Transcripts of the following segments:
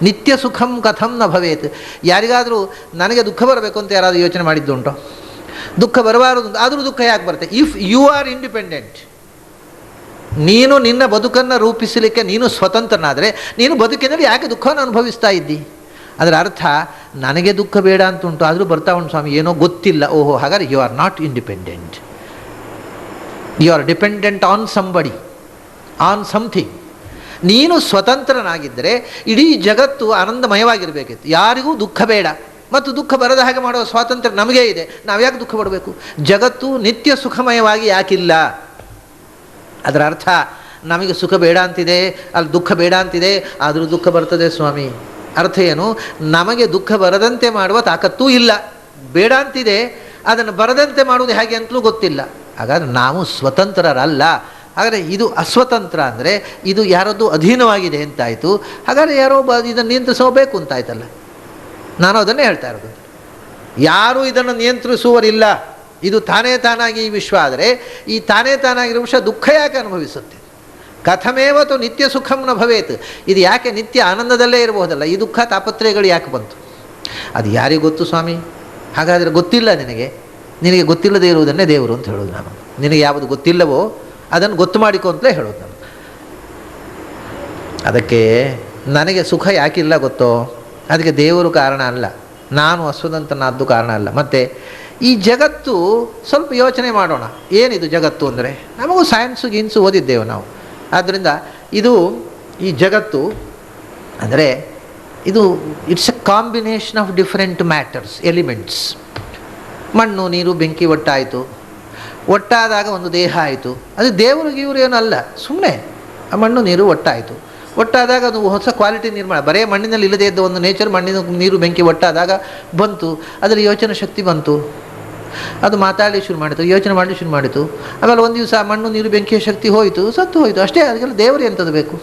ನಿತ್ಯ ಸುಖಂ ಕಥಂ ನ ಭವೇತ್. ಯಾರಿಗಾದರೂ ನನಗೆ ದುಃಖ ಬರಬೇಕು ಅಂತ ಯಾರಾದರೂ ಯೋಚನೆ ಮಾಡಿದ್ದುಂಟು? ದುಃಖ ಬರಬಾರದು ಆದರೂ ದುಃಖ ಯಾಕೆ ಬರುತ್ತೆ? ಇಫ್ ಯು ಆರ್ ಇಂಡಿಪೆಂಡೆಂಟ್, ನೀನು ನಿನ್ನ ಬದುಕನ್ನು ರೂಪಿಸಲಿಕ್ಕೆ ನೀನು ಸ್ವತಂತ್ರನಾದರೆ ನೀನು ಬದುಕಿನಲ್ಲಿ ಯಾಕೆ ದುಃಖವನ್ನು ಅನುಭವಿಸ್ತಾ ಇದ್ದಿ? ಅದರ ಅರ್ಥ ನನಗೆ ದುಃಖ ಬೇಡ ಅಂತುಂಟು, ಆದರೂ ಬರ್ತಾ ಉಂಟು ಸ್ವಾಮಿ, ಏನೋ ಗೊತ್ತಿಲ್ಲ. ಓಹೋ, ಹಾಗಾದ್ರೆ you are not independent, you are dependent on somebody, on something. ನೀನು ಸ್ವತಂತ್ರನಾಗಿದ್ದರೆ ಇಡೀ ಜಗತ್ತು ಆನಂದಮಯವಾಗಿರಬೇಕಿತ್ತು. ಯಾರಿಗೂ ದುಃಖ ಬೇಡ ಮತ್ತು ದುಃಖ ಬರದ ಹಾಗೆ ಮಾಡುವ ಸ್ವಾತಂತ್ರ್ಯ ನಮಗೇ ಇದೆ. ನಾವು ಯಾಕೆ ದುಃಖ ಪಡಬೇಕು? ಜಗತ್ತು ನಿತ್ಯ ಸುಖಮಯವಾಗಿ ಯಾಕಿಲ್ಲ? ಅದರ ಅರ್ಥ ನಮಗೆ ಸುಖ ಬೇಡ ಅಂತಿದೆ, ಅಲ್ಲಿ ದುಃಖ ಬೇಡ ಅಂತಿದೆ, ಆದರೂ ದುಃಖ ಬರ್ತದೆ ಸ್ವಾಮಿ. ಅರ್ಥ ಏನು? ನಮಗೆ ದುಃಖ ಬರದಂತೆ ಮಾಡುವ ತಾಕತ್ತೂ ಇಲ್ಲ. ಬೇಡ ಅಂತಿದೆ, ಅದನ್ನು ಬರದಂತೆ ಮಾಡುವುದು ಹೇಗೆ ಅಂತಲೂ ಗೊತ್ತಿಲ್ಲ. ಹಾಗಾದರೆ ನಾವು ಸ್ವತಂತ್ರರಲ್ಲ. ಹಾಗಾದರೆ ಇದು ಅಸ್ವತಂತ್ರ ಅಂದರೆ ಇದು ಯಾರದ್ದು ಅಧೀನವಾಗಿದೆ ಅಂತಾಯಿತು. ಹಾಗಾದರೆ ಯಾರೋ ಇದನ್ನು ನಿಯಂತ್ರಿಸಬೇಕು ಅಂತಾಯ್ತಲ್ಲ. ನಾನು ಅದನ್ನೇ ಹೇಳ್ತಾ ಇರೋದು, ಯಾರೂ ಇದನ್ನು ನಿಯಂತ್ರಿಸುವರಿಲ್ಲ. ಇದು ತಾನೇ ತಾನಾಗಿ ಈ ವಿಶ್ವ ಆದರೆ ಈ ತಾನೇ ತಾನಾಗಿರೋ ವಿಶ್ವ ದುಃಖ ಯಾಕೆ ಅನುಭವಿಸುತ್ತೆ? ಕಥಮೇವತ್ತು ನಿತ್ಯ ಸುಖಂ ನ ಭವೇತ್. ಇದು ಯಾಕೆ ನಿತ್ಯ ಆನಂದದಲ್ಲೇ ಇರಬಹುದಲ್ಲ, ಈ ದುಃಖ ತಾಪತ್ರಯಗಳು ಯಾಕೆ ಬಂತು? ಅದು ಯಾರಿಗೆ ಗೊತ್ತು ಸ್ವಾಮಿ? ಹಾಗಾದರೆ ಗೊತ್ತಿಲ್ಲ ನಿನಗೆ ಗೊತ್ತಿಲ್ಲದೆ ಇರುವುದನ್ನೇ ದೇವರು ಅಂತ ಹೇಳೋದು ನಾನು. ನಿನಗೆ ಯಾವುದು ಗೊತ್ತಿಲ್ಲವೋ ಅದನ್ನು ಗೊತ್ತು ಮಾಡಿಕೊ ಅಂತಲೇ ಹೇಳೋದು ನಾನು. ಅದಕ್ಕೆ ನನಗೆ ಸುಖ ಯಾಕಿಲ್ಲ ಗೊತ್ತೋ, ಅದಕ್ಕೆ ದೇವರು ಕಾರಣ ಅಲ್ಲ, ನಾನು ಅಸ್ವತಂತ್ರನಾದ್ದು ಕಾರಣ ಅಲ್ಲ. ಮತ್ತು ಈ ಜಗತ್ತು ಸ್ವಲ್ಪ ಯೋಚನೆ ಮಾಡೋಣ. ಏನಿದು ಜಗತ್ತು ಅಂದರೆ? ನಮಗೂ ಸೈನ್ಸು ಗೀನ್ಸು ಓದಿದ್ದೇವೆ ನಾವು. ಆದ್ದರಿಂದ ಈ ಜಗತ್ತು ಅಂದರೆ ಇದು it's A combination of different matters, elements. ಮಣ್ಣು ನೀರು ಬೆಂಕಿ ಒಟ್ಟಾದಾಗ ಒಂದು ದೇಹ ಆಯಿತು. ಅದು ದೇವರಿಗೆ ಇವರು ಏನಲ್ಲ, ಸುಮ್ಮನೆ ಆ ಮಣ್ಣು ನೀರು ಒಟ್ಟಾದಾಗ ಅದು ಹೊಸ ಕ್ವಾಲಿಟಿ ನಿರ್ಮಾಣ. ಬರೇ ಮಣ್ಣಿನಲ್ಲಿ ಇಲ್ಲದೇ ಇದ್ದ ಒಂದು ನೇಚರ್ ಮಣ್ಣಿನ ನೀರು ಬೆಂಕಿ ಒಟ್ಟಾದಾಗ ಬಂತು. ಅದರ ಯೋಚನೆ ಶಕ್ತಿ ಬಂತು, ಅದು ಮಾತಾಡಲಿ ಶುರು ಮಾಡಿತು, ಯೋಚನೆ ಮಾಡಲಿ ಶುರು ಮಾಡಿತು. ಆಮೇಲೆ ಒಂದು ದಿವಸ ಮಣ್ಣು ನೀರು ಬೆಂಕಿಯ ಶಕ್ತಿ ಹೋಯಿತು, ಸತ್ತು ಹೋಯಿತು. ಅಷ್ಟೇ. ಅದಕ್ಕೆಲ್ಲ ದೇವರು ಎಂಥದ್ದು ಬೇಕು?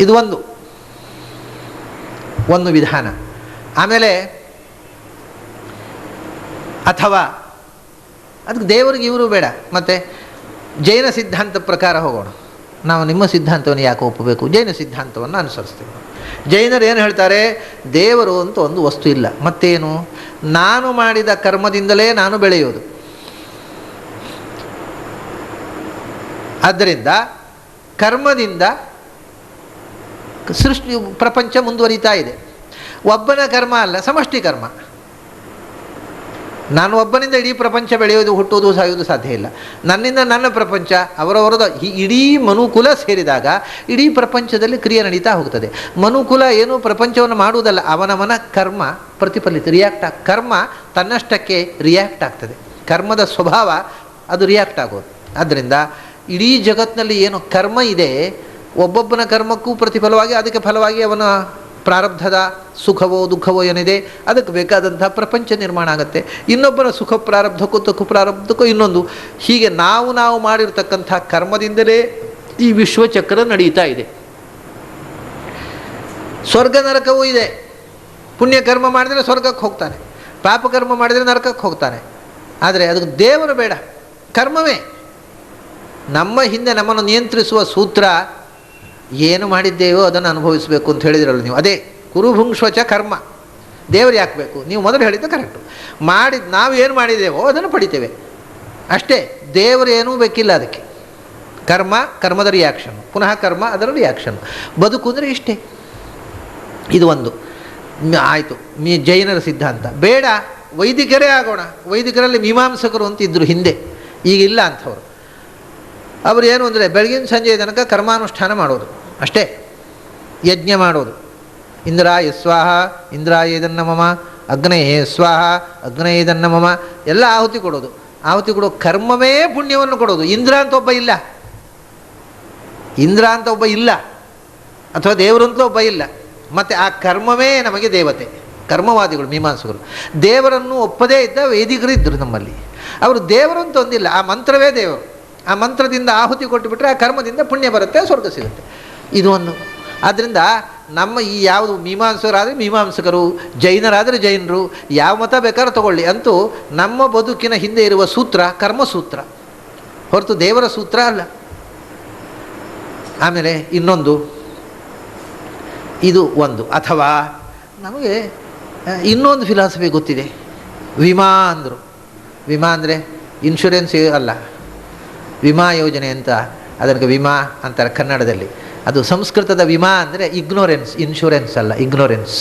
ಇದು ಒಂದು ವಿಧಾನ. ಆಮೇಲೆ ಅಥವಾ ಅದಕ್ಕೆ ದೇವರಿಗೆ ಇವರು ಬೇಡ. ಮತ್ತು ಜೈನ ಸಿದ್ಧಾಂತ ಪ್ರಕಾರ ಹೋಗೋಣ. ನಾವು ನಿಮ್ಮ ಸಿದ್ಧಾಂತವನ್ನು ಯಾಕೆ ಒಪ್ಪಬೇಕು? ಜೈನ ಸಿದ್ಧಾಂತವನ್ನು ಅನುಸರಿಸ್ತೀವಿ. ಜೈನರು ಏನು ಹೇಳ್ತಾರೆ? ದೇವರು ಅಂತ ಒಂದು ವಸ್ತು ಇಲ್ಲ. ಮತ್ತೇನು? ನಾನು ಮಾಡಿದ ಕರ್ಮದಿಂದಲೇ ನಾನು ಬೆಳೆಯೋದು. ಆದ್ದರಿಂದ ಕರ್ಮದಿಂದ ಸೃಷ್ಟಿ ಪ್ರಪಂಚ ಮುಂದುವರಿತಾ ಇದೆ. ಒಬ್ಬನ ಕರ್ಮ ಅಲ್ಲ, ಸಮಷ್ಟಿ ಕರ್ಮ. ನಾನು ಒಬ್ಬನಿಂದ ಇಡೀ ಪ್ರಪಂಚ ಬೆಳೆಯೋದು, ಹುಟ್ಟೋದು, ಸಾಯೋದು ಸಾಧ್ಯ ಇಲ್ಲ. ನನ್ನಿಂದ ನನ್ನ ಪ್ರಪಂಚ, ಅವರವರದ ಇಡೀ ಮನುಕುಲ ಸೇರಿದಾಗ ಇಡೀ ಪ್ರಪಂಚದಲ್ಲಿ ಕ್ರಿಯೆ ನಡೀತಾ ಹೋಗ್ತದೆ. ಮನುಕುಲ ಏನು ಪ್ರಪಂಚವನ್ನು ಮಾಡುವುದಲ್ಲ, ಅವನವನ ಕರ್ಮ ಪ್ರತಿಫಲಿತ ಕರ್ಮ ತನ್ನಷ್ಟಕ್ಕೆ ರಿಯಾಕ್ಟ್ ಆಗ್ತದೆ. ಕರ್ಮದ ಸ್ವಭಾವ ಅದು ರಿಯಾಕ್ಟ್ ಆಗೋದು. ಆದ್ದರಿಂದ ಇಡೀ ಜಗತ್ತಿನಲ್ಲಿ ಏನು ಕರ್ಮ ಇದೆ, ಒಬ್ಬೊಬ್ಬನ ಕರ್ಮಕ್ಕೂ ಪ್ರತಿಫಲವಾಗಿ ಅದಕ್ಕೆ ಫಲವಾಗಿ ಅವನ ಪ್ರಾರಬ್ಧದ ಸುಖವೋ ದುಃಖವೋ ಏನಿದೆ ಅದಕ್ಕೆ ಬೇಕಾದಂಥ ಪ್ರಪಂಚ ನಿರ್ಮಾಣ ಆಗುತ್ತೆ. ಇನ್ನೊಬ್ಬನ ಸುಖ ಪ್ರಾರಬ್ಧಕ್ಕೂ ದುಃಖ ಪ್ರಾರಬ್ಧಕ್ಕೂ ಇನ್ನೊಂದು. ಹೀಗೆ ನಾವು ಮಾಡಿರ್ತಕ್ಕಂಥ ಕರ್ಮದಿಂದಲೇ ಈ ವಿಶ್ವಚಕ್ರ ನಡೀತಾ ಇದೆ. ಸ್ವರ್ಗ ನರಕವೂ ಇದೆ. ಪುಣ್ಯಕರ್ಮ ಮಾಡಿದರೆ ಸ್ವರ್ಗಕ್ಕೆ ಹೋಗ್ತಾನೆ, ಪಾಪಕರ್ಮ ಮಾಡಿದರೆ ನರಕಕ್ಕೆ ಹೋಗ್ತಾನೆ. ಆದರೆ ಅದಕ್ಕೆ ದೇವರು ಬೇಡ, ಕರ್ಮವೇ. ನಮ್ಮ ಹಿಂದೆ ನಮ್ಮನ್ನು ನಿಯಂತ್ರಿಸುವ ಸೂತ್ರ ಏನು ಮಾಡಿದ್ದೇವೋ ಅದನ್ನು ಅನುಭವಿಸಬೇಕು ಅಂತ ಹೇಳಿದ್ರಲ್ಲ ನೀವು. ಅದೇ ಕುರುಭುಂಕ್ಷ್ವಚ ಕರ್ಮ. ದೇವರು ಯಾಕೆ ಬೇಕು? ನೀವು ಮೊದಲು ಹೇಳಿದ್ದು ಕರೆಕ್ಟು. ನಾವು ಏನು ಮಾಡಿದ್ದೇವೋ ಅದನ್ನು ಪಡಿತೇವೆ ಅಷ್ಟೇ. ದೇವರು ಏನೂ ಬೇಕಿಲ್ಲ ಅದಕ್ಕೆ. ಕರ್ಮದ ರಿಯಾಕ್ಷನ್, ಪುನಃ ಕರ್ಮ ಅದರ ರಿಯಾಕ್ಷನ್. ಬದುಕು ಅಂದರೆ ಇಷ್ಟೇ. ಇದು ಒಂದು ಆಯಿತು. ಜೈನರ ಸಿದ್ಧಾಂತ ಬೇಡ, ವೈದಿಕರೇ ಆಗೋಣ. ವೈದಿಕರಲ್ಲಿ ಮೀಮಾಂಸಕರು ಅಂತ ಇದ್ದರು ಹಿಂದೆ, ಈಗಿಲ್ಲ ಅಂಥವ್ರು. ಅವರು ಏನು ಅಂದರೆ ಬೆಳಗಿನ ಸಂಜೆಯ ತನಕ ಕರ್ಮಾನುಷ್ಠಾನ ಮಾಡೋದು ಅಷ್ಟೇ. ಯಜ್ಞ ಮಾಡೋದು. ಇಂದ್ರಾಯ ಸ್ವಾಹ ಇಂದ್ರಾಯೇದನ್ನ ಮಮ, ಅಗ್ನಯೇ ಸ್ವಾಹ ಅಗ್ನಯೇದನ್ನ ಮಮ, ಎಲ್ಲ ಆಹುತಿ ಕೊಡೋದು. ಆಹುತಿ ಕೊಡೋ ಕರ್ಮವೇ ಪುಣ್ಯವನ್ನು ಕೊಡೋದು. ಇಂದ್ರ ಅಂತ ಒಬ್ಬ ಇಲ್ಲ, ಅಥವಾ ದೇವರು ಅಂತ ಒಬ್ಬ ಇಲ್ಲ. ಮತ್ತು ಆ ಕರ್ಮವೇ ನಮಗೆ ದೇವತೆ. ಕರ್ಮವಾದಿಗಳು ಮೀಮಾಂಸಕರು ದೇವರನ್ನು ಒಪ್ಪದೇ ಇದ್ದ ವೇದಿಕರು ಇದ್ದರು ನಮ್ಮಲ್ಲಿ. ಅವರು ದೇವರು ಅಂತ ಒಂದಿಲ್ಲ, ಆ ಮಂತ್ರವೇ ದೇವರು. ಆ ಮಂತ್ರದಿಂದ ಆಹುತಿ ಕೊಟ್ಟುಬಿಟ್ರೆ ಆ ಕರ್ಮದಿಂದ ಪುಣ್ಯ ಬರುತ್ತೆ, ಸ್ವರ್ಗ ಸಿಗುತ್ತೆ. ಇದು ಒಂದು. ಆದ್ದರಿಂದ ನಮ್ಮ ಈ ಯಾವುದು ಮೀಮಾಂಸಕರಾದರೆ ಮೀಮಾಂಸಕರು, ಜೈನರಾದರೆ ಜೈನರು, ಯಾವ ಮತ ಬೇಕಾದ್ರೂ ತಗೊಳ್ಳಿ, ಅಂತೂ ನಮ್ಮ ಬದುಕಿನ ಹಿಂದೆ ಇರುವ ಸೂತ್ರ ಕರ್ಮಸೂತ್ರ ಹೊರತು ದೇವರ ಸೂತ್ರ ಅಲ್ಲ. ಆಮೇಲೆ ಇನ್ನೊಂದು, ಇದು ಒಂದು. ಅಥವಾ ನಮಗೆ ಇನ್ನೊಂದು ಫಿಲಾಸಫಿ ಗೊತ್ತಿದೆ. ವಿಮಾ ಅಂದರು. ವಿಮಾ ಅಂದರೆ ಇನ್ಶೂರೆನ್ಸ್ ಅಲ್ಲ, ವಿಮಾ ಯೋಜನೆ ಅಂತ ಅದಕ್ಕೆ ವಿಮಾ ಅಂತಾರೆ ಕನ್ನಡದಲ್ಲಿ. ಅದು ಸಂಸ್ಕೃತದ ವಿಮಾ ಅಂದರೆ ಇಗ್ನೋರೆನ್ಸ್, ಇನ್ಶೂರೆನ್ಸ್ ಅಲ್ಲ, ಇಗ್ನೋರೆನ್ಸ್.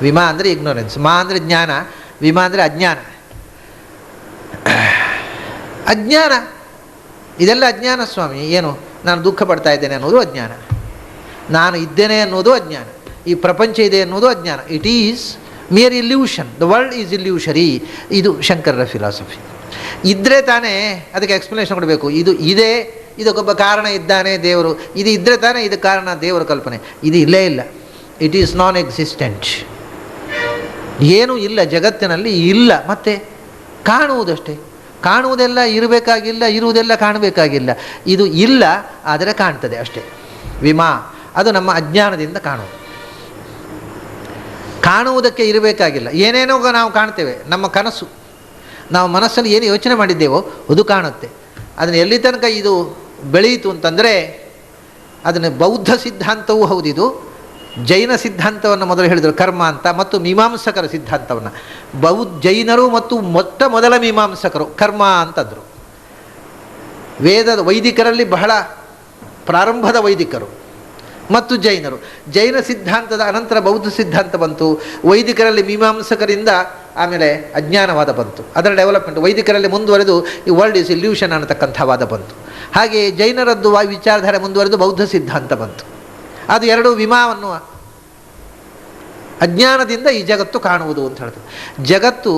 ವಿಮಾ ಅಂದರೆ ಇಗ್ನೋರೆನ್ಸ್, ಮಾ ಅಂದರೆ ಜ್ಞಾನ, ವಿಮಾ ಅಂದರೆ ಅಜ್ಞಾನ. ಅಜ್ಞಾನ, ಇದೆಲ್ಲ ಅಜ್ಞಾನ ಸ್ವಾಮಿ. ಏನು, ನಾನು ದುಃಖ ಪಡ್ತಾ ಇದ್ದೇನೆ ಅನ್ನೋದು ಅಜ್ಞಾನ, ನಾನು ಇದ್ದೇನೆ ಅನ್ನೋದು ಅಜ್ಞಾನ, ಈ ಪ್ರಪಂಚ ಇದೆ ಅನ್ನೋದು ಅಜ್ಞಾನ. It is mere illusion, the world is illusory. ಇದು ಶಂಕರರ ಫಿಲಾಸಫಿ. ಇದ್ದರೆ ತಾನೇ ಅದಕ್ಕೆ ಎಕ್ಸ್ಪ್ಲನೇಷನ್ ಕೊಡಬೇಕು. ಇದು ಇದೆ, ಇದಕ್ಕೊಬ್ಬ ಕಾರಣ ಇದ್ದಾನೆ ದೇವರು, ಇದು ಇದ್ದರೆ ತಾನೇ ಇದು ಕಾರಣ ದೇವರ ಕಲ್ಪನೆ. ಇದು ಇಲ್ಲೇ ಇಲ್ಲ, ಇಟ್ ಈಸ್ ನಾನ್ ಎಕ್ಸಿಸ್ಟೆಂಟ್. ಏನೂ ಇಲ್ಲ ಜಗತ್ತಿನಲ್ಲಿ, ಇಲ್ಲ. ಮತ್ತು ಕಾಣುವುದಷ್ಟೇ, ಕಾಣುವುದೆಲ್ಲ ಇರಬೇಕಾಗಿಲ್ಲ, ಇರುವುದೆಲ್ಲ ಕಾಣಬೇಕಾಗಿಲ್ಲ. ಇದು ಇಲ್ಲ, ಆದರೆ ಕಾಣ್ತದೆ ಅಷ್ಟೇ. ವಿಮಾ ಅದು ನಮ್ಮ ಅಜ್ಞಾನದಿಂದ ಕಾಣುವುದು. ಕಾಣುವುದಕ್ಕೆ ಇರಬೇಕಾಗಿಲ್ಲ, ಏನೇನೋ ನಾವು ಕಾಣ್ತೇವೆ. ನಮ್ಮ ಕನಸು, ನಾವು ಮನಸ್ಸಲ್ಲಿ ಏನು ಯೋಚನೆ ಮಾಡಿದ್ದೇವೋ ಅದು ಕಾಣುತ್ತೆ. ಅದನ್ನು ಎಲ್ಲಿ ತನಕ ಇದು ಬೆಳೆಯಿತು ಅಂತಂದರೆ, ಅದನ್ನು ಬೌದ್ಧ ಸಿದ್ಧಾಂತವೂ ಹೌದಿದು, ಜೈನ ಸಿದ್ಧಾಂತವನ್ನು ಮೊದಲು ಹೇಳಿದರು ಕರ್ಮ ಅಂತ, ಮತ್ತು ಮೀಮಾಂಸಕರ ಸಿದ್ಧಾಂತವನ್ನು. ಜೈನರು ಮತ್ತು ಮೊದಲ ಮೀಮಾಂಸಕರು ಕರ್ಮ ಅಂತಂದರು. ವೇದದ ವೈದಿಕರಲ್ಲಿ ಬಹಳ ಪ್ರಾರಂಭದ ವೈದಿಕರು ಮತ್ತು ಜೈನರು. ಜೈನ ಸಿದ್ಧಾಂತದ ಅನಂತರ ಬೌದ್ಧ ಸಿದ್ಧಾಂತ ಬಂತು. ವೈದಿಕರಲ್ಲಿ ಮೀಮಾಂಸಕರಿಂದ ಆಮೇಲೆ ಅಜ್ಞಾನವಾದ ಬಂತು, ಅದರ ಡೆವಲಪ್ಮೆಂಟ್. ವೈದಿಕರಲ್ಲಿ ಮುಂದುವರೆದು ಈ ವರ್ಲ್ಡ್ ಈಸ್ ಇಲ್ಯೂಷನ್ ಅನ್ನತಕ್ಕಂಥ ವಾದ ಬಂತು. ಹಾಗೆ ಜೈನರದ್ದು ವಿಚಾರಧಾರೆ ಮುಂದುವರೆದು ಬೌದ್ಧ ಸಿದ್ಧಾಂತ ಬಂತು. ಅದು ಎರಡು ವಿಮಾವನ್ನು, ಅಜ್ಞಾನದಿಂದ ಈ ಜಗತ್ತು ಕಾಣುವುದು ಅಂತ ಹೇಳ್ತದೆ. ಜಗತ್ತು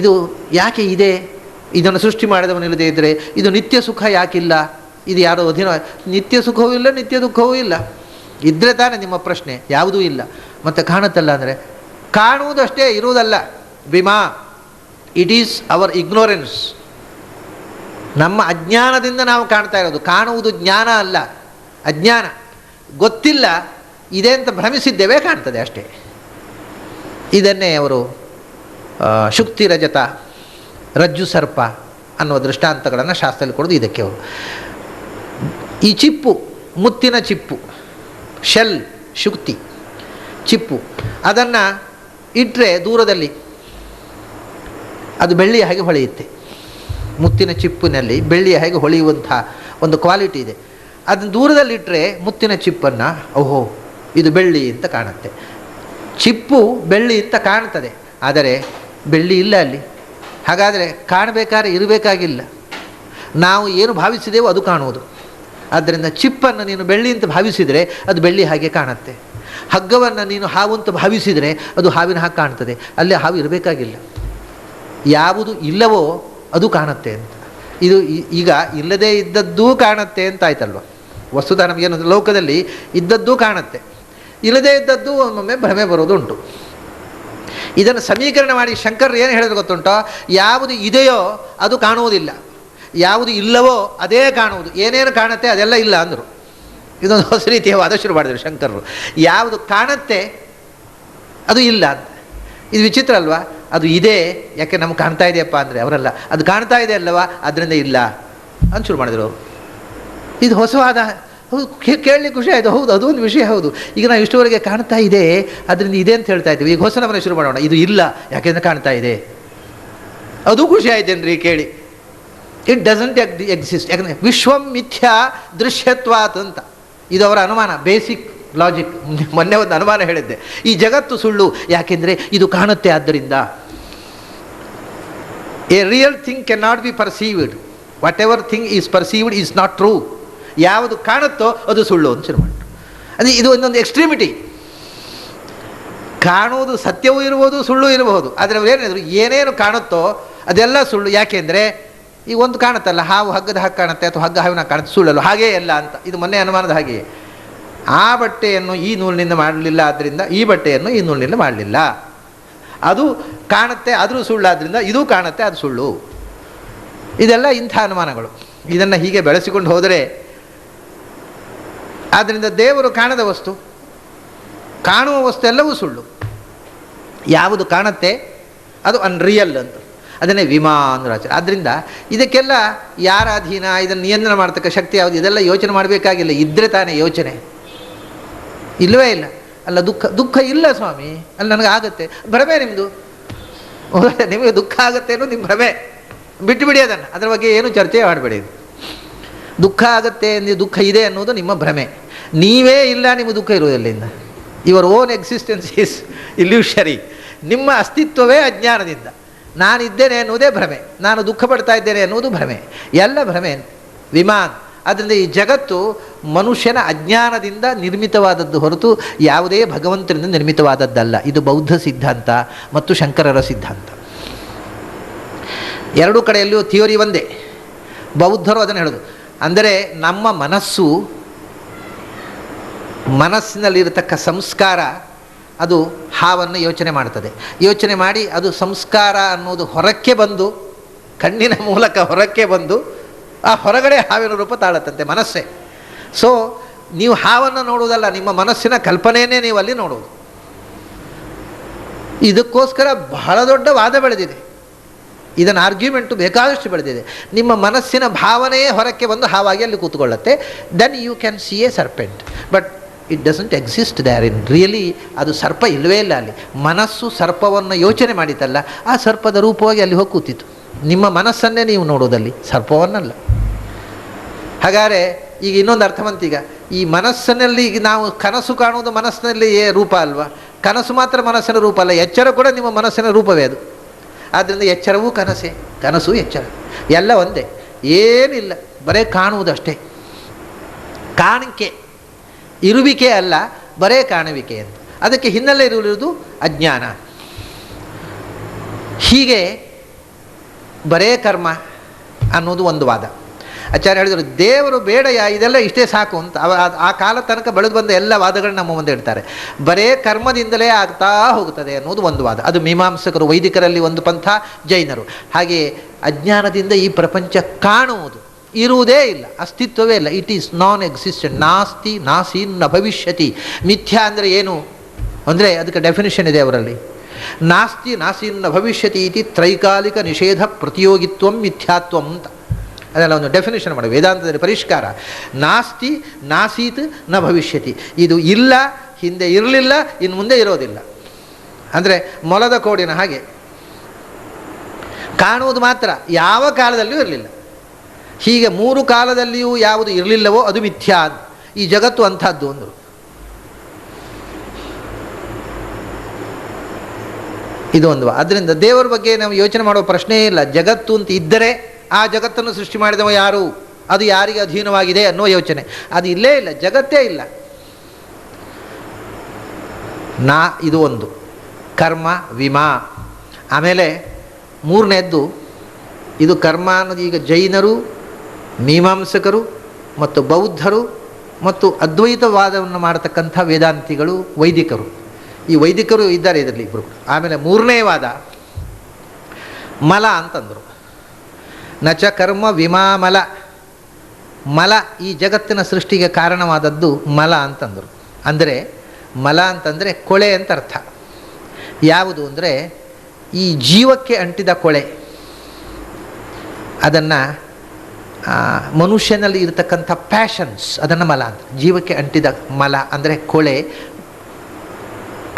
ಇದು ಯಾಕೆ ಇದೆ, ಇದನ್ನು ಸೃಷ್ಟಿ ಮಾಡಿದವನಿಲ್ಲದೆ ಇದ್ದರೆ ಇದು ನಿತ್ಯ ಸುಖ ಯಾಕಿಲ್ಲ, ಇದು ಯಾರೋ ಅಧೀನ. ನಿತ್ಯ ಸುಖವೂ ಇಲ್ಲ, ನಿತ್ಯ ದುಃಖವೂ ಇಲ್ಲ. ಇದ್ದರೆ ತಾನೇ ನಿಮ್ಮ ಪ್ರಶ್ನೆ. ಯಾವುದೂ ಇಲ್ಲ, ಮತ್ತು ಕಾಣುತ್ತಲ್ಲ ಅಂದರೆ ಕಾಣುವುದಷ್ಟೇ, ಇರುವುದಲ್ಲ. ವಿಮಾ, ಇಟ್ ಈಸ್ ಅವರ್ ಇಗ್ನೋರೆನ್ಸ್. ನಮ್ಮ ಅಜ್ಞಾನದಿಂದ ನಾವು ಕಾಣ್ತಾ ಇರೋದು. ಕಾಣುವುದು ಜ್ಞಾನ ಅಲ್ಲ, ಅಜ್ಞಾನ. ಗೊತ್ತಿಲ್ಲ, ಇದೆ ಅಂತ ಭ್ರಮಿಸಿದ್ದೇವೆ, ಕಾಣ್ತದೆ ಅಷ್ಟೇ. ಇದನ್ನೇ ಅವರು ಶುಕ್ತಿ ರಜತ, ರಜ್ಜು ಸರ್ಪ ಅನ್ನುವ ದೃಷ್ಟಾಂತಗಳನ್ನು ಶಾಸ್ತ್ರದಲ್ಲಿ ಕೊಡೋದು ಇದಕ್ಕೆ. ಅವರು ಈ ಚಿಪ್ಪು, ಮುತ್ತಿನ ಚಿಪ್ಪು, ಶೆಲ್, ಶುಕ್ತಿ ಚಿಪ್ಪು, ಅದನ್ನು ಇಟ್ಟರೆ ದೂರದಲ್ಲಿ ಅದು ಬೆಳ್ಳಿಯ ಹಾಗೆ ಹೊಳೆಯುತ್ತೆ. ಮುತ್ತಿನ ಚಿಪ್ಪಿನಲ್ಲಿ ಬೆಳ್ಳಿಯ ಹಾಗೆ ಹೊಳೆಯುವಂಥ ಒಂದು ಕ್ವಾಲಿಟಿ ಇದೆ. ಅದನ್ನು ದೂರದಲ್ಲಿಟ್ಟರೆ ಮುತ್ತಿನ ಚಿಪ್ಪನ್ನು, ಓಹೋ ಇದು ಬೆಳ್ಳಿ ಅಂತ ಕಾಣುತ್ತೆ. ಚಿಪ್ಪು ಬೆಳ್ಳಿ ಅಂತ ಕಾಣ್ತದೆ, ಆದರೆ ಬೆಳ್ಳಿ ಇಲ್ಲ ಅಲ್ಲಿ. ಹಾಗಾದರೆ ಕಾಣಬೇಕಾದ್ರೆ ಇರಬೇಕಾಗಿಲ್ಲ, ನಾವು ಏನು ಭಾವಿಸಿದೆವೋ ಅದು ಕಾಣುವುದು. ಆದ್ದರಿಂದ ಚಿಪ್ಪನ್ನು ನೀನು ಬೆಳ್ಳಿ ಅಂತ ಭಾವಿಸಿದರೆ ಅದು ಬೆಳ್ಳಿ ಹಾಗೆ ಕಾಣುತ್ತೆ. ಹಗ್ಗವನ್ನು ನೀನು ಹಾವು ಅಂತ ಭಾವಿಸಿದರೆ ಅದು ಹಾವಿನ ಹಾಗೆ ಕಾಣ್ತದೆ, ಅಲ್ಲಿ ಹಾವು ಇರಬೇಕಾಗಿಲ್ಲ. ಯಾವುದು ಇಲ್ಲವೋ ಅದು ಕಾಣುತ್ತೆ ಅಂತ. ಇದು ಈಗ ಇಲ್ಲದೇ ಇದ್ದದ್ದೂ ಕಾಣುತ್ತೆ ಅಂತ ಆಯ್ತಲ್ವ. ವಸ್ತುತಃ ನಮಗೇನು ಲೋಕದಲ್ಲಿ ಇದ್ದದ್ದೂ ಕಾಣುತ್ತೆ, ಇಲ್ಲದೇ ಇದ್ದದ್ದು ಒಮ್ಮೊಮ್ಮೆ ಭ್ರಮೆ ಬರೋದು ಉಂಟು. ಇದನ್ನು ಸಮೀಕರಣ ಮಾಡಿ ಶಂಕರರು ಏನು ಹೇಳಿದ್ರು ಗೊತ್ತುಂಟೋ, ಯಾವುದು ಇದೆಯೋ ಅದು ಕಾಣುವುದಿಲ್ಲ, ಯಾವುದು ಇಲ್ಲವೋ ಅದೇ ಕಾಣುವುದು. ಏನೇನು ಕಾಣುತ್ತೆ ಅದೆಲ್ಲ ಇಲ್ಲ ಅಂದರು. ಇದೊಂದು ಹೊಸ ರೀತಿಯ ವಾದ ಶುರು ಮಾಡಿದರು ಶಂಕರರು. ಯಾವುದು ಕಾಣುತ್ತೆ ಅದು ಇಲ್ಲ ಅಂತ. ಇದು ವಿಚಿತ್ರ ಅಲ್ವಾ? ಅದು ಇದೆ, ಯಾಕೆ ನಮ್ಗೆ ಕಾಣ್ತಾ ಇದೆಯಪ್ಪ ಅಂದರೆ ಅವರಲ್ಲ, ಅದು ಕಾಣ್ತಾ ಇದೆ ಅಲ್ಲವಾ ಅದರಿಂದ ಇಲ್ಲ ಅಂತ ಶುರು ಮಾಡಿದರು ಅವರು. ಇದು ಹೊಸ ವಾದ. ಹೌದು, ಕೇಳಲಿಕ್ಕೆ ಖುಷಿ ಆಯಿತು. ಹೌದು, ಅದು ಒಂದು ವಿಷಯ. ಹೌದು, ಈಗ ನಾವು ಇಷ್ಟುವರೆಗೆ ಕಾಣ್ತಾ ಇದೆ ಅದರಿಂದ ಇದೆ ಅಂತ ಹೇಳ್ತಾ ಇದ್ದೀವಿ. ಈಗ ಹೊಸ ನಮ್ಮನೆ ಶುರು ಮಾಡೋಣ, ಇದು ಇಲ್ಲ ಯಾಕೆಂದರೆ ಕಾಣ್ತಾ ಇದೆ. ಅದು ಖುಷಿ ಆಯ್ತೇನ್ರಿ ಕೇಳಿ. It doesn't exist. ಯಾಕಂದರೆ ವಿಶ್ವಂ ಮಿಥ್ಯಾ ದೃಶ್ಯತ್ವಾತ್ ಅಂತ ಇದು ಅವರ ಅನುಮಾನ, ಬೇಸಿಕ್ ಲಾಜಿಕ್. ಮೊನ್ನೆ ಒಂದು ಅನುಮಾನ ಹೇಳಿದ್ದೆ, ಈ ಜಗತ್ತು ಸುಳ್ಳು ಯಾಕೆಂದರೆ ಇದು ಕಾಣುತ್ತೆ ಆದ್ದರಿಂದ. A real thing can not be perceived, what ever thing is perceived is not true. ಯಾವುದು ಕಾಣುತ್ತೋ ಅದು ಸುಳ್ಳು ಅಂತ ಶುರು ಮಾಡಿ. ಅಂದರೆ ಇದು ಒಂದೊಂದು ಎಕ್ಸ್ಟ್ರೀಮಿಟಿ. ಕಾಣುವುದು ಸತ್ಯವೂ ಇರಬಹುದು, ಸುಳ್ಳು ಇರಬಹುದು. ಆದರೆ ಅವ್ರು ಏನಿದ್ರು, ಏನೇನು ಕಾಣುತ್ತೋ ಅದೆಲ್ಲ ಸುಳ್ಳು. ಯಾಕೆಂದರೆ ಈಗ ಒಂದು ಕಾಣುತ್ತಲ್ಲ, ಹಾವು ಹಗ್ಗದ ಹಾಗೆ ಕಾಣುತ್ತೆ ಅಥವಾ ಹಗ್ಗ ಹಾವಿನ ಕಾಣುತ್ತೆ, ಸುಳ್ಳಲ್ಲ, ಹಾಗೇ ಎಲ್ಲ ಅಂತ. ಇದು ಮೊನ್ನೆ ಅನುಮಾನದ ಹಾಗೆಯೇ. ಆ ಬಟ್ಟೆಯನ್ನು ಈ ನೂಲಿನಿಂದ ಮಾಡಲಿಲ್ಲ, ಆದ್ದರಿಂದ ಈ ಬಟ್ಟೆಯನ್ನು ಈ ನೂಲಿನಿಂದ ಮಾಡಲಿಲ್ಲ. ಅದು ಕಾಣುತ್ತೆ, ಆದರೂ ಸುಳ್ಳಾದ್ದರಿಂದ ಇದು ಕಾಣುತ್ತೆ, ಅದು ಸುಳ್ಳು. ಇದೆಲ್ಲ ಇಂಥ ಅನುಮಾನಗಳು. ಇದನ್ನು ಹೀಗೆ ಬೆಳೆಸಿಕೊಂಡು ಹೋದರೆ, ಆದ್ದರಿಂದ ದೇವರು ಕಾಣದ ವಸ್ತು, ಕಾಣುವ ವಸ್ತು ಎಲ್ಲವೂ ಸುಳ್ಳು. ಯಾವುದು ಕಾಣುತ್ತೆ ಅದು ಅನ್ರಿಯಲ್ ಅಂತ, ಅದನ್ನೇ ವಿಮಾ ಅಂದ್ರೆ ಆಚಾರ. ಆದ್ದರಿಂದ ಇದಕ್ಕೆಲ್ಲ ಯಾರ ಅಧೀನ, ಇದನ್ನು ನಿಯಂತ್ರಣ ಮಾಡ್ತಕ್ಕ ಶಕ್ತಿ ಯಾವುದು, ಇದೆಲ್ಲ ಯೋಚನೆ ಮಾಡಬೇಕಾಗಿಲ್ಲ. ಇದ್ದರೆ ತಾನೇ ಯೋಚನೆ, ಇಲ್ಲವೇ ಇಲ್ಲ. ಅಲ್ಲ ದುಃಖ ಇಲ್ಲ ಸ್ವಾಮಿ, ಅಲ್ಲಿ ನನಗೆ ಆಗುತ್ತೆ, ಭ್ರಮೆ ನಿಮ್ಮದು. ನಿಮಗೆ ದುಃಖ ಆಗುತ್ತೆ ಅನ್ನೋ ನಿಮ್ಮ ಭ್ರಮೆ, ಬಿಟ್ಟುಬಿಡಿ ಅದನ್ನು, ಅದರ ಬಗ್ಗೆ ಏನು ಚರ್ಚೆ ಮಾಡಬೇಡಿ. ದುಃಖ ಆಗುತ್ತೆ ಅಂದರೆ ದುಃಖ ಇದೆ ಅನ್ನೋದು ನಿಮ್ಮ ಭ್ರಮೆ. ನೀವೇ ಇಲ್ಲ, ನಿಮಗೆ ದುಃಖ ಇರುವುದೆಲ್ಲಿಂದ? Your own existence is illusory. ನಿಮ್ಮ ಅಸ್ತಿತ್ವವೇ ಅಜ್ಞಾನದಿಂದ. ನಾನಿದ್ದೇನೆ ಅನ್ನೋದೇ ಭ್ರಮೆ, ನಾನು ದುಃಖ ಪಡ್ತಾ ಇದ್ದೇನೆ ಅನ್ನೋದು ಭ್ರಮೆ, ಎಲ್ಲ ಭ್ರಮೆ ವಿಮಾನ್. ಆದ್ದರಿಂದ ಈ ಜಗತ್ತು ಮನುಷ್ಯನ ಅಜ್ಞಾನದಿಂದ ನಿರ್ಮಿತವಾದದ್ದು ಹೊರತು ಯಾವುದೇ ಭಗವಂತನಿಂದ ನಿರ್ಮಿತವಾದದ್ದಲ್ಲ. ಇದು ಬೌದ್ಧ ಸಿದ್ಧಾಂತ ಮತ್ತು ಶಂಕರರ ಸಿದ್ಧಾಂತ. ಎರಡೂ ಕಡೆಯಲ್ಲಿಯೂ ಥಿಯೋರಿ ಒಂದೇ. ಬೌದ್ಧರು ಅದನ್ನು ಹೇಳೋದು. ಅಂದರೆ ನಮ್ಮ ಮನಸ್ಸಿನಲ್ಲಿರತಕ್ಕ ಸಂಸ್ಕಾರ ಅದು ಹಾವನ್ನು ಯೋಚನೆ ಮಾಡ್ತದೆ. ಯೋಚನೆ ಮಾಡಿ ಅದು ಸಂಸ್ಕಾರ ಅನ್ನೋದು ಹೊರಕ್ಕೆ ಬಂದು, ಕಣ್ಣಿನ ಮೂಲಕ ಹೊರಕ್ಕೆ ಬಂದು ಆ ಹೊರಗಡೆ ಹಾವಿನ ರೂಪ ತಾಳತ್ತಂತೆ ಮನಸ್ಸೇ. ಸೊ ನೀವು ಹಾವನ್ನು ನೋಡುವುದಲ್ಲ, ನಿಮ್ಮ ಮನಸ್ಸಿನ ಕಲ್ಪನೆಯೇ ನೀವು ಅಲ್ಲಿ ನೋಡುವುದು. ಇದಕ್ಕೋಸ್ಕರ ಬಹಳ ದೊಡ್ಡ ವಾದ ಬೆಳೆದಿದೆ, ಇದನ್ನು ಆರ್ಗ್ಯುಮೆಂಟು ಬೇಕಾದಷ್ಟು ಬೆಳೆದಿದೆ. ನಿಮ್ಮ ಮನಸ್ಸಿನ ಭಾವನೆಯೇ ಹೊರಕ್ಕೆ ಬಂದು ಹಾವಾಗಿ ಅಲ್ಲಿ ಕೂತ್ಕೊಳ್ಳುತ್ತೆ. Then you can see a serpent, but it doesn't exist there in really. ಅದು ಸರ್ಪ ಇಲ್ಲವೇ ಇಲ್ಲ ಅಲ್ಲಿ. ಮನಸ್ಸು ಸರ್ಪವನ್ನು ಯೋಚನೆ ಮಾಡಿತಲ್ಲ, ಆ ಸರ್ಪದ ರೂಪವಾಗಿ ಅಲ್ಲಿ ಹೋಗಿ ಕೂತಿತ್ತು. ನಿಮ್ಮ ಮನಸ್ಸನ್ನೇ ನೀವು ನೋಡೋದಲ್ಲಿ, ಸರ್ಪವನ್ನಲ್ಲ. ಹಾಗಾದರೆ ಈಗ ಇನ್ನೊಂದು ಅರ್ಥವಂತೀಗ, ಈ ಮನಸ್ಸಿನಲ್ಲಿ ಈಗ ನಾವು ಕನಸು ಕಾಣುವುದು ಮನಸ್ಸಿನಲ್ಲಿ ರೂಪ ಅಲ್ವಾ? ಕನಸು ಮಾತ್ರ ಮನಸ್ಸಿನ ರೂಪ ಅಲ್ಲ, ಎಚ್ಚರ ಕೂಡ ನಿಮ್ಮ ಮನಸ್ಸಿನ ರೂಪವೇ ಅದು. ಆದ್ದರಿಂದ ಎಚ್ಚರವೂ ಕನಸೇ, ಕನಸು ಎಚ್ಚರ ಎಲ್ಲ ಒಂದೇ, ಏನಿಲ್ಲ, ಬರೇ ಕಾಣುವುದಷ್ಟೇ. ಕಾಣಿಕೆ, ಇರುವಿಕೆ ಅಲ್ಲ, ಬರೇ ಕಾಣುವಿಕೆ ಅಂತ. ಅದಕ್ಕೆ ಹಿನ್ನೆಲೆ ಇರುವುದು ಅಜ್ಞಾನ. ಹೀಗೆ ಬರೇ ಕರ್ಮ ಅನ್ನೋದು ಒಂದು ವಾದ. ಆಚಾರ್ಯ ಹೇಳಿದರು, ದೇವರು ಬೇಡಯ್ಯ, ಇದೆಲ್ಲ ಇಷ್ಟೇ ಸಾಕು ಅಂತ. ಆ ಕಾಲ ತನಕ ಬೆಳೆದು ಬಂದ ಎಲ್ಲ ವಾದಗಳನ್ನ ನಮ್ಮ ಮುಂದೆ ಇಡ್ತಾರೆ. ಬರೇ ಕರ್ಮದಿಂದಲೇ ಆಗ್ತಾ ಹೋಗುತ್ತದೆ ಅನ್ನೋದು ಒಂದು ವಾದ. ಅದು ಮೀಮಾಂಸಕರು, ವೈದಿಕರಲ್ಲಿ ಒಂದು ಪಂಥ, ಜೈನರು. ಹಾಗೆಯೇ ಅಜ್ಞಾನದಿಂದ ಈ ಪ್ರಪಂಚ ಕಾಣುವುದು, ಇರುವುದೇ ಇಲ್ಲ, ಅಸ್ತಿತ್ವವೇ ಇಲ್ಲ. It is non existent. ನಾಸ್ತಿ ನಾಸೀನ್ ನ ಭವಿಷ್ಯತಿ. ಮಿಥ್ಯಾ ಅಂದರೆ ಏನು ಅಂದರೆ ಅದಕ್ಕೆ ಡೆಫಿನಿಷನ್ ಇದೆ ಅವರಲ್ಲಿ. ನಾಸ್ತಿ ನಾಸೀನ್ ನ ಭವಿಷ್ಯತಿ ಇತಿ ತ್ರೈಕಾಲಿಕ ನಿಷೇಧ ಪ್ರತಿಯೋಗಿತ್ವಂ ಮಿಥ್ಯಾತ್ವಂ ಅಂತ ಅದೆಲ್ಲ ಒಂದು ಡೆಫಿನೇಷನ್ ಮಾಡಿ ವೇದಾಂತದಲ್ಲಿ ಪರಿಷ್ಕಾರ. ನಾಸ್ತಿ ನಾಸೀತ್ ನ ಭವಿಷ್ಯತಿ. ಇದು ಇಲ್ಲ, ಹಿಂದೆ ಇರಲಿಲ್ಲ, ಇನ್ನು ಮುಂದೆ ಇರೋದಿಲ್ಲ. ಅಂದರೆ ಮೊಲದ ಕೋಡಿನ ಹಾಗೆ ಕಾಣುವುದು ಮಾತ್ರ, ಯಾವ ಕಾಲದಲ್ಲಿಯೂ ಇರಲಿಲ್ಲ. ಹೀಗೆ ಮೂರು ಕಾಲದಲ್ಲಿಯೂ ಯಾವುದು ಇರಲಿಲ್ಲವೋ ಅದು ಮಿಥ್ಯಾ. ಈ ಜಗತ್ತು ಅಂಥದ್ದು ಅಂದರು. ಇದು ಒಂದು. ಅದರಿಂದ ದೇವರ ಬಗ್ಗೆ ನಾವು ಯೋಚನೆ ಮಾಡುವ ಪ್ರಶ್ನೆಯೇ ಇಲ್ಲ. ಜಗತ್ತು ಅಂತ ಇದ್ದರೆ ಆ ಜಗತ್ತನ್ನು ಸೃಷ್ಟಿ ಮಾಡಿದವ ಯಾರು, ಅದು ಯಾರಿಗೆ ಅಧೀನವಾಗಿದೆ ಅನ್ನೋ ಯೋಚನೆ ಅದು ಇಲ್ಲೇ ಇಲ್ಲ, ಜಗತ್ತೇ ಇಲ್ಲ. ಇದು ಒಂದು ಕರ್ಮ ವಿಮಾ. ಆಮೇಲೆ ಮೂರನೇದ್ದು, ಇದು ಕರ್ಮ ಅನ್ನೋದು ಈಗ ಜೈನರು, ಮೀಮಾಂಸಕರು ಮತ್ತು ಬೌದ್ಧರು ಮತ್ತು ಅದ್ವೈತವಾದವನ್ನು ಮಾಡತಕ್ಕಂಥ ವೇದಾಂತಿಗಳು, ವೈದಿಕರು. ಈ ವೈದಿಕರು ಇದ್ದಾರೆ ಇದರಲ್ಲಿ ಇಬ್ಬರು. ಆಮೇಲೆ ಮೂರನೇ ವಾದ ಮಲ ಅಂತಂದರು. ನಚ ಕರ್ಮ ವಿಮಾಮಲ. ಮಲ ಈ ಜಗತ್ತಿನ ಸೃಷ್ಟಿಗೆ ಕಾರಣವಾದದ್ದು ಮಲ ಅಂತಂದರು. ಅಂದರೆ ಮಲ ಅಂತಂದರೆ ಕೊಳೆ ಅಂತ ಅರ್ಥ. ಯಾವುದು ಅಂದರೆ ಈ ಜೀವಕ್ಕೆ ಅಂಟಿದ ಕೊಳೆ, ಅದನ್ನು ಮನುಷ್ಯನಲ್ಲಿ ಇರತಕ್ಕಂಥ ಪ್ಯಾಷನ್ಸ್, ಅದನ್ನು ಮಲ ಅಂತ. ಜೀವಕ್ಕೆ ಅಂಟಿದ ಮಲ ಅಂದರೆ ಕೊಳೆ,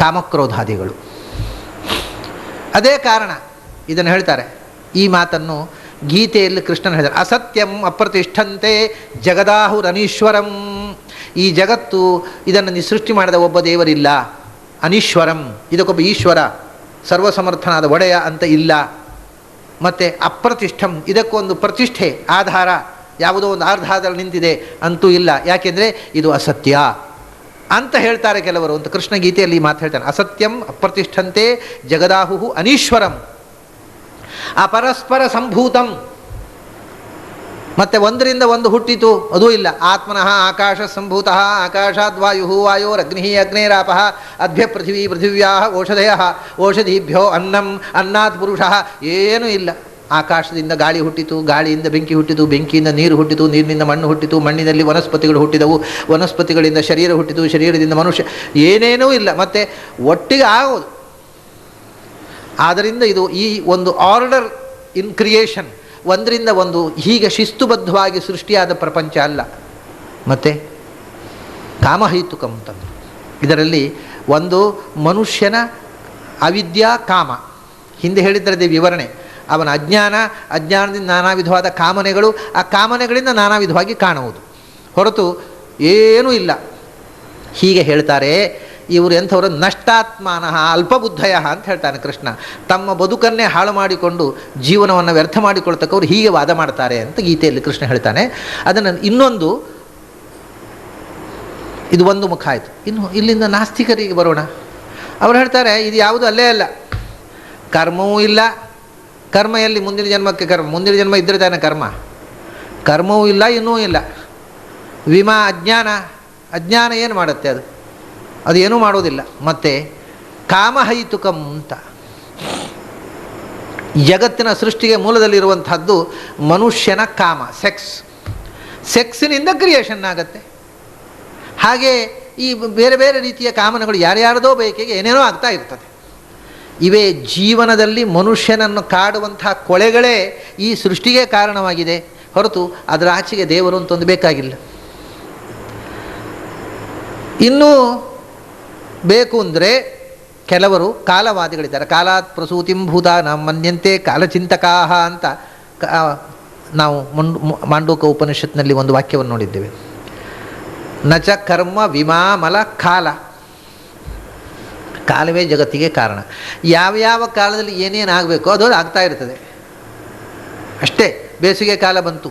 ಕಾಮಕ್ರೋಧಾದಿಗಳು. ಅದೇ ಕಾರಣ ಇದನ್ನು ಹೇಳ್ತಾರೆ. ಈ ಮಾತನ್ನು ಗೀತೆಯಲ್ಲಿ ಕೃಷ್ಣನ ಹೇಳಿದ್ದಾರೆ. ಅಸತ್ಯಂ ಅಪ್ರತಿಷ್ಠಂತೆ ಜಗದಾಹುರನೀಶ್ವರಂ. ಈ ಜಗತ್ತು ಇದನ್ನು ಸೃಷ್ಟಿ ಮಾಡಿದ ಒಬ್ಬ ದೇವರಿಲ್ಲ, ಅನೀಶ್ವರಂ, ಇದಕ್ಕೊಬ್ಬ ಈಶ್ವರ ಸರ್ವಸಮರ್ಥನಾದ ಒಡೆಯ ಅಂತ ಇಲ್ಲ. ಮತ್ತು ಅಪ್ರತಿಷ್ಠಂ, ಇದಕ್ಕೊಂದು ಪ್ರತಿಷ್ಠೆ, ಆಧಾರ, ಯಾವುದೋ ಒಂದು ಆಧಾರದಲ್ಲಿ ನಿಂತಿದೆ ಅಂತೂ ಇಲ್ಲ. ಯಾಕೆಂದರೆ ಇದು ಅಸತ್ಯ ಅಂತ ಹೇಳ್ತಾರೆ ಕೆಲವರು ಅಂತ ಕೃಷ್ಣ ಗೀತೆಯಲ್ಲಿ ಮಾತು ಹೇಳ್ತಾನೆ. ಅಸತ್ಯಂ ಅಪ್ರತಿಷ್ಠಂತೆ ಜಗದಾಹು ಅನೀಶ್ವರಂ ಅಪರಸ್ಪರ ಸಂಭೂತಂ. ಮತ್ತು ಒಂದರಿಂದ ಒಂದು ಹುಟ್ಟಿತು ಅದೂ ಇಲ್ಲ. ಆತ್ಮನಃ ಆಕಾಶ ಸಂಭೂತಃ ಆಕಾಶಾದ್ ವಾಯು ವಾಯೋರಗ್ನಿ ಅಗ್ನೇರಾಪಃ ಅದ್ಭ್ಯ ಪೃಥಿವೀ ಪೃಥಿವ್ಯಾ ಓಷಧಯ ಓಷಧೀಭ್ಯೋ ಅನ್ನಂ ಅನ್ನಾತ್ ಪುರುಷಃ. ಏನೂ ಇಲ್ಲ. ಆಕಾಶದಿಂದ ಗಾಳಿ ಹುಟ್ಟಿತು, ಗಾಳಿಯಿಂದ ಬೆಂಕಿ ಹುಟ್ಟಿತು, ಬೆಂಕಿಯಿಂದ ನೀರು ಹುಟ್ಟಿತು, ನೀರಿನಿಂದ ಮಣ್ಣು ಹುಟ್ಟಿತು, ಮಣ್ಣಿನಲ್ಲಿ ವನಸ್ಪತಿಗಳು ಹುಟ್ಟಿದವು, ವನಸ್ಪತಿಗಳಿಂದ ಶರೀರ ಹುಟ್ಟಿತು, ಶರೀರದಿಂದ ಮನುಷ್ಯ. ಏನೇನೂ ಇಲ್ಲ. ಮತ್ತು ಒಟ್ಟಿಗೆ ಆಗೋದು. ಆದ್ದರಿಂದ ಇದು ಈ ಒಂದು ಆರ್ಡರ್ ಇನ್ ಕ್ರಿಯೇಷನ್, ಒಂದರಿಂದ ಒಂದು ಹೀಗೆ ಶಿಸ್ತುಬದ್ಧವಾಗಿ ಸೃಷ್ಟಿಯಾದ ಪ್ರಪಂಚ ಅಲ್ಲ. ಮತ್ತು ಕಾಮಹೈತುಕಂ ಅಂತಂದು ಇದರಲ್ಲಿ ಒಂದು ಮನುಷ್ಯನ ಅವಿದ್ಯಾ ಕಾಮ, ಹಿಂದೆ ಹೇಳಿದ್ರದೇ ವಿವರಣೆ. ಅವನ ಅಜ್ಞಾನದಿಂದ ನಾನಾ ವಿಧವಾದ ಕಾಮನೆಗಳು, ಆ ಕಾಮನೆಗಳಿಂದ ನಾನಾ ವಿಧವಾಗಿ ಕಾಣುವುದು, ಹೊರತು ಏನೂ ಇಲ್ಲ. ಹೀಗೆ ಹೇಳ್ತಾರೆ ಇವರು ಎಂಥವರು, ನಷ್ಟಾತ್ಮಾನಃ ಅಲ್ಪಬುದ್ಧಯ ಅಂತ ಹೇಳ್ತಾನೆ ಕೃಷ್ಣ. ತಮ್ಮ ಬದುಕನ್ನೇ ಹಾಳು ಮಾಡಿಕೊಂಡು ಜೀವನವನ್ನು ವ್ಯರ್ಥ ಮಾಡಿಕೊಳ್ತಕ್ಕವ್ರು ಹೀಗೆ ವಾದ ಮಾಡ್ತಾರೆ ಅಂತ ಗೀತೆಯಲ್ಲಿ ಕೃಷ್ಣ ಹೇಳ್ತಾನೆ. ಅದನ್ನು ಇನ್ನೊಂದು, ಇದು ಒಂದು ಮುಖ ಆಯಿತು. ಇನ್ನು ಇಲ್ಲಿಂದ ನಾಸ್ತಿಕರಿಗೆ ಬರೋಣ. ಅವರು ಹೇಳ್ತಾರೆ ಇದು ಯಾವುದು ಅಲ್ಲೇ ಅಲ್ಲ, ಕರ್ಮವೂ ಇಲ್ಲ, ಕರ್ಮ ಎಲ್ಲಿ, ಮುಂದಿನ ಜನ್ಮಕ್ಕೆ ಕರ್ಮ, ಮುಂದಿನ ಜನ್ಮ ಇದ್ದರೆ ತಾನೆ ಕರ್ಮವೂ ಇಲ್ಲ, ಇನ್ನೂ ಇಲ್ಲ. ಅಜ್ಞಾನ ಏನು ಮಾಡುತ್ತೆ, ಅದು ಏನೂ ಮಾಡೋದಿಲ್ಲ. ಮತ್ತು ಕಾಮಹೈತುಕಂ ಅಂತ, ಜಗತ್ತಿನ ಸೃಷ್ಟಿಗೆ ಮೂಲದಲ್ಲಿರುವಂಥದ್ದು ಮನುಷ್ಯನ ಕಾಮ, ಸೆಕ್ಸಿನಿಂದ ಕ್ರಿಯೇಷನ್ ಆಗುತ್ತೆ. ಹಾಗೆ ಈ ಬೇರೆ ಬೇರೆ ರೀತಿಯ ಕಾಮನೆಗಳು ಯಾರ್ಯಾರದೋ ಬಯಕೆಗೆ ಏನೇನೋ ಆಗ್ತಾ ಇರ್ತದೆ. ಇವೇ ಜೀವನದಲ್ಲಿ ಮನುಷ್ಯನನ್ನು ಕಾಡುವಂತಹ ಕೊಳೆಗಳೇ ಈ ಸೃಷ್ಟಿಗೆ ಕಾರಣವಾಗಿದೆ, ಹೊರತು ಅದರ ಆಚೆಗೆ ದೇವರು ಅಂತೊಂದು ಬೇಕಾಗಿಲ್ಲ. ಇನ್ನೂ ಬೇಕು ಅಂದರೆ ಕೆಲವರು ಕಾಲವಾದಿಗಳಿದ್ದಾರೆ. ಕಾಲಾತ್ ಪ್ರಸೂತಿಂ ಭೂತಾನಾಂ ಮನ್ಯಂತೆ ಕಾಲಚಿಂತಕಾಹ ಅಂತ ನಾವು ಮಾಂಡೂಕ ಉಪನಿಷತ್ನಲ್ಲಿ ಒಂದು ವಾಕ್ಯವನ್ನು ನೋಡಿದ್ದೇವೆ. ನಚ ಕರ್ಮ ವಿಮಾಮಲ ಕಾಲವೇ ಜಗತ್ತಿಗೆ ಕಾರಣ. ಯಾವ್ಯಾವ ಕಾಲದಲ್ಲಿ ಏನೇನು ಆಗಬೇಕೋ ಅದು ಆಗ್ತಾ ಇರ್ತದೆ ಅಷ್ಟೇ. ಬೇಸಿಗೆ ಕಾಲ ಬಂತು,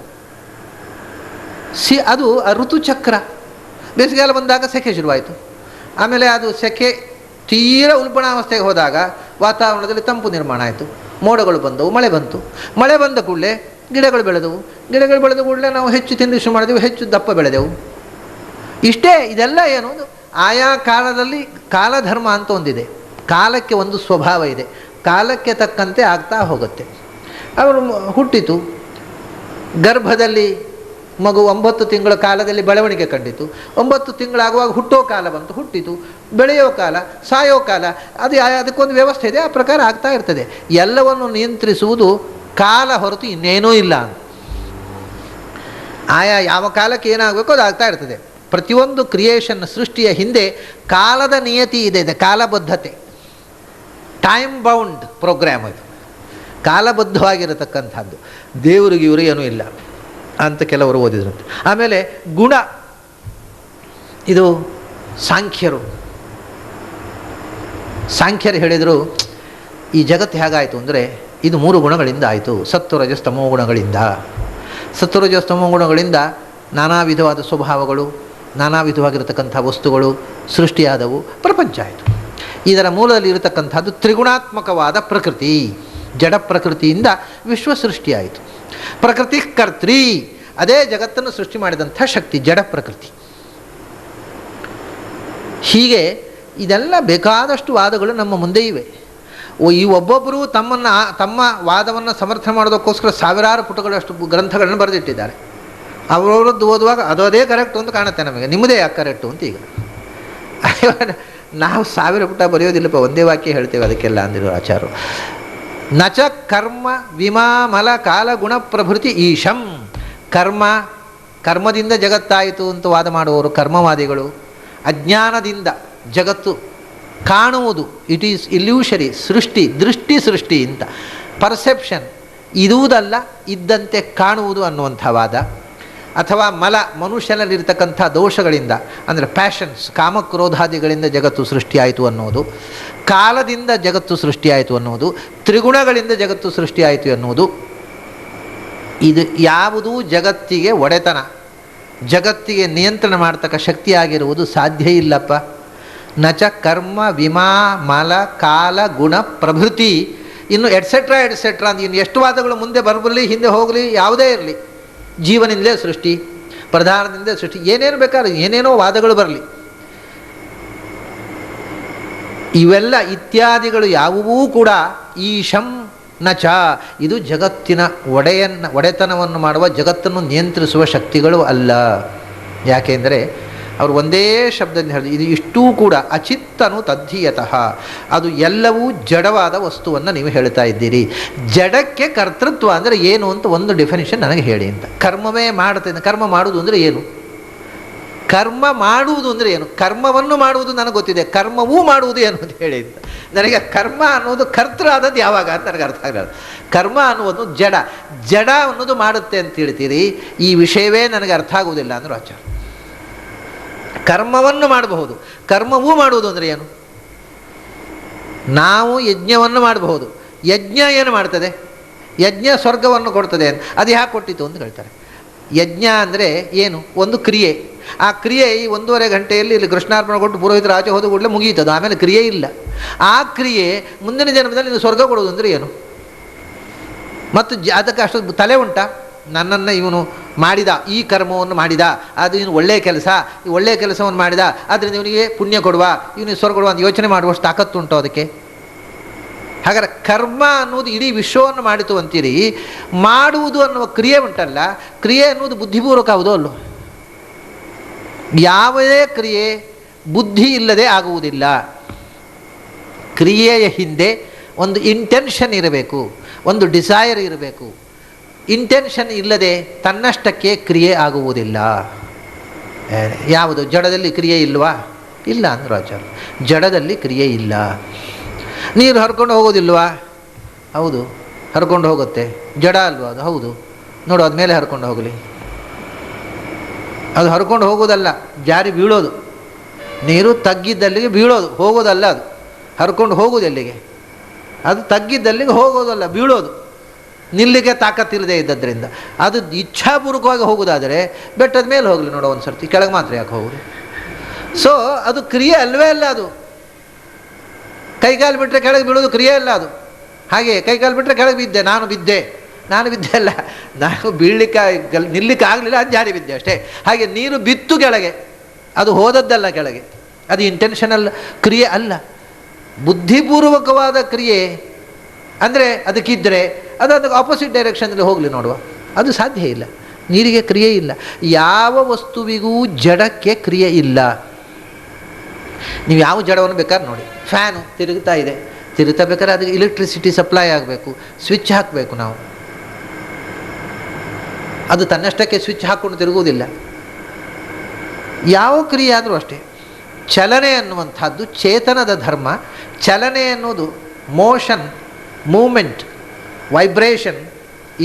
ಅದು ಋತುಚಕ್ರ. ಬೇಸಿಗೆಕಾಲ ಬಂದಾಗ ಸೆಕೆ ಶುರುವಾಯಿತು. ಆಮೇಲೆ ಅದು ಸೆಕೆ ತೀರ ಉಲ್ಬಣಾವಸ್ಥೆಗೆ ಹೋದಾಗ ವಾತಾವರಣದಲ್ಲಿ ತಂಪು ನಿರ್ಮಾಣ ಆಯಿತು, ಮೋಡಗಳು ಬಂದವು, ಮಳೆ ಬಂತು. ಮಳೆ ಬಂದ ಕೂಡಲೇ ಗಿಡಗಳು ಬೆಳೆದವು. ಗಿಡಗಳು ಬೆಳೆದ ಕೂಡಲೇ ನಾವು ಹೆಚ್ಚು ತಿಂಡಿ ಶುರು ಮಾಡಿದೆವು, ಹೆಚ್ಚು ದಪ್ಪ ಬೆಳೆದೆವು. ಇಷ್ಟೇ. ಇದೆಲ್ಲ ಏನು, ಆಯಾ ಕಾಲದಲ್ಲಿ ಕಾಲಧರ್ಮ ಅಂತ ಒಂದಿದೆ. ಕಾಲಕ್ಕೆ ಒಂದು ಸ್ವಭಾವ ಇದೆ, ಕಾಲಕ್ಕೆ ತಕ್ಕಂತೆ ಆಗ್ತಾ ಹೋಗುತ್ತೆ. ಅವರು ಹುಟ್ಟಿತು, ಗರ್ಭದಲ್ಲಿ ಮಗು 9 ತಿಂಗಳ ಕಾಲದಲ್ಲಿ ಬೆಳವಣಿಗೆ ಕಂಡಿತು. 9 ತಿಂಗಳಾಗುವಾಗ ಹುಟ್ಟೋ ಕಾಲ ಬಂತು, ಹುಟ್ಟಿತು, ಬೆಳೆಯೋ ಕಾಲ, ಸಾಯೋ ಕಾಲ, ಅದಕ್ಕೊಂದು ವ್ಯವಸ್ಥೆ ಇದೆ, ಆ ಪ್ರಕಾರ ಆಗ್ತಾ ಇರ್ತದೆ. ಎಲ್ಲವನ್ನು ನಿಯಂತ್ರಿಸುವುದು ಕಾಲ ಹೊರತು ಇನ್ನೇನೂ ಇಲ್ಲ. ಆಯಾ ಯಾವ ಕಾಲಕ್ಕೆ ಏನಾಗಬೇಕು ಅದು ಆಗ್ತಾ ಇರ್ತದೆ. ಪ್ರತಿಯೊಂದು ಕ್ರಿಯೇಷನ್, ಸೃಷ್ಟಿಯ ಹಿಂದೆ ಕಾಲದ ನಿಯತಿ ಇದೆ, ಕಾಲಬದ್ಧತೆ, ಟೈಮ್ ಬೌಂಡ್ ಪ್ರೋಗ್ರಾಮ್. ಇದು ಕಾಲಬದ್ಧವಾಗಿರತಕ್ಕಂಥದ್ದು. ದೇವರಿಗೆ ಇವರು ಏನೂ ಇಲ್ಲ ಅಂತ ಕೆಲವರು ಓದಿದ್ರಂತೆ. ಆಮೇಲೆ ಗುಣ, ಇದು ಸಾಂಖ್ಯರು ಹೇಳಿದರು, ಈ ಜಗತ್ತು ಹೇಗಾಯಿತು ಅಂದರೆ ಇದು 3 ಗುಣಗಳಿಂದ ಆಯಿತು. ಸತ್ವರಜಸ್ತಮೋ ಗುಣಗಳಿಂದ. ಸತ್ವರಜಸ್ತಮೋ ಗುಣಗಳಿಂದ ನಾನಾ ವಿಧವಾದ ಸ್ವಭಾವಗಳು, ನಾನಾ ವಿಧವಾಗಿರತಕ್ಕಂಥ ವಸ್ತುಗಳು ಸೃಷ್ಟಿಯಾದವು, ಪ್ರಪಂಚ ಆಯಿತು. ಇದರ ಮೂಲದಲ್ಲಿ ಇರತಕ್ಕಂಥದ್ದು ತ್ರಿಗುಣಾತ್ಮಕವಾದ ಪ್ರಕೃತಿ. ಜಡ ಪ್ರಕೃತಿಯಿಂದ ವಿಶ್ವ ಸೃಷ್ಟಿಯಾಯಿತು. ಪ್ರಕೃತಿ ಕರ್ತ್ರಿ, ಅದೇ ಜಗತ್ತನ್ನು ಸೃಷ್ಟಿ ಮಾಡಿದಂಥ ಶಕ್ತಿ ಜಡ ಪ್ರಕೃತಿ. ಹೀಗೆ ಇದೆಲ್ಲ ಬೇಕಾದಷ್ಟು ವಾದಗಳು ನಮ್ಮ ಮುಂದೆ ಇವೆ. ಈ ಒಬ್ಬೊಬ್ಬರು ತಮ್ಮ ವಾದವನ್ನು ಸಮರ್ಥನೆ ಮಾಡೋದಕ್ಕೋಸ್ಕರ ಸಾವಿರಾರು ಪುಟಗಳಷ್ಟು ಗ್ರಂಥಗಳನ್ನು ಬರೆದಿಟ್ಟಿದ್ದಾರೆ. ಅವರವರದ್ದು ಓದುವಾಗ ಅದೇ ಕರೆಕ್ಟು ಅಂತ ಕಾಣುತ್ತೆ ನಮಗೆ, ನಿಮ್ಮದೇ ಯಾಕೆ ಕರೆಕ್ಟು ಅಂತ. ಈಗ ನಾವು 1000 ಪುಟ ಬರೆಯೋದಿಲ್ಲಪ್ಪ, ಒಂದೇ ವಾಕ್ಯ ಹೇಳ್ತೇವೆ ಅದಕ್ಕೆಲ್ಲ ಅಂದಿರೋ ಆಚಾರ್ಯರು. ನಚ ಕರ್ಮ ವಿಮಾಮಲ ಕಾಲ ಗುಣ ಪ್ರಭೃತಿ ಈಶಂ. ಕರ್ಮದಿಂದ ಜಗತ್ತಾಯಿತು ಅಂತ ವಾದ ಮಾಡುವವರು ಕರ್ಮವಾದಿಗಳು. ಅಜ್ಞಾನದಿಂದ ಜಗತ್ತು ಕಾಣುವುದು, ಇಟ್ ಈಸ್ ಇಲ್ಯೂಷರಿ, ದೃಷ್ಟಿ ಸೃಷ್ಟಿ ಅಂತ, ಪರ್ಸೆಪ್ಷನ್, ಇರುವುದಲ್ಲ ಇದ್ದಂತೆ ಕಾಣುವುದು ಅನ್ನುವಂಥ ವಾದ. ಅಥವಾ ಮನುಷ್ಯನಲ್ಲಿರ್ತಕ್ಕಂಥ ದೋಷಗಳಿಂದ, ಅಂದರೆ ಪ್ಯಾಷನ್ಸ್, ಕಾಮಕ್ರೋಧಾದಿಗಳಿಂದ ಜಗತ್ತು ಸೃಷ್ಟಿಯಾಯಿತು ಅನ್ನೋದು, ಕಾಲದಿಂದ ಜಗತ್ತು ಸೃಷ್ಟಿಯಾಯಿತು ಅನ್ನೋದು, ತ್ರಿಗುಣಗಳಿಂದ ಜಗತ್ತು ಸೃಷ್ಟಿಯಾಯಿತು ಅನ್ನೋದು. ಇದು ಯಾವುದೂ ಜಗತ್ತಿಗೆ ಒಡೆತನ, ಜಗತ್ತಿಗೆ ನಿಯಂತ್ರಣ ಮಾಡ್ತಕ್ಕ ಶಕ್ತಿಯಾಗಿರುವುದು ಸಾಧ್ಯ ಇಲ್ಲಪ್ಪ. ನಚ ಕರ್ಮ ವಿಮಾ ಮಲ ಕಾಲ ಗುಣ ಪ್ರಭೃತಿ. ಇನ್ನು ಎಟ್ಸೆಟ್ರಾ ಅಂತ ಇನ್ನು ಎಷ್ಟು ವಾದಗಳು ಮುಂದೆ ಬರಲಿ, ಹಿಂದೆ ಹೋಗಲಿ, ಯಾವುದೇ ಇರಲಿ, ಜೀವನಿಂದಲೇ ಸೃಷ್ಟಿ, ಪ್ರಧಾನದಿಂದ ಸೃಷ್ಟಿ, ಏನೇನು ಬೇಕಾದ್ರೆ ಏನೇನೋ ವಾದಗಳು ಬರಲಿ, ಇವೆಲ್ಲ ಇತ್ಯಾದಿಗಳು ಯಾವುವೂ ಕೂಡ ಈಶಂ ನಚ, ಇದು ಜಗತ್ತಿನ ಒಡೆತನವನ್ನು ಮಾಡುವ, ಜಗತ್ತನ್ನು ನಿಯಂತ್ರಿಸುವ ಶಕ್ತಿಗಳು ಅಲ್ಲ. ಯಾಕೆಂದರೆ ಅವರು ಒಂದೇ ಶಬ್ದದಿಂದ ಹೇಳಿದ್ರು, ಇದು ಇಷ್ಟೂ ಕೂಡ ಅಚಿತ್ತನು ತದ್ಧೀಯತಃ, ಅದು ಎಲ್ಲವೂ ಜಡವಾದ ವಸ್ತುವನ್ನು ನೀವು ಹೇಳ್ತಾ ಇದ್ದೀರಿ. ಜಡಕ್ಕೆ ಕರ್ತೃತ್ವ ಅಂದರೆ ಏನು ಅಂತ ಒಂದು ಡೆಫಿನಿಷನ್ ನನಗೆ ಹೇಳಿ ಅಂತ. ಕರ್ಮವೇ ಮಾಡ್ತೇನೆ, ಕರ್ಮ ಮಾಡುವುದು ಅಂದರೆ ಏನು? ಕರ್ಮ ಮಾಡುವುದು ಅಂದರೆ ಏನು? ಕರ್ಮವನ್ನು ಮಾಡುವುದು ನನಗೆ ಗೊತ್ತಿದೆ, ಕರ್ಮವೂ ಮಾಡುವುದು ಏನು ಅಂತ ಹೇಳಿದ್ದು ನನಗೆ. ಕರ್ಮ ಅನ್ನೋದು ಕರ್ತೃ ಆದದ್ದು ಯಾವಾಗ ಅಂತ ನನಗೆ ಅರ್ಥ ಆಗಲ್ಲ. ಕರ್ಮ ಅನ್ನುವುದು ಜಡ, ಜಡ ಅನ್ನೋದು ಮಾಡುತ್ತೆ ಅಂತ ಹೇಳ್ತೀರಿ, ಈ ವಿಷಯವೇ ನನಗೆ ಅರ್ಥ ಆಗುವುದಿಲ್ಲ ಅಂದರು ಆಚಾರ್ಯ. ಕರ್ಮವನ್ನು ಮಾಡಬಹುದು, ಕರ್ಮವೂ ಮಾಡುವುದು ಅಂದರೆ ಏನು? ನಾವು ಯಜ್ಞವನ್ನು ಮಾಡಬಹುದು, ಯಜ್ಞ ಏನು ಮಾಡ್ತದೆ? ಯಜ್ಞ ಸ್ವರ್ಗವನ್ನು ಕೊಡ್ತದೆ ಅಂತ. ಅದು ಯಾಕೆ ಕೊಟ್ಟಿತು ಅಂತ ಹೇಳ್ತಾರೆ. ಯಜ್ಞ ಅಂದರೆ ಏನು? ಒಂದು ಕ್ರಿಯೆ. ಆ ಕ್ರಿಯೆ ಈ 1.5 ಗಂಟೆಯಲ್ಲಿ ಇಲ್ಲಿ ಕೃಷ್ಣಾರ್ಪಣೆ ಕೊಟ್ಟು ಪುರೋಹಿತರು ಆಚೆ ಹೋದ ಕೂಡಲೇ ಮುಗಿಯುತ್ತದೆ, ಆಮೇಲೆ ಕ್ರಿಯೆ ಇಲ್ಲ. ಆ ಕ್ರಿಯೆ ಮುಂದಿನ ಜನ್ಮದಲ್ಲಿ ನೀವು ಸ್ವರ್ಗ ಕೊಡೋದು ಅಂದರೆ ಏನು? ಮತ್ತು ಅದಕ್ಕೆ ಅಷ್ಟು ತಲೆ ಉಂಟಾ? ನನ್ನನ್ನು ಇವನು ಮಾಡಿದ, ಈ ಕರ್ಮವನ್ನು ಮಾಡಿದ, ಅದು ಇವನು ಒಳ್ಳೆಯ ಕೆಲಸ, ಈ ಒಳ್ಳೆಯ ಕೆಲಸವನ್ನು ಮಾಡಿದ, ಆದ್ದರಿಂದ ಇವನಿಗೆ ಪುಣ್ಯ ಕೊಡುವ, ಇವನಿಗೆ ಸ್ವರ್ಗ ಕೊಡುವ ಅಂತ ಯೋಚನೆ ಮಾಡುವಷ್ಟು ತಾಕತ್ತುಂಟು ಅದಕ್ಕೆ? ಹಾಗಾದ್ರೆ ಕರ್ಮ ಅನ್ನೋದು ಇಡೀ ವಿಶ್ವವನ್ನು ಮಾಡಿತು ಅಂತೀರಿ, ಮಾಡುವುದು ಅನ್ನುವ ಕ್ರಿಯೆ ಉಂಟಲ್ಲ, ಕ್ರಿಯೆ ಅನ್ನೋದು ಬುದ್ಧಿಪೂರ್ವಕ ಹೌದೋ ಅಲ್ಲೋ? ಯಾವುದೇ ಕ್ರಿಯೆ ಬುದ್ಧಿ ಇಲ್ಲದೆ ಆಗುವುದಿಲ್ಲ. ಕ್ರಿಯೆಯ ಹಿಂದೆ ಒಂದು ಇಂಟೆನ್ಷನ್ ಇರಬೇಕು, ಒಂದು ಡಿಸೈರ್ ಇರಬೇಕು. ಇಂಟೆನ್ಷನ್ ಇಲ್ಲದೆ ತನ್ನಷ್ಟಕ್ಕೆ ಕ್ರಿಯೆ ಆಗುವುದಿಲ್ಲ. ಯಾವುದು? ಜಡದಲ್ಲಿ ಕ್ರಿಯೆ ಇಲ್ವಾ? ಇಲ್ಲ ಅಂದರು ಆಚಾರ್ಯ. ಜಡದಲ್ಲಿ ಕ್ರಿಯೆ ಇಲ್ಲ. ನೀರು ಹರ್ಕೊಂಡು ಹೋಗೋದಿಲ್ವಾ? ಹೌದು, ಹರ್ಕೊಂಡು ಹೋಗುತ್ತೆ. ಜಡ ಅಲ್ವಾ ಅದು? ಹೌದು. ನೋಡು, ಅದು ಮೇಲೆ ಹರ್ಕೊಂಡು ಹೋಗಲಿ. ಅದು ಹರ್ಕೊಂಡು ಹೋಗೋದಲ್ಲ, ಜಾರಿ ಬೀಳೋದು. ನೀರು ತಗ್ಗಿದ್ದಲ್ಲಿಗೆ ಬೀಳೋದು, ಹೋಗೋದಲ್ಲ. ಅದು ಹರ್ಕೊಂಡು ಹೋಗೋದು ಎಲ್ಲಿಗೆ? ಅದು ತಗ್ಗಿದ್ದಲ್ಲಿಗೆ ಹೋಗೋದಲ್ಲ, ಬೀಳೋದು. ನಿಲ್ಲಿಗೆ ತಾಕತ್ತಿಲ್ಲದೆ ಇದ್ದದ್ರಿಂದ ಅದು ಇಚ್ಛಾಪೂರ್ವಕವಾಗಿ ಹೋಗೋದಾದರೆ ಬೆಟ್ಟದ ಮೇಲೆ ಹೋಗಲಿ, ನೋಡೋ ಒಂದು ಸರ್ತಿ, ಕೆಳಗೆ ಮಾತ್ರ ಯಾಕೆ ಹೋಗುದು? ಸೊ ಅದು ಕ್ರಿಯೆ ಅಲ್ವೇ ಅಲ್ಲ. ಅದು ಕೈಕಾಲು ಬಿಟ್ಟರೆ ಕೆಳಗೆ ಬೀಳೋದು ಕ್ರಿಯೆ ಅಲ್ಲ ಅದು. ಹಾಗೆ ಕೈಕಾಲು ಬಿಟ್ಟರೆ ಕೆಳಗೆ ಬಿದ್ದೆ, ನಾನು ಬಿದ್ದೆ ಅಲ್ಲ, ನಾನು ಬೀಳಲಿಕ್ಕೆ ನಿಲ್ಲಿಕ್ಕೆ ಆಗಲಿಲ್ಲ, ಅದು ಜಾರಿ ಬಿದ್ದೆ ಅಷ್ಟೇ. ಹಾಗೆ ನೀರು ಬಿತ್ತು ಕೆಳಗೆ, ಅದು ಹೋದದ್ದಲ್ಲ ಕೆಳಗೆ, ಅದು ಇಂಟೆನ್ಷನಲ್ ಕ್ರಿಯೆ ಅಲ್ಲ. ಬುದ್ಧಿಪೂರ್ವಕವಾದ ಕ್ರಿಯೆ ಅಂದರೆ ಅದಕ್ಕಿದ್ದರೆ ಅದಕ್ಕೆ ಆಪೋಸಿಟ್ ಡೈರೆಕ್ಷನ್ನಲ್ಲಿ ಹೋಗಲಿ ನೋಡುವ, ಅದು ಸಾಧ್ಯ ಇಲ್ಲ. ನೀರಿಗೆ ಕ್ರಿಯೆ ಇಲ್ಲ. ಯಾವ ವಸ್ತುವಿಗೂ ಜಡಕ್ಕೆ ಕ್ರಿಯೆ ಇಲ್ಲ. ನೀವು ಯಾವ ಜಡವನ್ನು ಬೇಕಾದ್ರೆ ನೋಡಿ, ಫ್ಯಾನು ತಿರುಗ್ತಾ ಇದೆ, ತಿರುಗ್ತಾ ಬೇಕಾದ್ರೆ ಅದಕ್ಕೆ ಎಲೆಕ್ಟ್ರಿಸಿಟಿ ಸಪ್ಲೈ ಆಗಬೇಕು, ಸ್ವಿಚ್ ಹಾಕಬೇಕು ನಾವು. ಅದು ತನ್ನಷ್ಟಕ್ಕೆ ಸ್ವಿಚ್ ಹಾಕ್ಕೊಂಡು ತಿರುಗುವುದಿಲ್ಲ. ಯಾವ ಕ್ರಿಯೆ ಆದರೂ ಅಷ್ಟೇ. ಚಲನೆ ಅನ್ನುವಂಥದ್ದು ಚೇತನದ ಧರ್ಮ. ಚಲನೆ ಅನ್ನೋದು motion, movement, vibration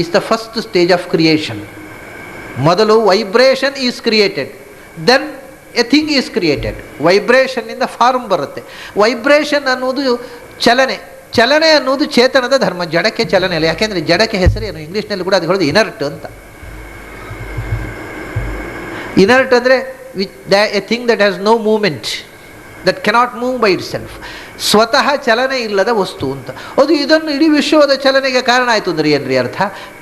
is the first stage of creation. ಮೊದಲು vibration is created, then a thing is created. ವೈಬ್ರೇಷನ್ನಿಂದ ಫಾರ್ಮ್ ಬರುತ್ತೆ. ವೈಬ್ರೇಷನ್ ಅನ್ನೋದು ಚಲನೆ, ಚಲನೆ ಅನ್ನೋದು ಚೇತನದ ಧರ್ಮ. ಜಡಕ್ಕೆ ಚಲನೆ ಇಲ್ಲ. ಯಾಕೆಂದರೆ ಜಡಕ್ಕೆ ಹೆಸರೇನು? ಇಂಗ್ಲೀಷ್ನಲ್ಲಿ ಕೂಡ ಅದು ಹೇಳೋದು ಇನರ್ಟ್ ಅಂತ. ಇನರ್ಟ್ ಅಂದರೆ a thing that has no moment, that cannot move by itself. ಸ್ವತಃ ಚಲನೆ ಇಲ್ಲದ ವಸ್ತು ಅಂತ. ಅದು ಇದನ್ನು ಇಡೀ ವಿಶ್ವದ ಚಲನೆಗೆ ಕಾರಣ ಆಯಿತು ಅಂದರೆ ಏನ್ರಿ ಅರ್ಥ?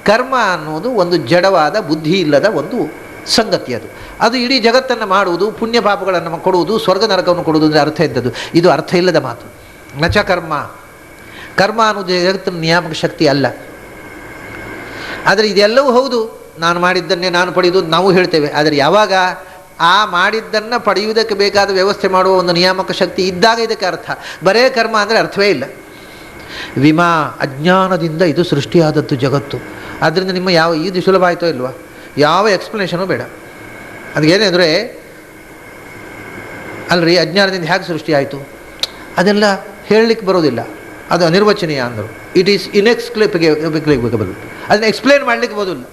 ಕರ್ಮ ಅನ್ನೋದು ಒಂದು ಜಡವಾದ ಬುದ್ಧಿ ಇಲ್ಲದ ಒಂದು ಸಂಗತಿ. ಅದು ಇಡೀ ಜಗತ್ತನ್ನು ಮಾಡುವುದು, ಪುಣ್ಯ ಪಾಪಗಳನ್ನು ಕೊಡುವುದು, ಸ್ವರ್ಗ ನರಕವನ್ನು ಕೊಡುವುದು ಅಂದರೆ ಅರ್ಥ ಇದ್ದದ್ದು. ಇದು ಅರ್ಥ ಇಲ್ಲದ ಮಾತು. ನಚ ಕರ್ಮ, ಕರ್ಮ ಅನ್ನೋದು ಜಗತ್ತಿನ ನಿಯಾಮಕ ಶಕ್ತಿ ಅಲ್ಲ. ಆದರೆ ಇದೆಲ್ಲವೂ ಹೌದು, ನಾನು ಮಾಡಿದ್ದನ್ನೇ ನಾನು ಪಡೆಯುವುದು ನಾವು ಹೇಳ್ತೇವೆ. ಆದರೆ ಯಾವಾಗ ಆ ಮಾಡಿದ್ದನ್ನು ಪಡೆಯುವುದಕ್ಕೆ ಬೇಕಾದ ವ್ಯವಸ್ಥೆ ಮಾಡುವ ಒಂದು ನಿಯಾಮಕ ಶಕ್ತಿ ಇದ್ದಾಗ ಇದಕ್ಕೆ ಅರ್ಥ. ಬರೇ ಕರ್ಮ ಅಂದರೆ ಅರ್ಥವೇ ಇಲ್ಲ. ವಿಮಾ, ಅಜ್ಞಾನದಿಂದ ಇದು ಸೃಷ್ಟಿಯಾದದ್ದು ಜಗತ್ತು. ಆದ್ದರಿಂದ ನಿಮ್ಮ ಇದು ಸುಲಭ ಆಯಿತೋ ಇಲ್ವಾ? ಯಾವ ಎಕ್ಸ್ಪ್ಲನೇಷನು ಬೇಡ. ಅದಕ್ಕೇನೆಂದರೆ, ಅಲ್ರಿ ಅಜ್ಞಾನದಿಂದ ಹೇಗೆ ಸೃಷ್ಟಿ ಆಯಿತು ಅದೆಲ್ಲ ಹೇಳಲಿಕ್ಕೆ ಬರೋದಿಲ್ಲ, ಅದು ಅನಿರ್ವಚನೀಯ ಅಂದರು. It is inexplicable. ಅದನ್ನು ಎಕ್ಸ್ಪ್ಲೇನ್ ಮಾಡಲಿಕ್ಕೆ ಬರೋದಿಲ್ಲ.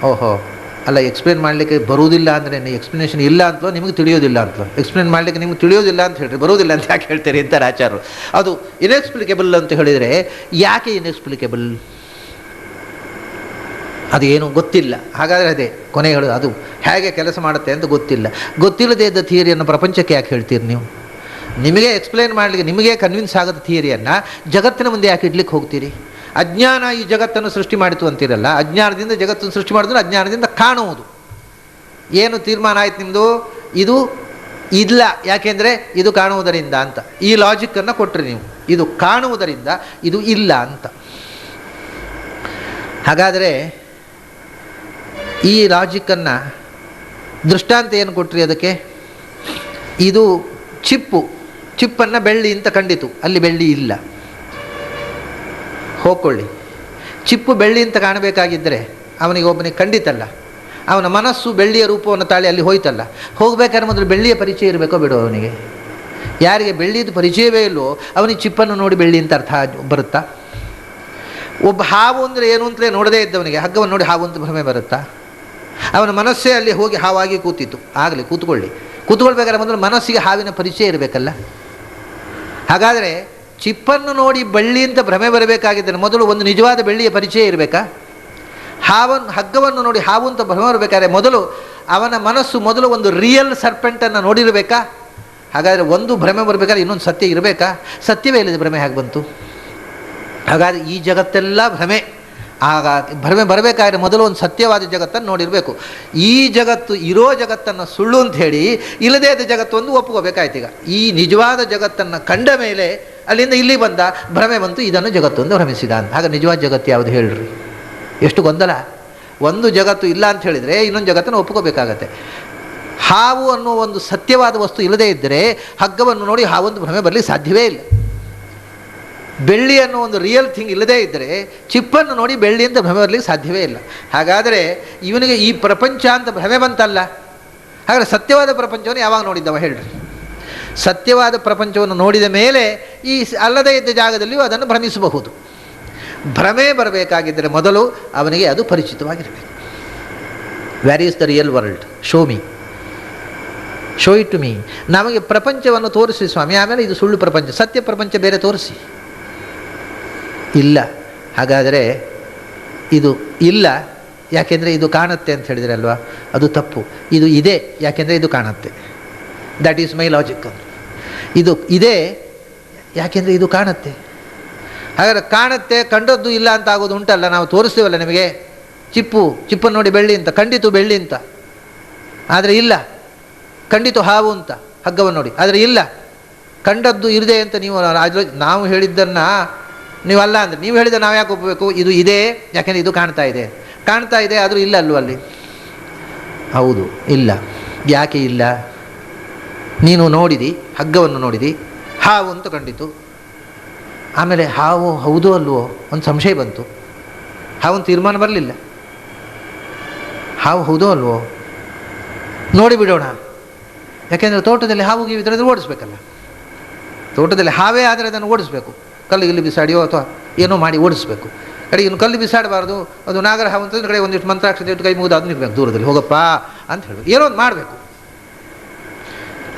ಓಹೋ, ಅಲ್ಲ, ಎಕ್ಸ್ಪ್ಲೇನ್ ಮಾಡಲಿಕ್ಕೆ ಬರುವುದಿಲ್ಲ ಅಂದರೆ ಎಕ್ಸ್ಪ್ಲನೇಷನ್ ಇಲ್ಲ ಅಂತಲೋ ನಿಮಗೆ ತಿಳಿಯೋದಿಲ್ಲ ಅಂತಲೋ? ಎಕ್ಸ್ಪ್ಲೇನ್ ಮಾಡಲಿಕ್ಕೆ ನಿಮ್ಗೆ ತಿಳಿಯೋದಿಲ್ಲ ಅಂತ ಹೇಳ್ರಿ, ಬರೋದಿಲ್ಲ ಅಂತ ಯಾಕೆ ಹೇಳ್ತೀರಿ ಅಂತಾರೆ ಆಚಾರ್ಯರು. ಅದು ಇನ್ಎಕ್ಸ್ಪ್ಲಿಕೇಬಲ್ ಅಂತ ಹೇಳಿದರೆ ಯಾಕೆ ಇನ್ಎಕ್ಸ್ಪ್ಲಿಕೇಬಲ್? ಅದು ಏನು ಗೊತ್ತಿಲ್ಲ. ಹಾಗಾದರೆ ಅದೇ ಕೊನೆ ಹೇಳೋದು, ಅದು ಹೇಗೆ ಕೆಲಸ ಮಾಡುತ್ತೆ ಅಂತ ಗೊತ್ತಿಲ್ಲ. ಗೊತ್ತಿಲ್ಲದೇ ಇದ್ದ ಥಿಯರಿಯನ್ನು ಪ್ರಪಂಚಕ್ಕೆ ಯಾಕೆ ಹೇಳ್ತೀರಿ ನೀವು? ನಿಮಗೆ ಎಕ್ಸ್ಪ್ಲೇನ್ ಮಾಡಲಿಕ್ಕೆ, ನಿಮಗೆ ಕನ್ವಿನ್ಸ್ ಆಗೋದ ಥಿಯರಿಯನ್ನು ಜಗತ್ತಿನ ಮುಂದೆ ಯಾಕೆ ಇಡ್ಲಿಕ್ಕೆ ಹೋಗ್ತೀರಿ? ಅಜ್ಞಾನ ಈ ಜಗತ್ತನ್ನು ಸೃಷ್ಟಿ ಮಾಡಿತು ಅಂತೀರಲ್ಲ, ಅಜ್ಞಾನದಿಂದ ಜಗತ್ತನ್ನು ಸೃಷ್ಟಿ ಮಾಡಿದ್ರೆ ಅಜ್ಞಾನದಿಂದ ಕಾಣುವುದು. ಏನು ತೀರ್ಮಾನ ಆಯ್ತು ನಿಮ್ಮದು? ಇದು ಇಲ್ಲ, ಯಾಕೆಂದರೆ ಇದು ಕಾಣುವುದರಿಂದ ಅಂತ. ಈ ಲಾಜಿಕ್ಕನ್ನು ಕೊಟ್ಟರೆ ನೀವು, ಇದು ಕಾಣುವುದರಿಂದ, ಇದು ಇಲ್ಲ ಅಂತ. ಹಾಗಾದರೆ ಈ ಲಾಜಿಕ್ಕನ್ನು ದೃಷ್ಟಾಂತ ಏನು ಕೊಟ್ರಿ ಅದಕ್ಕೆ? ಇದು ಚಿಪ್ಪನ್ನು ಬೆಳ್ಳಿ ಅಂತ ಕಂಡಿತು, ಅಲ್ಲಿ ಬೆಳ್ಳಿ ಇಲ್ಲ, ಹೋಗ್ಕೊಳ್ಳಿ. ಚಿಪ್ಪು ಬೆಳ್ಳಿ ಅಂತ ಕಾಣಬೇಕಾಗಿದ್ದರೆ ಅವನಿಗೆ ಒಬ್ಬನಿಗೆ ಖಂಡಿತಲ್ಲ. ಅವನ ಮನಸ್ಸು ಬೆಳ್ಳಿಯ ರೂಪವನ್ನು ತಾಳಿ ಅಲ್ಲಿ ಹೋಯ್ತಲ್ಲ, ಹೋಗ್ಬೇಕಾದ್ರೆ ಮೊದಲು ಬೆಳ್ಳಿಯ ಪರಿಚಯ ಇರಬೇಕೋ ಬಿಡೋ ಅವನಿಗೆ. ಯಾರಿಗೆ ಬೆಳ್ಳಿಯದು ಪರಿಚಯವೇ ಇಲ್ಲವೋ ಅವನಿಗೆ ಚಿಪ್ಪನ್ನು ನೋಡಿ ಬೆಳ್ಳಿ ಅಂತ ಅರ್ಥ ಬರುತ್ತಾ? ಒಬ್ಬ ಹಾವು ಅಂದರೆ ಏನು ಅಂತಲೇ ನೋಡದೇ ಇದ್ದವನಿಗೆ ಹಗ್ಗವನ್ನು ನೋಡಿ ಹಾವು ಅಂತ ಭ್ರಮೆ ಬರುತ್ತಾ? ಅವನ ಮನಸ್ಸೇ ಅಲ್ಲಿ ಹೋಗಿ ಹಾವಾಗಿ ಕೂತಿತ್ತು. ಆಗಲಿ ಕೂತ್ಕೊಳ್ಬೇಕಾದ್ರೆ ಮೊದಲು ಮನಸ್ಸಿಗೆ ಹಾವಿನ ಪರಿಚಯ ಇರಬೇಕಲ್ಲ. ಹಾಗಾದರೆ ಚಿಪ್ಪನ್ನು ನೋಡಿ ಬಳ್ಳಿ ಅಂತ ಭ್ರಮೆ ಬರಬೇಕಾಗಿದ್ದರೆ ಮೊದಲು ಒಂದು ನಿಜವಾದ ಬೆಳ್ಳಿಯ ಪರಿಚಯ ಇರಬೇಕಾ? ಹಗ್ಗವನ್ನು ನೋಡಿ ಹಾವು ಅಂತ ಭ್ರಮೆ ಬರಬೇಕಾದ್ರೆ ಮೊದಲು ಅವನ ಮನಸ್ಸು ಮೊದಲು ಒಂದು ರಿಯಲ್ ಸರ್ಪೆಂಟನ್ನು ನೋಡಿರಬೇಕಾ? ಹಾಗಾದರೆ ಒಂದು ಭ್ರಮೆ ಬರಬೇಕಾದ್ರೆ ಇನ್ನೊಂದು ಸತ್ಯ ಇರಬೇಕಾ? ಸತ್ಯವೇ ಇಲ್ಲದೆ ಭ್ರಮೆ ಹೇಗೆ ಬಂತು? ಹಾಗಾದರೆ ಈ ಜಗತ್ತೆಲ್ಲ ಭ್ರಮೆ. ಆಗ ಭ್ರಮೆ ಬರಬೇಕಾದ್ರೆ ಮೊದಲು ಒಂದು ಸತ್ಯವಾದ ಜಗತ್ತನ್ನು ನೋಡಿರಬೇಕು. ಈ ಜಗತ್ತು ಇರೋ ಜಗತ್ತನ್ನು ಸುಳ್ಳು ಅಂತ ಹೇಳಿ ಇಲ್ಲದೇ ಇದ್ದ ಜಗತ್ತು ಒಂದು ಒಪ್ಕೋಬೇಕಾಯ್ತು. ಈಗ ಈ ನಿಜವಾದ ಜಗತ್ತನ್ನು ಕಂಡ ಮೇಲೆ ಅಲ್ಲಿಂದ ಇಲ್ಲಿ ಬಂದ ಭ್ರಮೆ ಬಂತು, ಇದನ್ನು ಜಗತ್ತೊಂದು ಭ್ರಮಿಸಿದ ಅಂತ. ಹಾಗೆ ನಿಜವಾದ ಜಗತ್ತು ಯಾವುದು ಹೇಳ್ರಿ? ಎಷ್ಟು ಗೊಂದಲ. ಒಂದು ಜಗತ್ತು ಇಲ್ಲ ಅಂತ ಹೇಳಿದರೆ ಇನ್ನೊಂದು ಜಗತ್ತನ್ನು ಒಪ್ಕೋಬೇಕಾಗತ್ತೆ. ಹಾವು ಅನ್ನೋ ಒಂದು ಸತ್ಯವಾದ ವಸ್ತು ಇಲ್ಲದೇ ಇದ್ದರೆ ಹಗ್ಗವನ್ನು ನೋಡಿ ಹಾವೊಂದು ಭ್ರಮೆ ಬರಲಿಕ್ಕೆ ಸಾಧ್ಯವೇ ಇಲ್ಲ. ಬೆಳ್ಳಿ ಅನ್ನೋ ಒಂದು ರಿಯಲ್ ಥಿಂಗ್ ಇಲ್ಲದೇ ಇದ್ದರೆ ಚಿಪ್ಪನ್ನು ನೋಡಿ ಬೆಳ್ಳಿ ಅಂತ ಭ್ರಮೆ ಬರಲಿಕ್ಕೆ ಸಾಧ್ಯವೇ ಇಲ್ಲ. ಹಾಗಾದರೆ ಇವನಿಗೆ ಈ ಪ್ರಪಂಚ ಅಂತ ಭ್ರಮೆ ಬಂತಲ್ಲ, ಹಾಗಾದರೆ ಸತ್ಯವಾದ ಪ್ರಪಂಚವನ್ನು ಯಾವಾಗ ನೋಡಿದ್ದವ ಹೇಳ್ರಿ? ಸತ್ಯವಾದ ಪ್ರಪಂಚವನ್ನು ನೋಡಿದ ಮೇಲೆ ಈ ಅಲ್ಲದೇ ಇದ್ದ ಜಾಗದಲ್ಲಿಯೂ ಅದನ್ನು ಭ್ರಮಿಸಬಹುದು. ಭ್ರಮೆ ಬರಬೇಕಾಗಿದ್ದರೆ ಮೊದಲು ಅವನಿಗೆ ಅದು ಪರಿಚಿತವಾಗಿರಬೇಕು. Where is the real world? Show it to me. ನಮಗೆ ಪ್ರಪಂಚವನ್ನು ತೋರಿಸಿ ಸ್ವಾಮಿ, ಆಮೇಲೆ ಇದು ಸುಳ್ಳು ಪ್ರಪಂಚ, ಸತ್ಯ ಪ್ರಪಂಚ ಬೇರೆ ತೋರಿಸಿ. ಇಲ್ಲ, ಹಾಗಾದರೆ ಇದು ಇಲ್ಲ ಯಾಕೆಂದರೆ ಇದು ಕಾಣುತ್ತೆ ಅಂತ ಹೇಳಿದರೆ ಅಲ್ವಾ, ಅದು ತಪ್ಪು. ಇದು ಇದೆ ಯಾಕೆಂದರೆ ಇದು ಕಾಣುತ್ತೆ, ದ್ಯಾಟ್ ಈಸ್ ಮೈ ಲಾಜಿಕ್. ಇದು ಇದೆ ಯಾಕೆಂದರೆ ಇದು ಕಾಣುತ್ತೆ. ಹಾಗಾದರೆ ಕಾಣುತ್ತೆ, ಕಂಡದ್ದು ಇಲ್ಲ ಅಂತ ಆಗೋದು ಉಂಟಲ್ಲ. ನಾವು ತೋರಿಸ್ತೀವಲ್ಲ ನಿಮಗೆ ಚಿಪ್ಪನ್ನು ನೋಡಿ ಬೆಳ್ಳಿ ಅಂತ, ಖಂಡಿತು ಬೆಳ್ಳಿ ಅಂತ, ಆದರೆ ಇಲ್ಲ. ಖಂಡಿತು ಹಾವು ಅಂತ ಹಗ್ಗವನ್ನು ನೋಡಿ, ಆದರೆ ಇಲ್ಲ. ಕಂಡದ್ದು ಇರದೆ ಅಂತ ನೀವು ನಾವು ಹೇಳಿದ್ದನ್ನು ನೀವಲ್ಲ ಅಂದರೆ ನೀವು ಹೇಳಿದ ನಾವು ಯಾಕೆ ಒಪ್ಪಬೇಕು? ಇದು ಇದೆ ಯಾಕೆಂದರೆ ಇದು ಕಾಣ್ತಾ ಇದೆ ಆದರೂ ಇಲ್ಲ ಅಲ್ವ ಅಲ್ಲಿ? ಹೌದು, ಇಲ್ಲ. ಯಾಕೆ ಇಲ್ಲ? ನೀನು ನೋಡಿದಿ, ಹಗ್ಗವನ್ನು ನೋಡಿದಿ, ಹಾವು ಅಂತ ಕಂಡಿತು. ಆಮೇಲೆ ಹಾವು ಹೌದೋ ಅಲ್ವೋ ಒಂದು ಸಂಶಯ ಬಂತು. ಹಾವೊಂದು ತೀರ್ಮಾನ ಬರಲಿಲ್ಲ. ಹಾವು ಹೌದೋ ಅಲ್ವೋ ನೋಡಿಬಿಡೋಣ. ಯಾಕೆಂದರೆ ತೋಟದಲ್ಲಿ ಹಾವು ಗೀವಿದ್ರೆ ಓಡಿಸ್ಬೇಕಲ್ಲ. ತೋಟದಲ್ಲಿ ಹಾವೇ ಆದರೆ ಅದನ್ನು ಓಡಿಸ್ಬೇಕು. ಕಲ್ಲು ಗಿಲ್ಲು ಬಿಸಾಡಿಯೋ ಅಥವಾ ಏನೋ ಮಾಡಿ ಓಡಿಸ್ಬೇಕು. ಕಡೆಗೆ ಇನ್ನು ಕಲ್ಲು ಬಿಸಾಡಬಾರ್ದು, ಅದು ನಾಗರ ಹಾವು ಅಂತಂದ್ರೆ ಕಡೆ ಒಂದಿಷ್ಟು ಮಂತ್ರಾಕ್ಷತೆ ಇಟ್ಟು ಕೈ ಮುಗಿದು ಅದನ್ನ ಇರಬೇಕು, ದೂರದಲ್ಲಿ ಹೋಗಪ್ಪ ಅಂತ ಹೇಳಬೇಕು. ಏನೋ ಒಂದು ಮಾಡಬೇಕು.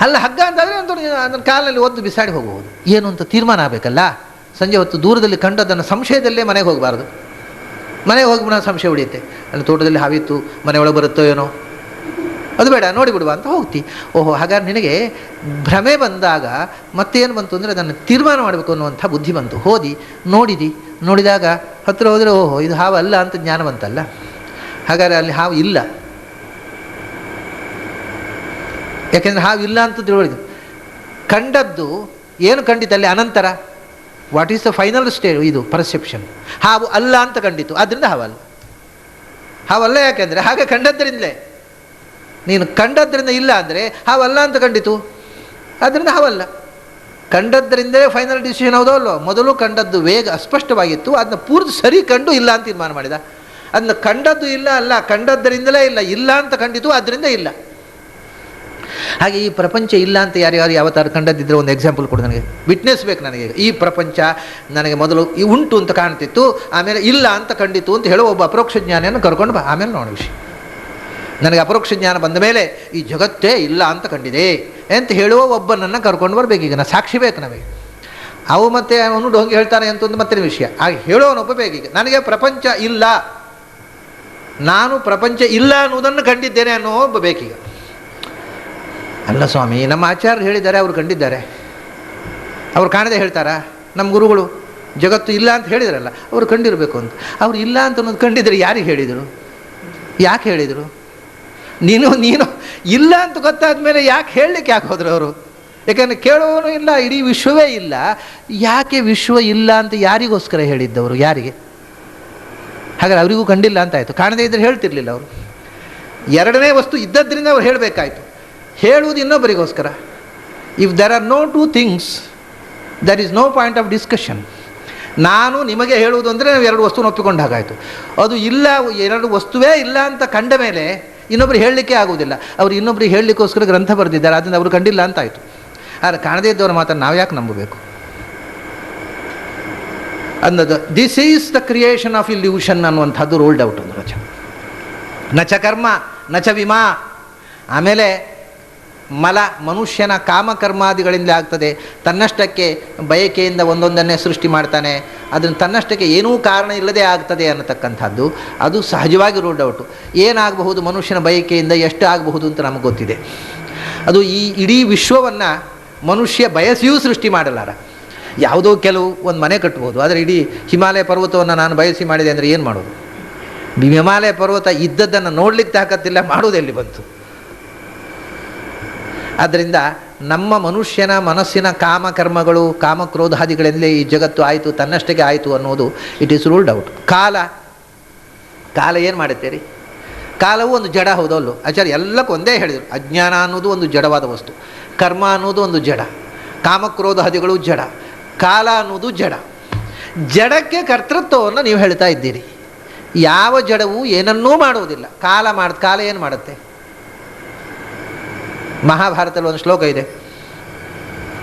ಅಲ್ಲ ಹಗ್ಗ ಅಂತಾದರೆ ಒಂದು ಅದನ್ನು ಕಾಲಲ್ಲಿ ಒದ್ದು ಬಿಸಾಡಿ ಹೋಗಬಹುದು. ಏನು ಅಂತ ತೀರ್ಮಾನ ಆಗಬೇಕಲ್ಲ. ಸಂಜೆ ಹೊತ್ತು ದೂರದಲ್ಲಿ ಕಂಡದನ್ನು ಸಂಶಯದಲ್ಲೇ ಮನೆಗೆ ಹೋಗಬಾರ್ದು. ಮನೆಗೆ ಹೋಗಿ ಸಂಶಯ ಉಳಿಯುತ್ತೆ. ಅಲ್ಲಿ ತೋಟದಲ್ಲಿ ಹಾವಿತ್ತು, ಮನೆ ಒಳಗೆ ಬರುತ್ತೋ ಏನೋ, ಅದು ಬೇಡ ನೋಡಿಬಿಡುವ ಅಂತ ಹೋಗ್ತಿ. ಓಹೋ, ಹಾಗಾದ್ರೆ ನಿನಗೆ ಭ್ರಮೆ ಬಂದಾಗ ಮತ್ತೇನು ಬಂತು ಅಂದರೆ ಅದನ್ನು ತೀರ್ಮಾನ ಮಾಡಬೇಕು ಅನ್ನುವಂಥ ಬುದ್ಧಿ ಬಂತು. ನೋಡಿದಾಗ ಹತ್ತಿರ ಹೋದರೆ ಓಹೋ ಇದು ಹಾವು ಅಲ್ಲ ಅಂತ ಜ್ಞಾನ ಬಂತಲ್ಲ. ಹಾಗಾದರೆ ಅಲ್ಲಿ ಹಾವು ಇಲ್ಲ, ಯಾಕೆಂದರೆ ಹಾವು ಇಲ್ಲ ಅಂತ ತಿಳುವಳಿಕೆ. ಕಂಡದ್ದು ಏನು ಕಂಡಿತಲ್ಲಿ ಅನಂತರ what is the final stage? ಇದು ಪರ್ಸೆಪ್ಷನ್. ಹಾವು ಅಲ್ಲ ಅಂತ ಕಂಡಿತು, ಆದ್ದರಿಂದ ಹಾವಲ್ಲ ಯಾಕೆಂದರೆ ಹಾಗೆ ಕಂಡದ್ದರಿಂದಲೇ. ನೀನು ಕಂಡದ್ದರಿಂದ ಇಲ್ಲ ಅಂದರೆ ಹಾವಲ್ಲ ಅಂತ ಕಂಡಿತು, ಆದ್ದರಿಂದ ಹಾವಲ್ಲ. ಕಂಡದ್ದರಿಂದಲೇ ಫೈನಲ್ ಡಿಸಿಷನ್ ಹೌದೋ ಅಲ್ಲೋ? ಮೊದಲು ಕಂಡದ್ದು ವೇಗ ಅಸ್ಪಷ್ಟವಾಗಿತ್ತು, ಅದನ್ನ ಪೂರ್ತಿ ಸರಿ ಕಂಡು ಇಲ್ಲ ಅಂತ ತೀರ್ಮಾನ ಮಾಡಿದ. ಅದನ್ನ ಕಂಡದ್ದು ಅಲ್ಲ ಕಂಡದ್ದರಿಂದಲೇ ಇಲ್ಲ ಅಂತ ಕಂಡಿತು, ಆದ್ದರಿಂದ ಇಲ್ಲ. ಹಾಗೆ ಈ ಪ್ರಪಂಚ ಇಲ್ಲ ಅಂತ ಯಾರ್ಯಾರು ಯಾವತ್ತಾರು ಕಂಡದ್ದಿದ್ರೆ ಒಂದು ಎಕ್ಸಾಂಪಲ್ ಕೊಡು ನನಗೆ, ವಿಟ್ನೆಸ್ ಬೇಕು ನನಗೆ. ಈ ಪ್ರಪಂಚ ನನಗೆ ಮೊದಲು ಉಂಟು ಅಂತ ಕಾಣ್ತಿತ್ತು, ಆಮೇಲೆ ಇಲ್ಲ ಅಂತ ಕಂಡಿತು ಅಂತ ಹೇಳೋ ಒಬ್ಬ ಅಪರೋಕ್ಷ ಜ್ಞಾನಿಯನ್ನು ಕರ್ಕೊಂಡು ಬಾ, ಆಮೇಲೆ ನೋಡೋ ವಿಷಯ. ನನಗೆ ಅಪರೋಕ್ಷ ಜ್ಞಾನ ಬಂದ ಮೇಲೆ ಈ ಜಗತ್ತೇ ಇಲ್ಲ ಅಂತ ಕಂಡಿದೆ ಅಂತ ಹೇಳುವ ಒಬ್ಬನನ್ನು ಕರ್ಕೊಂಡು ಬರಬೇಕು. ಈಗ ನಾ ಸಾಕ್ಷಿ ಬೇಕು ನಮಗೆ. ಅವು ಮತ್ತೆ ಅವನು ಡೋಂಗಿ ಹೇಳ್ತಾನೆ ಅಂತಂದು ಮತ್ತೆ ವಿಷಯ. ಹಾಗೆ ಹೇಳೋನೊಬ್ಬ ಬೇಕೀಗ. ನನಗೆ ಪ್ರಪಂಚ ಇಲ್ಲ, ನಾನು ಪ್ರಪಂಚ ಇಲ್ಲ ಅನ್ನೋದನ್ನು ಕಂಡಿದ್ದೇನೆ ಅನ್ನೋ ಒಬ್ಬ ಬೇಕೀಗ. ಅಲ್ಲ ಸ್ವಾಮಿ, ನಮ್ಮ ಆಚಾರ್ಯರು ಹೇಳಿದ್ದಾರೆ, ಅವರು ಕಂಡಿದ್ದಾರೆ. ಅವ್ರು ಕಾಣದೆ ಹೇಳ್ತಾರಾ? ನಮ್ಮ ಗುರುಗಳು ಜಗತ್ತು ಇಲ್ಲ ಅಂತ ಹೇಳಿದ್ರಲ್ಲ, ಅವರು ಕಂಡಿರಬೇಕು ಅಂತ. ಅವ್ರು ಇಲ್ಲ ಅಂತ ಅನ್ನೋದು ಕಂಡಿದ್ರೆ ಯಾರಿಗೆ ಹೇಳಿದರು? ಯಾಕೆ ಹೇಳಿದರು? ನೀನು ಇಲ್ಲ ಅಂತ ಗೊತ್ತಾದ ಮೇಲೆ ಯಾಕೆ ಹೇಳಲಿಕ್ಕೆ ಹೋದರು ಅವರು? ಯಾಕೆಂದರೆ ಕೇಳೋನು ಇಲ್ಲ, ಇಡೀ ವಿಶ್ವವೇ ಇಲ್ಲ. ಯಾಕೆ ವಿಶ್ವ ಇಲ್ಲ ಅಂತ ಯಾರಿಗೋಸ್ಕರ ಹೇಳಿದ್ದವರು? ಯಾರಿಗೆ? ಹಾಗಾದ್ರೆ ಅವರಿಗೂ ಕಂಡಿಲ್ಲ ಅಂತ ಆಯಿತು. ಕಾಣದೇ ಇದ್ದರೆ ಹೇಳ್ತಿರ್ಲಿಲ್ಲ ಅವರು. ಎರಡನೇ ವಸ್ತು ಇದ್ದದ್ರಿಂದ ಅವ್ರು ಹೇಳಬೇಕಾಯ್ತು. ಹೇಳುವುದು ಇನ್ನೊಬ್ಬರಿಗೋಸ್ಕರ. If there are no two things there is no point of discussion. ನಾನು ನಿಮಗೆ ಹೇಳುವುದು ಅಂದರೆ ನಾವು ಎರಡು ವಸ್ತುನ ಒಪ್ಪಿಕೊಂಡ ಹಾಗಾಯಿತು. ಅದು ಇಲ್ಲ, ಎರಡು ವಸ್ತುವೇ ಇಲ್ಲ ಅಂತ ಕಂಡ ಮೇಲೆ ಇನ್ನೊಬ್ರು ಹೇಳಲಿಕ್ಕೆ ಆಗುವುದಿಲ್ಲ. ಅವರು ಇನ್ನೊಬ್ರಿಗೆ ಹೇಳಲಿಕ್ಕೋಸ್ಕರ ಗ್ರಂಥ ಬರೆದಿದ್ದಾರೆ, ಅದನ್ನು ಅವರು ಕಂಡಿಲ್ಲ ಅಂತಾಯಿತು. ಆದರೆ ಕಾಣದೇ ಇದ್ದವ್ರ ಮಾತನ್ನು ನಾವು ಯಾಕೆ ನಂಬಬೇಕು ಅನ್ನೋದು. This is the creation of illusion ಅನ್ನುವಂಥದ್ದು ರೋಲ್ಡ್ ಔಟ್ ಅಂದರು ನಚ ಕರ್ಮ ನಚ ವಿಮಾ. ಆಮೇಲೆ ಮಲ ಮನುಷ್ಯನ ಕಾಮಕರ್ಮಾದಿಗಳಿಂದ ಆಗ್ತದೆ. ತನ್ನಷ್ಟಕ್ಕೆ ಬಯಕೆಯಿಂದ ಒಂದೊಂದನ್ನೇ ಸೃಷ್ಟಿ ಮಾಡ್ತಾನೆ, ಅದನ್ನು ತನ್ನಷ್ಟಕ್ಕೆ ಏನೂ ಕಾರಣ ಇಲ್ಲದೆ ಆಗ್ತದೆ ಅನ್ನತಕ್ಕಂಥದ್ದು ಅದು ಸಹಜವಾಗಿ ರೋಲ್ಡ್ ಔಟು. ಏನಾಗಬಹುದು ಮನುಷ್ಯನ ಬಯಕೆಯಿಂದ, ಎಷ್ಟು ಆಗಬಹುದು ಅಂತ ನಮಗೆ ಗೊತ್ತಿದೆ. ಅದು ಈ ಇಡೀ ವಿಶ್ವವನ್ನು ಮನುಷ್ಯ ಬಯಸಿಯೂ ಸೃಷ್ಟಿ ಮಾಡಲಾರ. ಯಾವುದೋ ಕೆಲವು ಒಂದು ಮನೆ ಕಟ್ಬೋದು, ಆದರೆ ಇಡೀ ಹಿಮಾಲಯ ಪರ್ವತವನ್ನು ನಾನು ಬಯಸಿ ಮಾಡಿದೆ ಅಂದರೆ ಏನು ಮಾಡೋದು? ಹಿಮಾಲಯ ಪರ್ವತ ಇದ್ದದ್ದನ್ನು ನೋಡಲಿಕ್ಕೆ ತಾಕತ್ತಿಲ್ಲ, ಮಾಡೋದೆಲ್ಲಿ ಬಂತು? ಆದ್ದರಿಂದ ನಮ್ಮ ಮನುಷ್ಯನ ಮನಸ್ಸಿನ ಕಾಮಕರ್ಮಗಳು ಕಾಮಕ್ರೋಧಾದಿಗಳಿಂದಲೇ ಈ ಜಗತ್ತು ಆಯಿತು, ತನ್ನಷ್ಟಕ್ಕೆ ಆಯಿತು ಅನ್ನೋದು ಇಟ್ ಈಸ್ ರೂಲ್ಡ್ ಔಟ್. ಕಾಲ ಏನು ಮಾಡುತ್ತೀರಿ? ಕಾಲವು ಒಂದು ಜಡ, ಹೌದಲ್ಲೋ ಆಚಾರ್ಯ? ಎಲ್ಲಕ್ಕೂ ಒಂದೇ ಹೇಳಿದರು. ಅಜ್ಞಾನ ಅನ್ನೋದು ಒಂದು ಜಡವಾದ ವಸ್ತು, ಕರ್ಮ ಅನ್ನೋದು ಒಂದು ಜಡ, ಕಾಮಕ್ರೋಧಾದಿಗಳು ಜಡ, ಕಾಲ ಅನ್ನೋದು ಜಡ. ಜಡಕ್ಕೆ ಕರ್ತೃತ್ವವನ್ನು ನೀವು ಹೇಳ್ತಾ ಇದ್ದೀರಿ. ಯಾವ ಜಡವೂ ಏನನ್ನೂ ಮಾಡುವುದಿಲ್ಲ. ಕಾಲ ಏನು ಮಾಡುತ್ತೆ? ಮಹಾಭಾರತದಲ್ಲಿ ಒಂದು ಶ್ಲೋಕ ಇದೆ,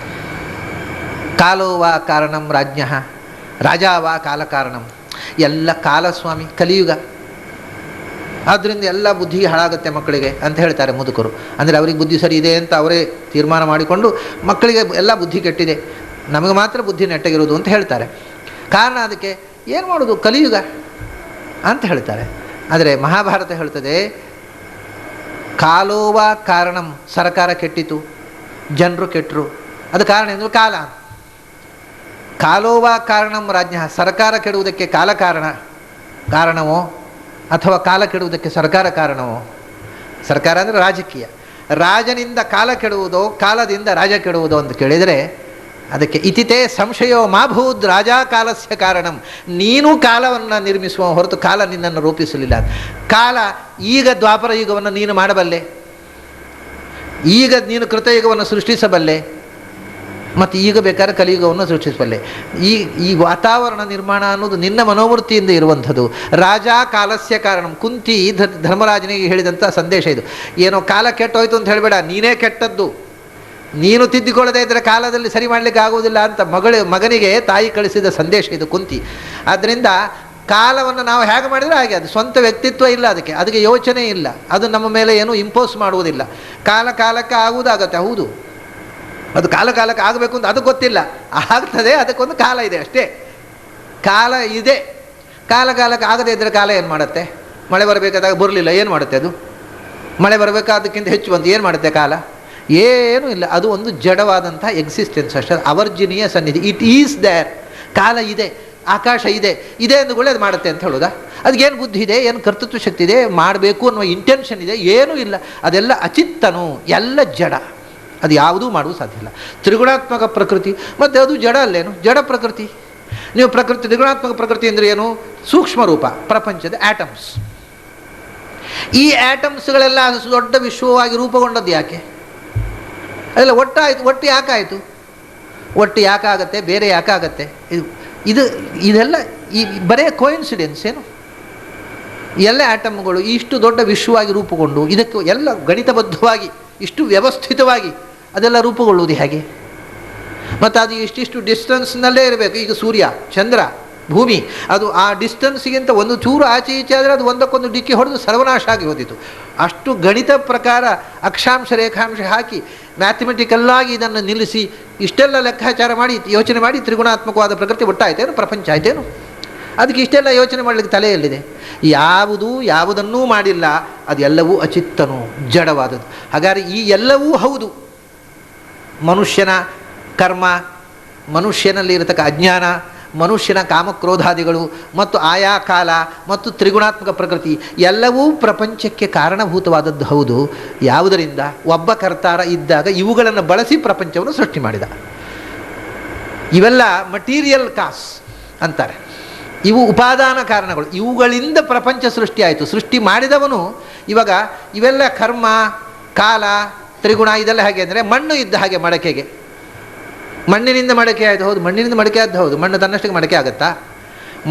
ಕಾಲೋ ವಾ ಕಾರಣಂ ರಾಜ್ಞ ರಾಜ ವಾ ಕಾಲ ಕಾರಣಂ. ಎಲ್ಲ ಕಾಲಸ್ವಾಮಿ, ಕಲಿಯುಗ, ಆದ್ದರಿಂದ ಎಲ್ಲ ಬುದ್ಧಿ ಹಾಳಾಗುತ್ತೆ ಮಕ್ಕಳಿಗೆ ಅಂತ ಹೇಳ್ತಾರೆ ಮುದುಕರು. ಅಂದರೆ ಅವ್ರಿಗೆ ಬುದ್ಧಿ ಸರಿ ಇದೆ ಅಂತ ಅವರೇ ತೀರ್ಮಾನ ಮಾಡಿಕೊಂಡು ಮಕ್ಕಳಿಗೆ ಎಲ್ಲ ಬುದ್ಧಿ ಕೆಟ್ಟಿದೆ, ನಮಗೆ ಮಾತ್ರ ಬುದ್ಧಿ ನೆಟ್ಟಗಿರೋದು ಅಂತ ಹೇಳ್ತಾರೆ. ಕಾರಣ ಅದಕ್ಕೆ ಏನು ಮಾಡೋದು? ಕಲಿಯುಗ ಅಂತ ಹೇಳ್ತಾರೆ. ಆದರೆ ಮಹಾಭಾರತ ಹೇಳ್ತದೆ, ಕಾಲೋವ ಕಾರಣಂ, ಸರ್ಕಾರ ಕೆಟ್ಟಿತು, ಜನರು ಕೆಟ್ಟರು, ಅದು ಕಾರಣ ಎಂದು ಕಾಲ. ಕಾಲೋವ ಕಾರಣಂ ರಾಜ್ಞ, ಸರ್ಕಾರ ಕೆಡುವುದಕ್ಕೆ ಕಾಲ ಕಾರಣವೋ ಅಥವಾ ಕಾಲ ಕೆಡುವುದಕ್ಕೆ ಸರ್ಕಾರ ಕಾರಣವೋ? ಸರ್ಕಾರ ಅಂದರೆ ರಾಜಕೀಯ. ರಾಜನಿಂದ ಕಾಲ ಕೆಡುವುದೋ, ಕಾಲದಿಂದ ರಾಜ ಕೆಡುವುದೋ ಅಂತ ಕೇಳಿದರೆ ಅದಕ್ಕೆ ಇತಿತೇ ಸಂಶಯೋ ಮಾಭೂದ್ ರಾಜಾ ಕಾಲಸ್ಯ ಕಾರಣಂ. ನೀನು ಕಾಲವನ್ನು ನಿರ್ಮಿಸುವ ಹೊರತು ಕಾಲ ನಿನ್ನನ್ನು ರೂಪಿಸಲಿಲ್ಲ. ಕಾಲ ಈಗ ದ್ವಾಪರ ಯುಗವನ್ನು ನೀನು ಮಾಡಬಲ್ಲೆ, ಈಗ ನೀನು ಕೃತಯುಗವನ್ನು ಸೃಷ್ಟಿಸಬಲ್ಲೆ, ಮತ್ತು ಈಗ ಬೇಕಾದ್ರೆ ಕಲಿಯುಗವನ್ನು ಸೃಷ್ಟಿಸಬಲ್ಲೆ. ಈ ವಾತಾವರಣ ನಿರ್ಮಾಣ ಅನ್ನೋದು ನಿನ್ನ ಮನೋವೃತ್ತಿಯಿಂದ ಇರುವಂಥದ್ದು. ರಾಜ ಕಾಲಸ್ಯ ಕಾರಣಂ. ಕುಂತಿ ಧರ್ಮರಾಜನಿಗೆ ಹೇಳಿದಂಥ ಸಂದೇಶ ಇದು. ಏನೋ ಕಾಲ ಕೆಟ್ಟೋಯ್ತು ಅಂತ ಹೇಳಬೇಡ, ನೀನೇ ಕೆಟ್ಟದ್ದು. ನೀನು ತಿದ್ದಿಕೊಳ್ಳದೇ ಇದ್ದರೆ ಕಾಲದಲ್ಲಿ ಸರಿ ಮಾಡಲಿಕ್ಕೆ ಆಗುವುದಿಲ್ಲ ಅಂತ ಮಗನಿಗೆ ತಾಯಿ ಕಳಿಸಿದ ಸಂದೇಶ ಇದು ಕುಂತಿ. ಆದ್ದರಿಂದ ಕಾಲವನ್ನು ನಾವು ಹೇಗೆ ಮಾಡಿದರೆ ಹಾಗೆ, ಅದು ಸ್ವಂತ ವ್ಯಕ್ತಿತ್ವ ಇಲ್ಲ, ಅದಕ್ಕೆ ಯೋಚನೆ ಇಲ್ಲ, ಅದು ನಮ್ಮ ಮೇಲೆ ಏನು ಇಂಪೋಸ್ ಮಾಡುವುದಿಲ್ಲ. ಕಾಲಕ್ಕೆ ಆಗುವುದಾಗತ್ತೆ, ಹೌದು, ಅದು ಕಾಲಕ್ಕೆ ಆಗಬೇಕು ಅಂತ ಅದು ಗೊತ್ತಿಲ್ಲ, ಆಗ್ತದೆ, ಅದಕ್ಕೊಂದು ಕಾಲ ಇದೆ ಅಷ್ಟೇ. ಕಾಲ ಇದೆ. ಕಾಲಕ್ಕೆ ಆಗದೇ ಇದ್ದರೆ ಕಾಲ ಏನು ಮಾಡುತ್ತೆ? ಮಳೆ ಬರಬೇಕಾದಾಗ ಬರಲಿಲ್ಲ, ಏನು ಮಾಡುತ್ತೆ ಅದು? ಮಳೆ ಬರಬೇಕಾದಕ್ಕಿಂತ ಹೆಚ್ಚು ಬಂದು ಏನು ಮಾಡುತ್ತೆ ಕಾಲ? ಏನೂ ಇಲ್ಲ. ಅದು ಒಂದು ಜಡವಾದಂಥ ಎಕ್ಸಿಸ್ಟೆನ್ಸ್ ಅಷ್ಟೇ, ಅವರ್ಜನೀಯ ಸನ್ನಿಧಿ. It is there. ಕಾಲ ಇದೆ, ಆಕಾಶ ಇದೆ ಅಂದುಕೊಳ್ಳಿ ಅದು ಮಾಡುತ್ತೆ ಅಂತ ಹೇಳೋದಾ? ಅದಕ್ಕೇನು ಬುದ್ಧಿ ಇದೆ, ಏನು ಕರ್ತೃತ್ವ ಶಕ್ತಿ ಇದೆ, ಮಾಡಬೇಕು ಅನ್ನುವ ಇಂಟೆನ್ಷನ್ ಇದೆ? ಏನೂ ಇಲ್ಲ. ಅದೆಲ್ಲ ಅಚಿತ್ತನು, ಎಲ್ಲ ಜಡ. ಅದು ಯಾವುದೂ ಮಾಡುವ ಸಾಧ್ಯ ಇಲ್ಲ. ತ್ರಿಗುಣಾತ್ಮಕ ಪ್ರಕೃತಿ, ಮತ್ತು ಅದು ಜಡ ಅಲ್ಲೇನು? ಜಡ ಪ್ರಕೃತಿ. ನೀವು ತ್ರಿಗುಣಾತ್ಮಕ ಪ್ರಕೃತಿ ಅಂದರೆ ಏನು? ಸೂಕ್ಷ್ಮ ರೂಪ ಪ್ರಪಂಚದ ಆಟಮ್ಸ್. ಈ ಆಟಮ್ಸ್ಗಳೆಲ್ಲ ದೊಡ್ಡ ವಿಶ್ವವಾಗಿ ರೂಪುಗೊಂಡದ್ದು ಯಾಕೆ? ಅದೆಲ್ಲ ಒಟ್ಟು ಯಾಕಾಯಿತು? ಒಟ್ಟು ಯಾಕಾಗತ್ತೆ, ಬೇರೆ ಯಾಕಾಗತ್ತೆ? ಇದೆಲ್ಲ ಬರೇ ಕೋಇನ್ಸಿಡೆನ್ಸ್ ಏನು? ಎಲ್ಲ ಆಟಮ್ಗಳು ಇಷ್ಟು ದೊಡ್ಡ ವಿಶ್ವವಾಗಿ ರೂಪುಗೊಂಡು ಇದಕ್ಕೆ ಎಲ್ಲ ಗಣಿತಬದ್ಧವಾಗಿ ಇಷ್ಟು ವ್ಯವಸ್ಥಿತವಾಗಿ ಅದೆಲ್ಲ ರೂಪುಗೊಳ್ಳುವುದು ಹೇಗೆ? ಮತ್ತು ಅದು ಇಷ್ಟಿಷ್ಟು ಡಿಸ್ಟೆನ್ಸ್ನಲ್ಲೇ ಇರಬೇಕು. ಈಗ ಸೂರ್ಯ, ಚಂದ್ರ, ಭೂಮಿ, ಅದು ಆ ಡಿಸ್ಟೆನ್ಸ್ಗಿಂತ ಒಂದು ಚೂರು ಆಚೆ ಈಚೆ ಆದರೆ ಅದು ಒಂದಕ್ಕೊಂದು ಡಿಕ್ಕಿ ಹೊಡೆದು ಸರ್ವನಾಶ ಆಗಿ ಹೋದಿತ್ತು. ಅಷ್ಟು ಗಣಿತ ಪ್ರಕಾರ ಅಕ್ಷಾಂಶ ರೇಖಾಂಶ ಹಾಕಿ ಮ್ಯಾಥಮೆಟಿಕಲ್ಲಾಗಿ ಇದನ್ನು ನಿಲ್ಲಿಸಿ ಇಷ್ಟೆಲ್ಲ ಲೆಕ್ಕಾಚಾರ ಮಾಡಿ ಯೋಚನೆ ಮಾಡಿ ತ್ರಿಗುಣಾತ್ಮಕವಾದ ಪ್ರಕೃತಿ ಒಟ್ಟಾಯ್ತೇನು? ಪ್ರಪಂಚ ಆಯ್ತೇನು? ಅದಕ್ಕೆ ಇಷ್ಟೆಲ್ಲ ಯೋಚನೆ ಮಾಡಲಿಕ್ಕೆ ತಲೆಯಲ್ಲಿದೆ. ಯಾವುದನ್ನೂ ಮಾಡಿಲ್ಲ. ಅದೆಲ್ಲವೂ ಅಚಿತ್ತನು, ಜಡವಾದದ್ದು. ಹಾಗಾದರೆ ಈ ಎಲ್ಲವೂ ಹೌದು. ಮನುಷ್ಯನ ಕರ್ಮ, ಮನುಷ್ಯನಲ್ಲಿ ಇರತಕ್ಕ ಅಜ್ಞಾನ, ಮನುಷ್ಯನ ಕಾಮಕ್ರೋಧಾದಿಗಳು ಮತ್ತು ಆಯಾ ಕಾಲ ಮತ್ತು ತ್ರಿಗುಣಾತ್ಮಕ ಪ್ರಕೃತಿ ಎಲ್ಲವೂ ಪ್ರಪಂಚಕ್ಕೆ ಕಾರಣಭೂತವಾದದ್ದು ಹೌದು. ಯಾವುದರಿಂದ? ಒಬ್ಬ ಕರ್ತಾರ ಇದ್ದಾಗ ಇವುಗಳನ್ನು ಬಳಸಿ ಪ್ರಪಂಚವನ್ನು ಸೃಷ್ಟಿ ಮಾಡಿದ. ಇವೆಲ್ಲ ಮಟೀರಿಯಲ್ ಕಾಸ್ ಅಂತಾರೆ. ಇವು ಉಪಾದಾನ ಕಾರಣಗಳು. ಇವುಗಳಿಂದ ಪ್ರಪಂಚ ಸೃಷ್ಟಿಯಾಯಿತು. ಸೃಷ್ಟಿ ಮಾಡಿದವನು ಇವಾಗ ಇವೆಲ್ಲ ಕರ್ಮ, ಕಾಲ, ತ್ರಿಗುಣ ಇದೆಲ್ಲ ಹೇಗೆ ಅಂದರೆ ಮಣ್ಣು ಇದ್ದ ಹಾಗೆ ಮಡಕೆಗೆ. ಮಣ್ಣಿನಿಂದ ಮಡಕೆ ಆಯಿತು, ಹೌದು, ಮಣ್ಣಿನಿಂದ ಮಡಕೆ ಆದ್ದು ಹೌದು. ಮಣ್ಣು ತನ್ನಷ್ಟಕ್ಕೆ ಮಡಕೆ ಆಗುತ್ತಾ?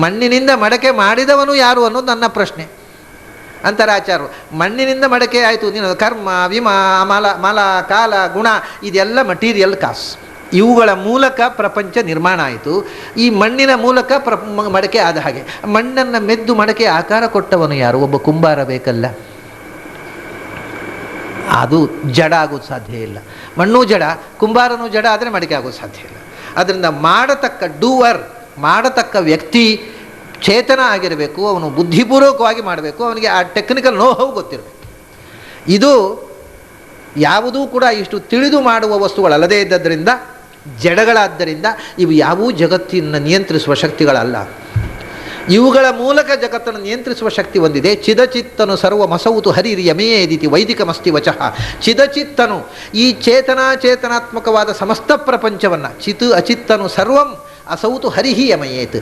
ಮಣ್ಣಿನಿಂದ ಮಡಕೆ ಮಾಡಿದವನು ಯಾರು ಅನ್ನೋದು ನನ್ನ ಪ್ರಶ್ನೆ. ಅಂತಾರೆ ಆಚಾರ್ಯರು. ಮಣ್ಣಿನಿಂದ ಮಡಕೆ ಆಯಿತು, ನೀನು ಕರ್ಮ, ವಿಮ, ಮಲ, ಕಾಲ, ಗುಣ ಇದೆಲ್ಲ ಮಟೀರಿಯಲ್ ಕಾಸ್. ಇವುಗಳ ಮೂಲಕ ಪ್ರಪಂಚ ನಿರ್ಮಾಣ ಆಯಿತು. ಈ ಮಣ್ಣಿನ ಮೂಲಕ ಮಡಕೆ ಆದ ಹಾಗೆ. ಮಣ್ಣನ್ನು ಮೆದ್ದು ಮಡಕೆ ಆಕಾರ ಕೊಟ್ಟವನು ಯಾರು? ಒಬ್ಬ ಕುಂಬಾರ ಬೇಕಲ್ಲ. ಅದು ಜಡ ಆಗೋದು ಸಾಧ್ಯ ಇಲ್ಲ. ಮಣ್ಣು ಜಡ, ಕುಂಬಾರನೂ ಜಡ ಆದರೆ ಮಡಕೆ ಆಗೋದು ಸಾಧ್ಯ ಇಲ್ಲ. ಅದರಿಂದ ಮಾಡತಕ್ಕ ಡೂವರ್, ಮಾಡತಕ್ಕ ವ್ಯಕ್ತಿ ಚೇತನ ಆಗಿರಬೇಕು. ಅವನು ಬುದ್ಧಿಪೂರ್ವಕವಾಗಿ ಮಾಡಬೇಕು. ಅವನಿಗೆ ಆ ಟೆಕ್ನಿಕಲ್ ನೋಹವು ಗೊತ್ತಿರಬೇಕು. ಇದು ಯಾವುದೂ ಕೂಡ ಇಷ್ಟು ತಿಳಿದು ಮಾಡುವ ವಸ್ತುಗಳಲ್ಲದೇ ಇದ್ದದ್ದರಿಂದ, ಜಡಗಳಾದ್ದರಿಂದ ಇವು ಯಾವುವು ಜಗತ್ತಿನ ನಿಯಂತ್ರಿಸುವ ಶಕ್ತಿಗಳಲ್ಲ. ಇವುಗಳ ಮೂಲಕ ಜಗತ್ತನ್ನು ನಿಯಂತ್ರಿಸುವ ಶಕ್ತಿ ಹೊಂದಿದೆ. ಚಿದಚಿತ್ತನು ಸರ್ವ ಮಸೌತು ಹರಿರಿ ಯಮೇದಿತಿ ವೈದಿಕಮಸ್ತಿ ವಚಃ. ಚಿದಚಿತ್ತನು ಈ ಚೇತನಾತ್ಮಕವಾದ ಸಮಸ್ತ ಪ್ರಪಂಚವನ್ನು, ಚಿತ್ ಅಚಿತ್ತನು ಸರ್ವಂ ಅಸೌತು ಹರಿಹಿ ಯಮಯೇತ್.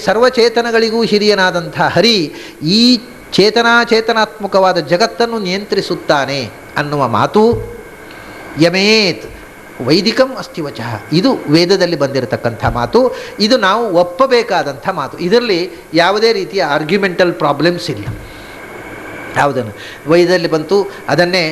ಸರ್ವಚೇತನಗಳಿಗೂ ಹಿರಿಯನಾದಂಥ ಹರಿ ಈ ಚೇತನಾತ್ಮಕವಾದ ಜಗತ್ತನ್ನು ನಿಯಂತ್ರಿಸುತ್ತಾನೆ ಅನ್ನುವ ಮಾತು ಯಮೇತ್ ವೈದಿಕಂ ಅಸ್ತಿ ವಚಃ. ಇದು ವೇದದಲ್ಲಿ ಬಂದಿರತಕ್ಕಂಥ ಮಾತು. ಇದು ನಾವು ಒಪ್ಪಬೇಕಾದಂಥ ಮಾತು. ಇದರಲ್ಲಿ ಯಾವುದೇ ರೀತಿಯ ಆರ್ಗ್ಯುಮೆಂಟಲ್ ಪ್ರಾಬ್ಲಮ್ಸ್ ಇಲ್ಲ. ಯಾವುದನ್ನು ವೇದದಲ್ಲಿ ಬಂತು ಅದನ್ನೇ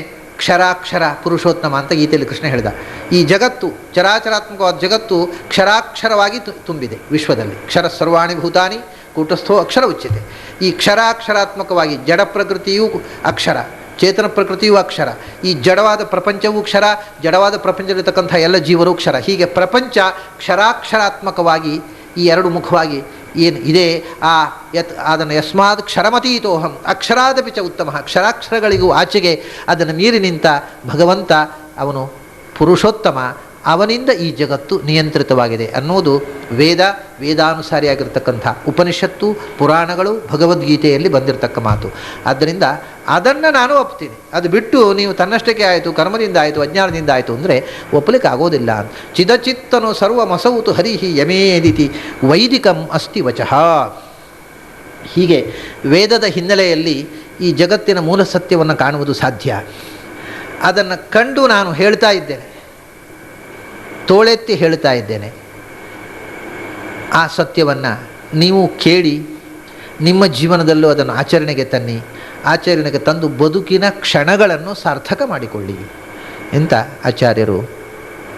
ಕ್ಷರಾಕ್ಷರ ಪುರುಷೋತ್ತಮ ಅಂತ ಗೀತೆಯಲ್ಲಿ ಕೃಷ್ಣ ಹೇಳಿದ. ಈ ಜಗತ್ತು, ಚರಾಚರಾತ್ಮಕವಾದ ಜಗತ್ತು ಕ್ಷರಾಕ್ಷರವಾಗಿ ತುಂಬಿದೆ ವಿಶ್ವದಲ್ಲಿ. ಕ್ಷರ ಸರ್ವಾಣಿ ಭೂತಾನಿ ಕೂಟಸ್ಥೋ ಅಕ್ಷರ ಉಚ್ಯತೆ. ಈ ಕ್ಷರಾಕ್ಷರಾತ್ಮಕವಾಗಿ ಜಡ ಪ್ರಕೃತಿಯೂ ಅಕ್ಷರ, ಚೇತನ ಪ್ರಕೃತಿಯೂ ಅಕ್ಷರ, ಈ ಜಡವಾದ ಪ್ರಪಂಚವೂ ಕ್ಷರ, ಜಡವಾದ ಪ್ರಪಂಚದಲ್ಲಿರ್ತಕ್ಕಂಥ ಎಲ್ಲ ಜೀವರೂ ಕ್ಷರ. ಹೀಗೆ ಪ್ರಪಂಚ ಕ್ಷರಾಕ್ಷರಾತ್ಮಕವಾಗಿ ಈ ಎರಡು ಮುಖವಾಗಿ ಏನು ಇದೆ, ಅದನ್ನು ಯಸ್ಮಾತ್ ಕ್ಷರಮತೀತೋಹಂ ಅಕ್ಷರಾದಪಿ ಚ ಉತ್ತಮ. ಕ್ಷರಾಕ್ಷರಗಳಿಗೂ ಆಚೆಗೆ ಅದನ್ನು ಮೀರಿ ನಿಂತ ಭಗವಂತ ಅವನು ಪುರುಷೋತ್ತಮ. ಅವನಿಂದ ಈ ಜಗತ್ತು ನಿಯಂತ್ರಿತವಾಗಿದೆ ಅನ್ನೋದು ವೇದಾನುಸಾರಿಯಾಗಿರ್ತಕ್ಕಂಥ ಉಪನಿಷತ್ತು, ಪುರಾಣಗಳು, ಭಗವದ್ಗೀತೆಯಲ್ಲಿ ಬಂದಿರತಕ್ಕ ಮಾತು. ಆದ್ದರಿಂದ ಅದನ್ನು ನಾನು ಒಪ್ತೀನಿ. ಅದು ಬಿಟ್ಟು ನೀವು ತನ್ನಷ್ಟಕ್ಕೆ ಆಯಿತು, ಕರ್ಮದಿಂದ ಆಯಿತು, ಅಜ್ಞಾನದಿಂದ ಆಯಿತು ಅಂದರೆ ಒಪ್ಪಲಿಕ್ಕೆ ಆಗೋದಿಲ್ಲ. ಚಿದಚಿತ್ತನು ಸರ್ವಮಸೌತು ಹರಿಹಿ ಯಮೇದಿತಿ ವೈದಿಕಂ ಅಸ್ತಿ ವಚಃ. ಹೀಗೆ ವೇದದ ಹಿನ್ನೆಲೆಯಲ್ಲಿ ಈ ಜಗತ್ತಿನ ಮೂಲ ಸತ್ಯವನ್ನು ಕಾಣುವುದು ಸಾಧ್ಯ. ಅದನ್ನು ಕಂಡು ನಾನು ಹೇಳ್ತಾ ಇದ್ದೇನೆ, ತೋಳೆತ್ತಿ ಹೇಳ್ತಾ ಇದ್ದೇನೆ. ಆ ಸತ್ಯವನ್ನು ನೀವು ಕೇಳಿ ನಿಮ್ಮ ಜೀವನದಲ್ಲೂ ಅದನ್ನು ಆಚರಣೆಗೆ ತನ್ನಿ. ಆಚರಣೆಗೆ ತಂದು ಬದುಕಿನ ಕ್ಷಣಗಳನ್ನು ಸಾರ್ಥಕ ಮಾಡಿಕೊಳ್ಳಿ ಅಂತ ಆಚಾರ್ಯರು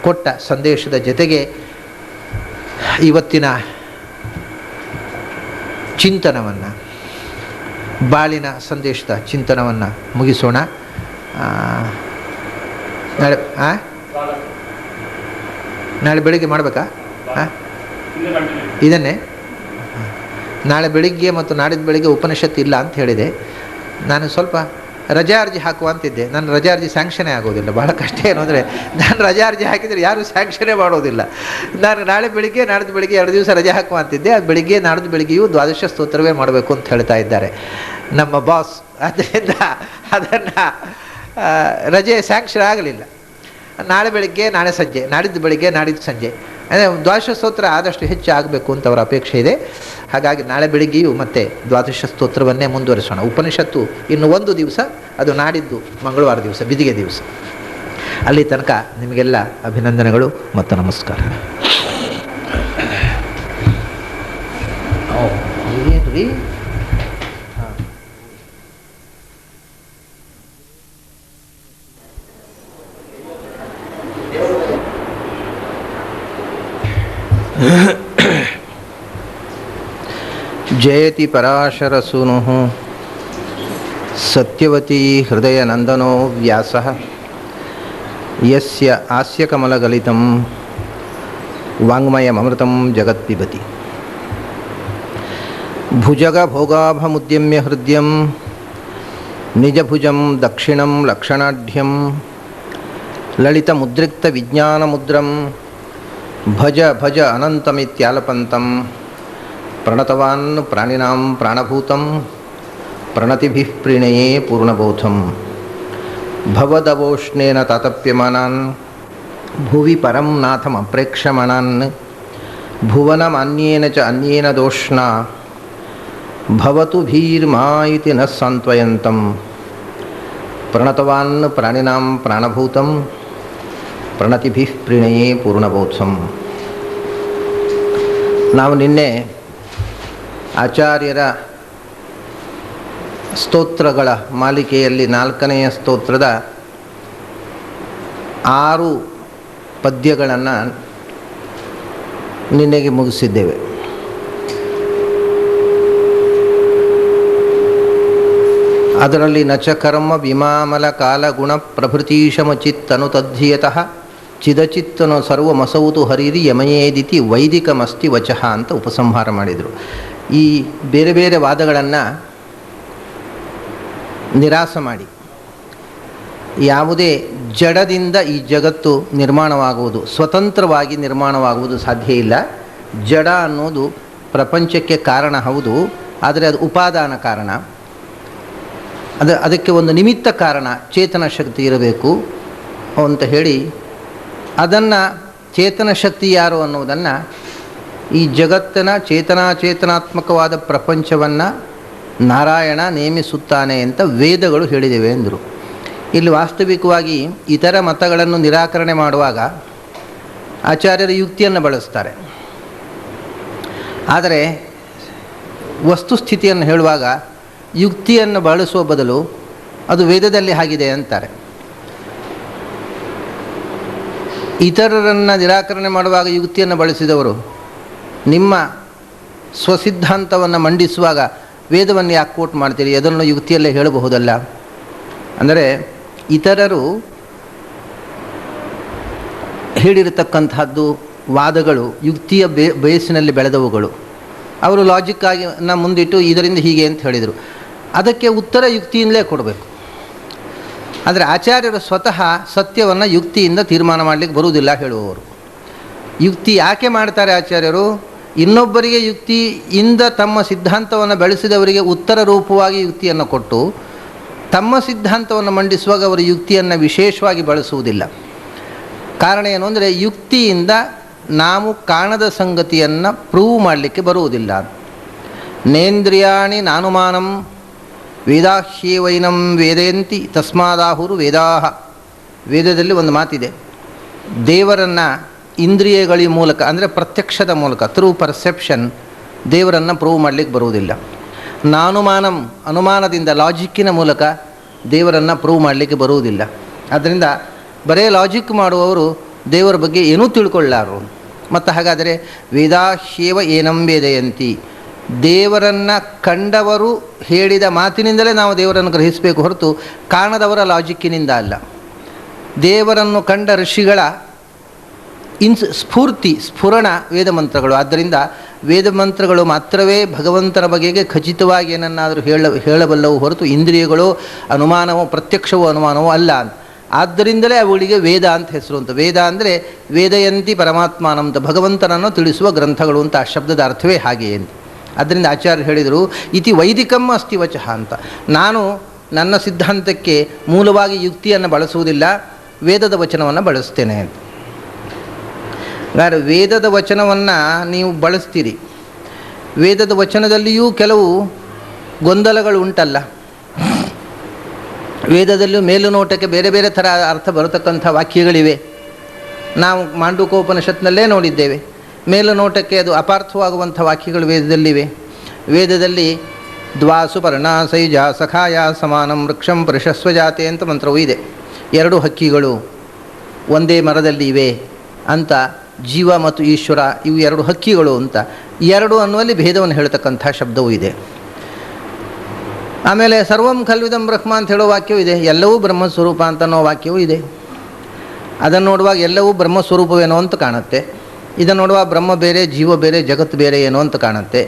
ಕೊಟ್ಟ ಸಂದೇಶದ ಜೊತೆಗೆ ಇವತ್ತಿನ ಚಿಂತನವನ್ನು, ಬಾಳಿನ ಸಂದೇಶದ ಚಿಂತನವನ್ನು ಮುಗಿಸೋಣ. ನಾಳೆ ಬೆಳಿಗ್ಗೆ ಮಾಡಬೇಕಾ? ಇದನ್ನೇ ನಾಳೆ ಬೆಳಿಗ್ಗೆ ಮತ್ತು ನಾಡಿದ್ದು ಬೆಳಿಗ್ಗೆ ಉಪನಿಷತ್ತು ಇಲ್ಲ ಅಂತ ಹೇಳಿದೆ. ನಾನು ಸ್ವಲ್ಪ ರಜಾ ಅರ್ಜಿ ಹಾಕುವ ಅಂತಿದ್ದೆ. ನನ್ನ ರಜಾ ಅರ್ಜಿ ಸ್ಯಾಂಕ್ಷನೇ ಆಗೋದಿಲ್ಲ. ಭಾಳ ಕಷ್ಟ ಏನು ಅಂದರೆ, ನಾನು ರಜಾ ಅರ್ಜಿ ಹಾಕಿದರೆ ಯಾರೂ ಸ್ಯಾಂಕ್ಷನೇ ಮಾಡೋದಿಲ್ಲ. ನಾನು ನಾಳೆ ಬೆಳಿಗ್ಗೆ ನಾಡಿದ್ದು ಬೆಳಿಗ್ಗೆ 2 ದಿವಸ ರಜೆ ಹಾಕುವ ಅಂತಿದ್ದೆ. ಅದು ಬೆಳಿಗ್ಗೆ ನಾಡಿದ್ದು ಬೆಳಿಗ್ಗೆಯೂ ದ್ವಾದಶ ಸ್ತೋತ್ರವೇ ಮಾಡಬೇಕು ಅಂತ ಹೇಳ್ತಾ ಇದ್ದಾರೆ ನಮ್ಮ ಬಾಸ್. ಆದ್ದರಿಂದ ಅದನ್ನು ರಜೆ ಸ್ಯಾಂಕ್ಷನ್ ಆಗಲಿಲ್ಲ. ನಾಳೆ ಬೆಳಿಗ್ಗೆ ನಾಳೆ ಸಂಜೆ, ನಾಡಿದ್ದು ಬೆಳಿಗ್ಗೆ ನಾಡಿದ್ದು ಸಂಜೆ, ಅದೇ ದ್ವಾದಶ ಸ್ತೋತ್ರ ಆದಷ್ಟು ಹೆಚ್ಚು ಆಗಬೇಕು ಅಂತ ಅವರ ಅಪೇಕ್ಷೆ ಇದೆ. ಹಾಗಾಗಿ ನಾಳೆ ಬೆಳಿಗ್ಗೆಯೂ ಮತ್ತೆ ದ್ವಾದಶ ಸ್ತೋತ್ರವನ್ನೇ ಮುಂದುವರಿಸೋಣ. ಉಪನಿಷತ್ತು ಇನ್ನು 1 ದಿವಸ, ಅದು ನಾಡಿದ್ದು ಮಂಗಳವಾರ ದಿವಸ, ಬಿದಿಗೆ ದಿವಸ. ಅಲ್ಲಿ ತನಕ ನಿಮಗೆಲ್ಲ ಅಭಿನಂದನೆಗಳು ಮತ್ತು ನಮಸ್ಕಾರ. ಏನ್ರಿ ಜಯತಿ ಪರಾಶರಸೂನು ಸತ್ಯವತಿ ಹೃದಯನಂದನೋ ವ್ಯಾಸಃ ಯಸ್ಯ ಹಾಸ್ಯಕಮಲಗಲಿತಂ ವಾಂಗ್ಮಯಮೃತಂ ಜಗತ್ಪಿಬತಿ. ಭುಜಗಭೋಗಾಭಮುದ್ಯಮ್ಯ ಹೃದಯಂ ನಿಜಭುಜಂ ದಕ್ಷಿಣಂ ಲಕ್ಷಣಾಢ್ಯಂ ಲಲಿತಮುದ್ರಿಕ್ತವಿಜ್ಞಾನಮುದ್ರಂ ಭಜ ಭಜ ಅನಂತಮಿತ್ಯಾಲಪಂತಂ ಪ್ರಣತವಾನ್ ಪ್ರಾಣಿನಾಂ ಪ್ರಾಣಭೂತಂ ಪ್ರಣತಿಭಿಃ ಪ್ರಣಯೇ ಪೂರ್ಣಬೋಧಂ ಭವದವೋಷ್ಣೇನ ತಾತಪ್ಯಮಾನಾನ್ ಭುವಿ ಪರಂ ನಾಥಮಪ್ರೇಕ್ಷಮಾಣಾನ್ ಭುವನಮನ್ಯೇನ ಚ ಅನ್ಯೇನ ದೋಷ್ಣಾ ಭವತು ಭೀರ್ಮಾ ಇತಿ ನ ಸಾಂತ್ವಯಂತಂ ಪ್ರಣತವಾನ್ ಪ್ರಾಣಿನಾಂ ಪ್ರಾಣಭೂತಂ ಪ್ರಣತಿಭಿಃ ಪ್ರಣಯೇ ಪೂರ್ಣಬೋಧಂ. ನಾವು ನಿನ್ನೆ ಆಚಾರ್ಯರ ಸ್ತೋತ್ರಗಳ ಮಾಲಿಕೆಯಲ್ಲಿ 4ನೆಯ ಸ್ತೋತ್ರದ 6 ಪದ್ಯಗಳನ್ನು ನಿನ್ನೆಗೆ ಮುಗಿಸಿದ್ದೇವೆ. ಅದರಲ್ಲಿ ನಚ ಕರ್ಮ ವಿಮಾಮಲ ಕಾಲ ಗುಣ ಪ್ರಭೃತೀಶಮಚಿತ್ತನು ತದ್ಧಿಯತಃ ಚಿದಚಿತ್ತನು ಸರ್ವಮಸೌತು ಹರಿರಿ ಯಮಯೇದಿತಿ ವೈದಿಕಮಸ್ತಿ ವಚಃ ಅಂತ ಉಪಸಂಹಾರ ಮಾಡಿದರು. ಈ ಬೇರೆ ಬೇರೆ ವಾದಗಳನ್ನು ನಿರಾಸ ಮಾಡಿ, ಯಾವುದೇ ಜಡದಿಂದ ಈ ಜಗತ್ತು ನಿರ್ಮಾಣವಾಗುವುದು, ಸ್ವತಂತ್ರವಾಗಿ ನಿರ್ಮಾಣವಾಗುವುದು ಸಾಧ್ಯ ಇಲ್ಲ. ಜಡ ಅನ್ನೋದು ಪ್ರಪಂಚಕ್ಕೆ ಕಾರಣ ಹೌದು, ಆದರೆ ಅದು ಉಪಾದಾನ ಕಾರಣ. ಅದಕ್ಕೆ ಒಂದು ನಿಮಿತ್ತ ಕಾರಣ ಚೇತನ ಶಕ್ತಿ ಇರಬೇಕು ಅಂತ ಹೇಳಿ, ಅದನ್ನು ಚೇತನ ಶಕ್ತಿ ಯಾರು ಅನ್ನೋದನ್ನು, ಈ ಜಗತ್ತಿನ ಚೇತನಾತ್ಮಕವಾದ ಪ್ರಪಂಚವನ್ನು ನಾರಾಯಣ ನೇಮಿಸುತ್ತಾನೆ ಅಂತ ವೇದಗಳು ಹೇಳಿದ್ದೇವೆ ಎಂದರು. ಇಲ್ಲಿ ವಾಸ್ತವಿಕವಾಗಿ ಇತರ ಮತಗಳನ್ನು ನಿರಾಕರಣೆ ಮಾಡುವಾಗ ಆಚಾರ್ಯರು ಯುಕ್ತಿಯನ್ನು ಬಳಸ್ತಾರೆ, ಆದರೆ ವಸ್ತುಸ್ಥಿತಿಯನ್ನು ಹೇಳುವಾಗ ಯುಕ್ತಿಯನ್ನು ಬಳಸುವ ಬದಲು ಅದು ವೇದದಲ್ಲಿ ಆಗಿದೆ ಅಂತಾರೆ. ಇತರರನ್ನು ನಿರಾಕರಣೆ ಮಾಡುವಾಗ ಯುಕ್ತಿಯನ್ನು ಬಳಸಿದವರು ನಿಮ್ಮ ಸ್ವಸಿದ್ಧಾಂತವನ್ನು ಮಂಡಿಸುವಾಗ ವೇದವನ್ನು ಯಾಕೆ ಕೋಟ್ ಮಾಡ್ತೀರಿ, ಅದನ್ನು ಯುಕ್ತಿಯಲ್ಲೇ ಹೇಳಬಹುದಲ್ಲ. ಅಂದರೆ ಇತರರು ಹೇಳಿರತಕ್ಕಂಥದ್ದು ವಾದಗಳು ಯುಕ್ತಿಯ ಬೇಸಿನಲ್ಲಿ ಬೆಳೆದವುಗಳು. ಅವರು ಲಾಜಿಕ್ಕಾಗಿ ಮುಂದಿಟ್ಟು ಇದರಿಂದ ಹೀಗೆ ಅಂತ ಹೇಳಿದರು, ಅದಕ್ಕೆ ಉತ್ತರ ಯುಕ್ತಿಯಿಂದಲೇ ಕೊಡಬೇಕು. ಆದರೆ ಆಚಾರ್ಯರು ಸ್ವತಃ ಸತ್ಯವನ್ನು ಯುಕ್ತಿಯಿಂದ ತೀರ್ಮಾನ ಮಾಡಲಿಕ್ಕೆ ಬರುವುದಿಲ್ಲ ಹೇಳುವವರು. ಯುಕ್ತಿ ಯಾಕೆ ಮಾಡ್ತಾರೆ ಆಚಾರ್ಯರು? ಇನ್ನೊಬ್ಬರಿಗೆ ಯುಕ್ತಿಯಿಂದ ತಮ್ಮ ಸಿದ್ಧಾಂತವನ್ನು ಬೆಳೆಸಿದವರಿಗೆ ಉತ್ತರ ರೂಪವಾಗಿ ಯುಕ್ತಿಯನ್ನು ಕೊಟ್ಟು, ತಮ್ಮ ಸಿದ್ಧಾಂತವನ್ನು ಮಂಡಿಸುವಾಗ ಅವರು ಯುಕ್ತಿಯನ್ನು ವಿಶೇಷವಾಗಿ ಬಳಸುವುದಿಲ್ಲ. ಕಾರಣ ಏನು ಅಂದರೆ, ಯುಕ್ತಿಯಿಂದ ನಾವು ಕಾಣದ ಸಂಗತಿಯನ್ನು ಪ್ರೂವ್ ಮಾಡಲಿಕ್ಕೆ ಬರುವುದಿಲ್ಲ. ನೇಂದ್ರಿಯಾಣಿ ನಾನುಮಾನಂ ವೇದಾಹ್ಯೇವೈನಂ ವೇದಯಂತಿ ತಸ್ಮಾದಾಹುರು ವೇದಾಹ. ವೇದದಲ್ಲಿ ಒಂದು ಮಾತಿದೆ, ದೇವರನ್ನು ಇಂದ್ರಿಯಗಳ ಮೂಲಕ, ಅಂದರೆ ಪ್ರತ್ಯಕ್ಷದ ಮೂಲಕ, ಥ್ರೂ ಪರ್ಸೆಪ್ಷನ್ ದೇವರನ್ನು ಪ್ರೂವ್ ಮಾಡಲಿಕ್ಕೆ ಬರುವುದಿಲ್ಲ. ನಾನುಮಾನಂ, ಅನುಮಾನದಿಂದ, ಲಾಜಿಕ್ಕಿನ ಮೂಲಕ ದೇವರನ್ನು ಪ್ರೂವ್ ಮಾಡಲಿಕ್ಕೆ ಬರುವುದಿಲ್ಲ. ಆದ್ದರಿಂದ ಬರೇ ಲಾಜಿಕ್ ಮಾಡುವವರು ದೇವರ ಬಗ್ಗೆ ಏನೂ ತಿಳ್ಕೊಳ್ಳಾರು. ಮತ್ತು ಹಾಗಾದರೆ ವೇದಾಹ್ಯೇವ ಏನಂ ವೇದಯಂತಿ, ದೇವರನ್ನು ಕಂಡವರು ಹೇಳಿದ ಮಾತಿನಿಂದಲೇ ನಾವು ದೇವರನ್ನು ಗ್ರಹಿಸಬೇಕು ಹೊರತು ಕಾಣದವರ ಲಾಜಿಕ್ಕಿನಿಂದ ಅಲ್ಲ. ದೇವರನ್ನು ಕಂಡ ಋಷಿಗಳ ಸ್ಫುರಣ ವೇದಮಂತ್ರಗಳು. ಆದ್ದರಿಂದ ವೇದಮಂತ್ರಗಳು ಮಾತ್ರವೇ ಭಗವಂತನ ಬಗೆಗೆ ಖಚಿತವಾಗಿ ಏನನ್ನಾದರೂ ಹೇಳಬಲ್ಲವು ಹೊರತು ಇಂದ್ರಿಯಗಳು ಅನುಮಾನವೋ ಪ್ರತ್ಯಕ್ಷವೋ ಅನುಮಾನವೋ ಅಲ್ಲ. ಆದ್ದರಿಂದಲೇ ಅವುಗಳಿಗೆ ವೇದ ಅಂತ ಹೆಸರು ಅಂತ. ವೇದ ಅಂದರೆ ವೇದಯಂತಿ ಪರಮಾತ್ಮಾನಂತ, ಭಗವಂತನನ್ನು ತಿಳಿಸುವ ಗ್ರಂಥಗಳು ಅಂತ. ಆ ಶಬ್ದದ ಅರ್ಥವೇ ಹಾಗೆ ಅಂತ. ಆದ್ದರಿಂದ ಆಚಾರ್ಯರು ಹೇಳಿದರು, ಇತಿ ವೈದಿಕಂ ಅಸ್ತಿ ವಚಃ ಅಂತ. ನಾನು ನನ್ನ ಸಿದ್ಧಾಂತಕ್ಕೆ ಮೂಲವಾಗಿ ಯುಕ್ತಿಯನ್ನು ಬಳಸುವುದಿಲ್ಲ, ವೇದದ ವಚನವನ್ನು ಬಳಸ್ತೇನೆ ಅಂತ. ಹಾಗಾದರೆ ವೇದದ ವಚನವನ್ನು ನೀವು ಬಳಸ್ತೀರಿ, ವೇದದ ವಚನದಲ್ಲಿಯೂ ಕೆಲವು ಗೊಂದಲಗಳು ಉಂಟಲ್ಲ. ವೇದದಲ್ಲೂ ಮೇಲುನೋಟಕ್ಕೆ ಬೇರೆ ಬೇರೆ ಥರ ಅರ್ಥ ಬರತಕ್ಕಂಥ ವಾಕ್ಯಗಳಿವೆ. ನಾವು ಮಾಂಡೂಕೋಪನಿಷತ್ನಲ್ಲೇ ನೋಡಿದ್ದೇವೆ. ಮೇಲುನೋಟಕ್ಕೆ ಅದು ಅಪಾರ್ಥವಾಗುವಂಥ ವಾಕ್ಯಗಳು ವೇದದಲ್ಲಿವೆ. ವೇದದಲ್ಲಿ ದ್ವಾಸು ಪರ್ಣಾಸೈಜ ಸಖಾಯ ಸಮಾನಂ ವೃಕ್ಷಂ ಪರಿಷಸ್ವಜಾತೆ ಅಂತ ಮಂತ್ರವೂ ಇದೆ. 2 ಹಕ್ಕಿಗಳು ಒಂದೇ ಮರದಲ್ಲಿ ಇವೆ ಅಂತ, ಜೀವ ಮತ್ತು ಈಶ್ವರ ಇವು 2 ಹಕ್ಕಿಗಳು ಅಂತ. 2 ಅನ್ನುವಲ್ಲಿ ಭೇದವನ್ನು ಹೇಳ್ತಕ್ಕಂಥ ಶಬ್ದವೂ ಇದೆ. ಆಮೇಲೆ ಸರ್ವಂ ಖಲ್ವಿದಂ ಬ್ರಹ್ಮ ಅಂತ ಹೇಳೋ ವಾಕ್ಯವೂ ಇದೆ. ಎಲ್ಲವೂ ಬ್ರಹ್ಮಸ್ವರೂಪ ಅಂತ ಅನ್ನೋ ವಾಕ್ಯವೂ ಇದೆ. ಅದನ್ನು ನೋಡುವಾಗ ಎಲ್ಲವೂ ಬ್ರಹ್ಮಸ್ವರೂಪವೇನೋ ಅಂತ ಕಾಣುತ್ತೆ. ಇದನ್ನು ನೋಡುವಾಗ ಬ್ರಹ್ಮ ಬೇರೆ, ಜೀವ ಬೇರೆ, ಜಗತ್ತು ಬೇರೆ ಏನೋ ಅಂತ ಕಾಣುತ್ತೆ.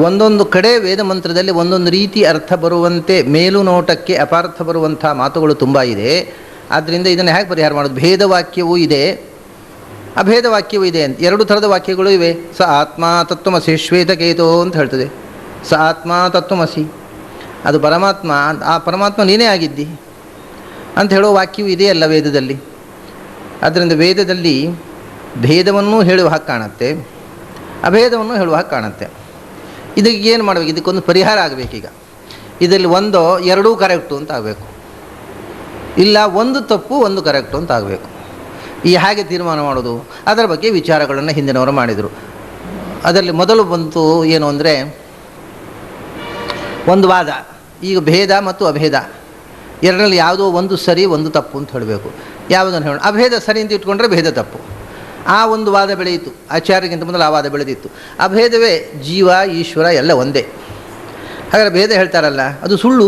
ಒಂದೊಂದು ಕಡೆ ವೇದ ಮಂತ್ರದಲ್ಲಿ ಒಂದೊಂದು ರೀತಿ ಅರ್ಥ ಬರುವಂತೆ, ಮೇಲುನೋಟಕ್ಕೆ ಅಪಾರ್ಥ ಬರುವಂಥ ಮಾತುಗಳು ತುಂಬ ಇದೆ. ಆದ್ದರಿಂದ ಇದನ್ನು ಹೇಗೆ ಪರಿಹಾರ ಮಾಡೋದು? ಭೇದ ವಾಕ್ಯವೂ ಇದೆ, ಅಭೇದ ವಾಕ್ಯವೂ ಇದೆ ಅಂತ 2 ಥರದ ವಾಕ್ಯಗಳು ಇವೆ. ಸ ಆತ್ಮ ತತ್ವಮಸಿ ಶ್ವೇತಕೇತೋ ಅಂತ ಹೇಳ್ತದೆ. ಸ ಆತ್ಮ ತತ್ವಮಸಿ, ಅದು ಪರಮಾತ್ಮ, ಆ ಪರಮಾತ್ಮ ನೀನೇ ಆಗಿದ್ದಿ ಅಂತ ಹೇಳೋ ವಾಕ್ಯವೂ ಇದೆಯಲ್ಲ ವೇದದಲ್ಲಿ. ಆದ್ದರಿಂದ ವೇದದಲ್ಲಿ ಭೇದವನ್ನೂ ಹೇಳುವ ಹಾಗೆ ಕಾಣುತ್ತೆ, ಅಭೇದವನ್ನು ಹೇಳುವ ಹಾಗೆ ಕಾಣುತ್ತೆ. ಇದಕ್ಕೆ ಏನು ಮಾಡಬೇಕು? ಇದಕ್ಕೊಂದು ಪರಿಹಾರ ಆಗಬೇಕೀಗ. ಇದರಲ್ಲಿ 1 2 ಕರೆಕ್ಟು ಅಂತ ಆಗಬೇಕು, ಇಲ್ಲ 1 ತಪ್ಪು 1 ಕರೆಕ್ಟು ಅಂತ ಆಗಬೇಕು. ಈ ಹಾಗೆ ತೀರ್ಮಾನ ಮಾಡೋದು, ಅದರ ಬಗ್ಗೆ ವಿಚಾರಗಳನ್ನು ಹಿಂದಿನವರು ಮಾಡಿದರು. ಅದರಲ್ಲಿ ಮೊದಲು ಬಂತು ಏನು ಅಂದರೆ, ಒಂದು ವಾದ, ಈಗ ಭೇದ ಮತ್ತು ಅಭೇದ ಎರಡರಲ್ಲಿ ಯಾವುದೋ ಒಂದು ಸರಿ ಒಂದು ತಪ್ಪು ಅಂತ ಹೇಳಬೇಕು. ಯಾವುದನ್ನು ಹೇಳೋಣ? ಅಭೇದ ಸರಿ ಅಂತ ಇಟ್ಕೊಂಡ್ರೆ ಭೇದ ತಪ್ಪು. ಆ ಒಂದು ವಾದ ಬೆಳೆಯಿತು, ಆಚಾರ್ಯಕ್ಕಿಂತ ಮೊದಲು ಆ ವಾದ ಬೆಳೆದಿತ್ತು. ಅಭೇದವೇ ಜೀವ ಈಶ್ವರ ಎಲ್ಲ ಒಂದೇ. ಹಾಗಾದರೆ ಭೇದ ಹೇಳ್ತಾರಲ್ಲ ಅದು ಸುಳ್ಳು.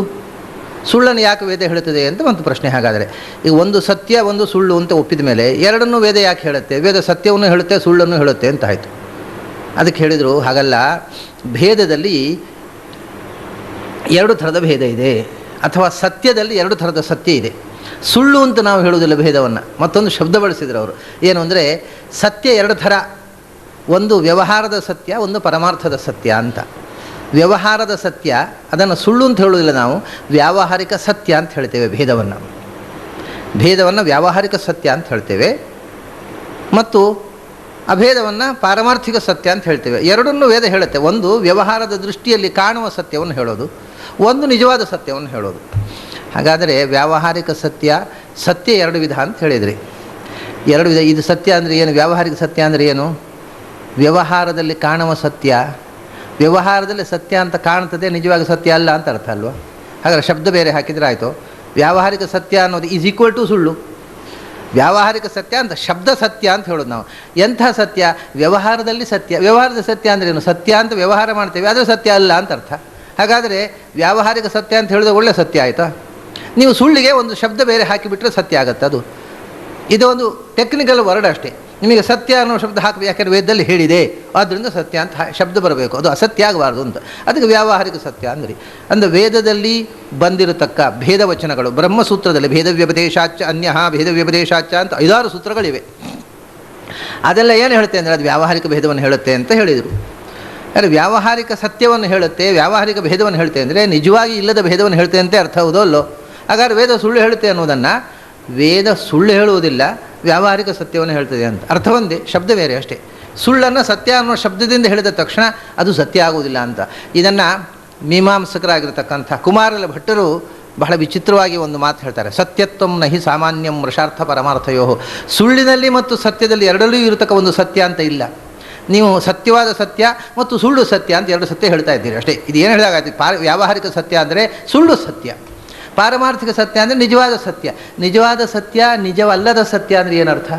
ಸುಳ್ಳನ್ನು ಯಾಕೆ ವೇದ ಹೇಳುತ್ತದೆ ಅಂತ ಒಂದು ಪ್ರಶ್ನೆ. ಹಾಗಾದರೆ ಈಗ ಒಂದು ಸತ್ಯ ಒಂದು ಸುಳ್ಳು ಅಂತ ಒಪ್ಪಿದ ಮೇಲೆ ಎರಡನ್ನೂ ವೇದ ಯಾಕೆ ಹೇಳುತ್ತೆ? ವೇದ ಸತ್ಯವನ್ನು ಹೇಳುತ್ತೆ ಸುಳ್ಳನ್ನು ಹೇಳುತ್ತೆ ಅಂತ ಆಯಿತು. ಅದಕ್ಕೆ ಹೇಳಿದರು ಹಾಗಲ್ಲ, ಭೇದದಲ್ಲಿ ಎರಡು ಥರದ ಭೇದ ಇದೆ, ಅಥವಾ ಸತ್ಯದಲ್ಲಿ ಎರಡು ಥರದ ಸತ್ಯ ಇದೆ. ಸುಳ್ಳು ಅಂತ ನಾವು ಹೇಳುವುದಿಲ್ಲ ಭೇದವನ್ನು. ಮತ್ತೊಂದು ಶಬ್ದ ಬಳಸಿದ್ರು ಅವರು, ಏನು ಅಂದರೆ ಸತ್ಯ ಎರಡು ಥರ, ಒಂದು ವ್ಯವಹಾರದ ಸತ್ಯ, ಒಂದು ಪರಮಾರ್ಥದ ಸತ್ಯ ಅಂತ. ವ್ಯವಹಾರದ ಸತ್ಯ ಅದನ್ನು ಸುಳ್ಳು ಅಂತ ಹೇಳುವುದಿಲ್ಲ ನಾವು, ವ್ಯಾವಹಾರಿಕ ಸತ್ಯ ಅಂತ ಹೇಳ್ತೇವೆ. ಭೇದವನ್ನು ವ್ಯಾವಹಾರಿಕ ಸತ್ಯ ಅಂತ ಹೇಳ್ತೇವೆ, ಮತ್ತು ಅಭೇದವನ್ನು ಪಾರಮಾರ್ಥಿಕ ಸತ್ಯ ಅಂತ ಹೇಳ್ತೇವೆ. ಎರಡನ್ನೂ ವೇದ ಹೇಳುತ್ತೆ. ಒಂದು ವ್ಯವಹಾರದ ದೃಷ್ಟಿಯಲ್ಲಿ ಕಾಣುವ ಸತ್ಯವನ್ನು ಹೇಳೋದು, ಒಂದು ನಿಜವಾದ ಸತ್ಯವನ್ನು ಹೇಳೋದು. ಹಾಗಾದರೆ ವ್ಯಾವಹಾರಿಕ ಸತ್ಯ ಎರಡು ವಿಧ ಅಂತ ಹೇಳಿದ್ರಿ. ಎರಡು ವಿಧ. ಇದು ಸತ್ಯ ಅಂದರೆ ಏನು? ವ್ಯಾವಹಾರಿಕ ಸತ್ಯ ಅಂದರೆ ಏನು? ವ್ಯವಹಾರದಲ್ಲಿ ಕಾಣುವ ಸತ್ಯ, ವ್ಯವಹಾರದಲ್ಲಿ ಸತ್ಯ ಅಂತ ಕಾಣ್ತದೆ, ನಿಜವಾಗಿ ಸತ್ಯ ಅಲ್ಲ ಅಂತ ಅರ್ಥ ಅಲ್ವಾ? ಹಾಗಾದರೆ ಶಬ್ದ ಬೇರೆ ಹಾಕಿದರೆ ಆಯಿತು. ವ್ಯಾವಹಾರಿಕ ಸತ್ಯ ಅನ್ನೋದು ಈಸ್ ಈಕ್ವಲ್ ಟು ಸುಳ್ಳು. ವ್ಯಾವಹಾರಿಕ ಸತ್ಯ ಅಂತ ಶಬ್ದ ಸತ್ಯ ಅಂತ ಹೇಳೋದು ನಾವು. ಎಂಥ ಸತ್ಯ? ವ್ಯವಹಾರದಲ್ಲಿ ಸತ್ಯ. ವ್ಯವಹಾರದ ಸತ್ಯ ಅಂದರೆ ಏನು? ಸತ್ಯ ಅಂತ ವ್ಯವಹಾರ ಮಾಡ್ತೇವೆ, ಆದರೆ ಸತ್ಯ ಅಲ್ಲ ಅಂತ ಅರ್ಥ. ಹಾಗಾದರೆ ವ್ಯಾವಹಾರಿಕ ಸತ್ಯ ಅಂತ ಹೇಳಿದ್ರೆ ಒಳ್ಳೆ ಸತ್ಯ ಆಯಿತಾ? ನೀವು ಸುಳ್ಳಿಗೆ ಒಂದು ಶಬ್ದ ಬೇರೆ ಹಾಕಿಬಿಟ್ರೆ ಸತ್ಯ ಆಗುತ್ತೆ. ಅದು ಇದು ಒಂದು ಟೆಕ್ನಿಕಲ್ ವರ್ಡ್ ಅಷ್ಟೇ. ನಿಮಗೆ ಸತ್ಯ ಅನ್ನೋ ಶಬ್ದ ಹಾಕಬೇಕು, ಯಾಕೆಂದರೆ ವೇದದಲ್ಲಿ ಹೇಳಿದೆ, ಆದ್ದರಿಂದ ಸತ್ಯ ಅಂತ ಶಬ್ದ ಬರಬೇಕು, ಅದು ಅಸತ್ಯ ಆಗಬಾರ್ದು ಅಂತ. ಅದಕ್ಕೆ ವ್ಯಾವಹಾರಿಕ ಸತ್ಯ ಅಂದರೆ ವೇದದಲ್ಲಿ ಬಂದಿರತಕ್ಕ ಭೇದ ವಚನಗಳು. ಬ್ರಹ್ಮಸೂತ್ರದಲ್ಲಿ ಭೇದ ವ್ಯಪದೇಶಾಚ ಅನ್ಯ ಭೇದ ವ್ಯಪದೇಶಾಚ ಅಂತ 5-6 ಸೂತ್ರಗಳಿವೆ. ಅದೆಲ್ಲ ಏನು ಹೇಳುತ್ತೆ ಅಂದರೆ ಅದು ವ್ಯಾವಹಾರಿಕ ಭೇದವನ್ನು ಹೇಳುತ್ತೆ ಅಂತ ಹೇಳಿದರು. ಯಾರು ವ್ಯಾವಹಾರಿಕ ಸತ್ಯವನ್ನು ಹೇಳುತ್ತೆ, ವ್ಯಾವಹಾರಿಕ ಭೇದವನ್ನು ಹೇಳ್ತೆ ಅಂದರೆ ನಿಜವಾಗಿ ಇಲ್ಲದ ಭೇದವನ್ನು ಹೇಳ್ತೆ ಅಂತ ಅರ್ಥ ಹೌದೋ ಅಲ್ಲೋ? ಹಾಗಾದ್ರೆ ವೇದ ಸುಳ್ಳು ಹೇಳುತ್ತೆ ಅನ್ನೋದನ್ನು, ವೇದ ಸುಳ್ಳು ಹೇಳುವುದಿಲ್ಲ, ವ್ಯಾವಹಾರಿಕ ಸತ್ಯವನ್ನು ಹೇಳ್ತದೆ ಅಂತ ಅರ್ಥ ಒಂದೇ, ಶಬ್ದ ಬೇರೆ ಅಷ್ಟೇ. ಸುಳ್ಳನ್ನು ಸತ್ಯ ಅನ್ನೋ ಶಬ್ದದಿಂದ ಹೇಳಿದ ತಕ್ಷಣ ಅದು ಸತ್ಯ ಆಗುವುದಿಲ್ಲ ಅಂತ. ಇದನ್ನು ಮೀಮಾಂಸಕರಾಗಿರ್ತಕ್ಕಂಥ ಕುಮಾರಲ ಭಟ್ಟರು ಬಹಳ ವಿಚಿತ್ರವಾಗಿ ಒಂದು ಮಾತು ಹೇಳ್ತಾರೆ. ಸತ್ಯತ್ವಂ ನಹಿ ಸಾಮಾನ್ಯಂ ವೃಷಾರ್ಥ ಪರಮಾರ್ಥಯೋ. ಸುಳ್ಳಿನಲ್ಲಿ ಮತ್ತು ಸತ್ಯದಲ್ಲಿ ಎರಡಲ್ಲೂ ಇರತಕ್ಕ ಒಂದು ಸತ್ಯ ಅಂತ ಇಲ್ಲ. ನೀವು ಸತ್ಯವಾದ ಸತ್ಯ ಮತ್ತು ಸುಳ್ಳು ಸತ್ಯ ಅಂತ ಎರಡು ಸತ್ಯ ಹೇಳ್ತಾ ಇದ್ದೀರಿ ಅಷ್ಟೇ. ಇದು ಏನು ಹೇಳಿದಾಗಾಯ್ತು? ವ್ಯಾವಹಾರಿಕ ಸತ್ಯ ಅಂದರೆ ಸುಳ್ಳು ಸತ್ಯ, ಪಾರಮಾರ್ಥಿಕ ಸತ್ಯ ಅಂದರೆ ನಿಜವಾದ ಸತ್ಯ. ನಿಜವಾದ ಸತ್ಯ ನಿಜವಲ್ಲದ ಸತ್ಯ ಅಂದರೆ ಏನರ್ಥ?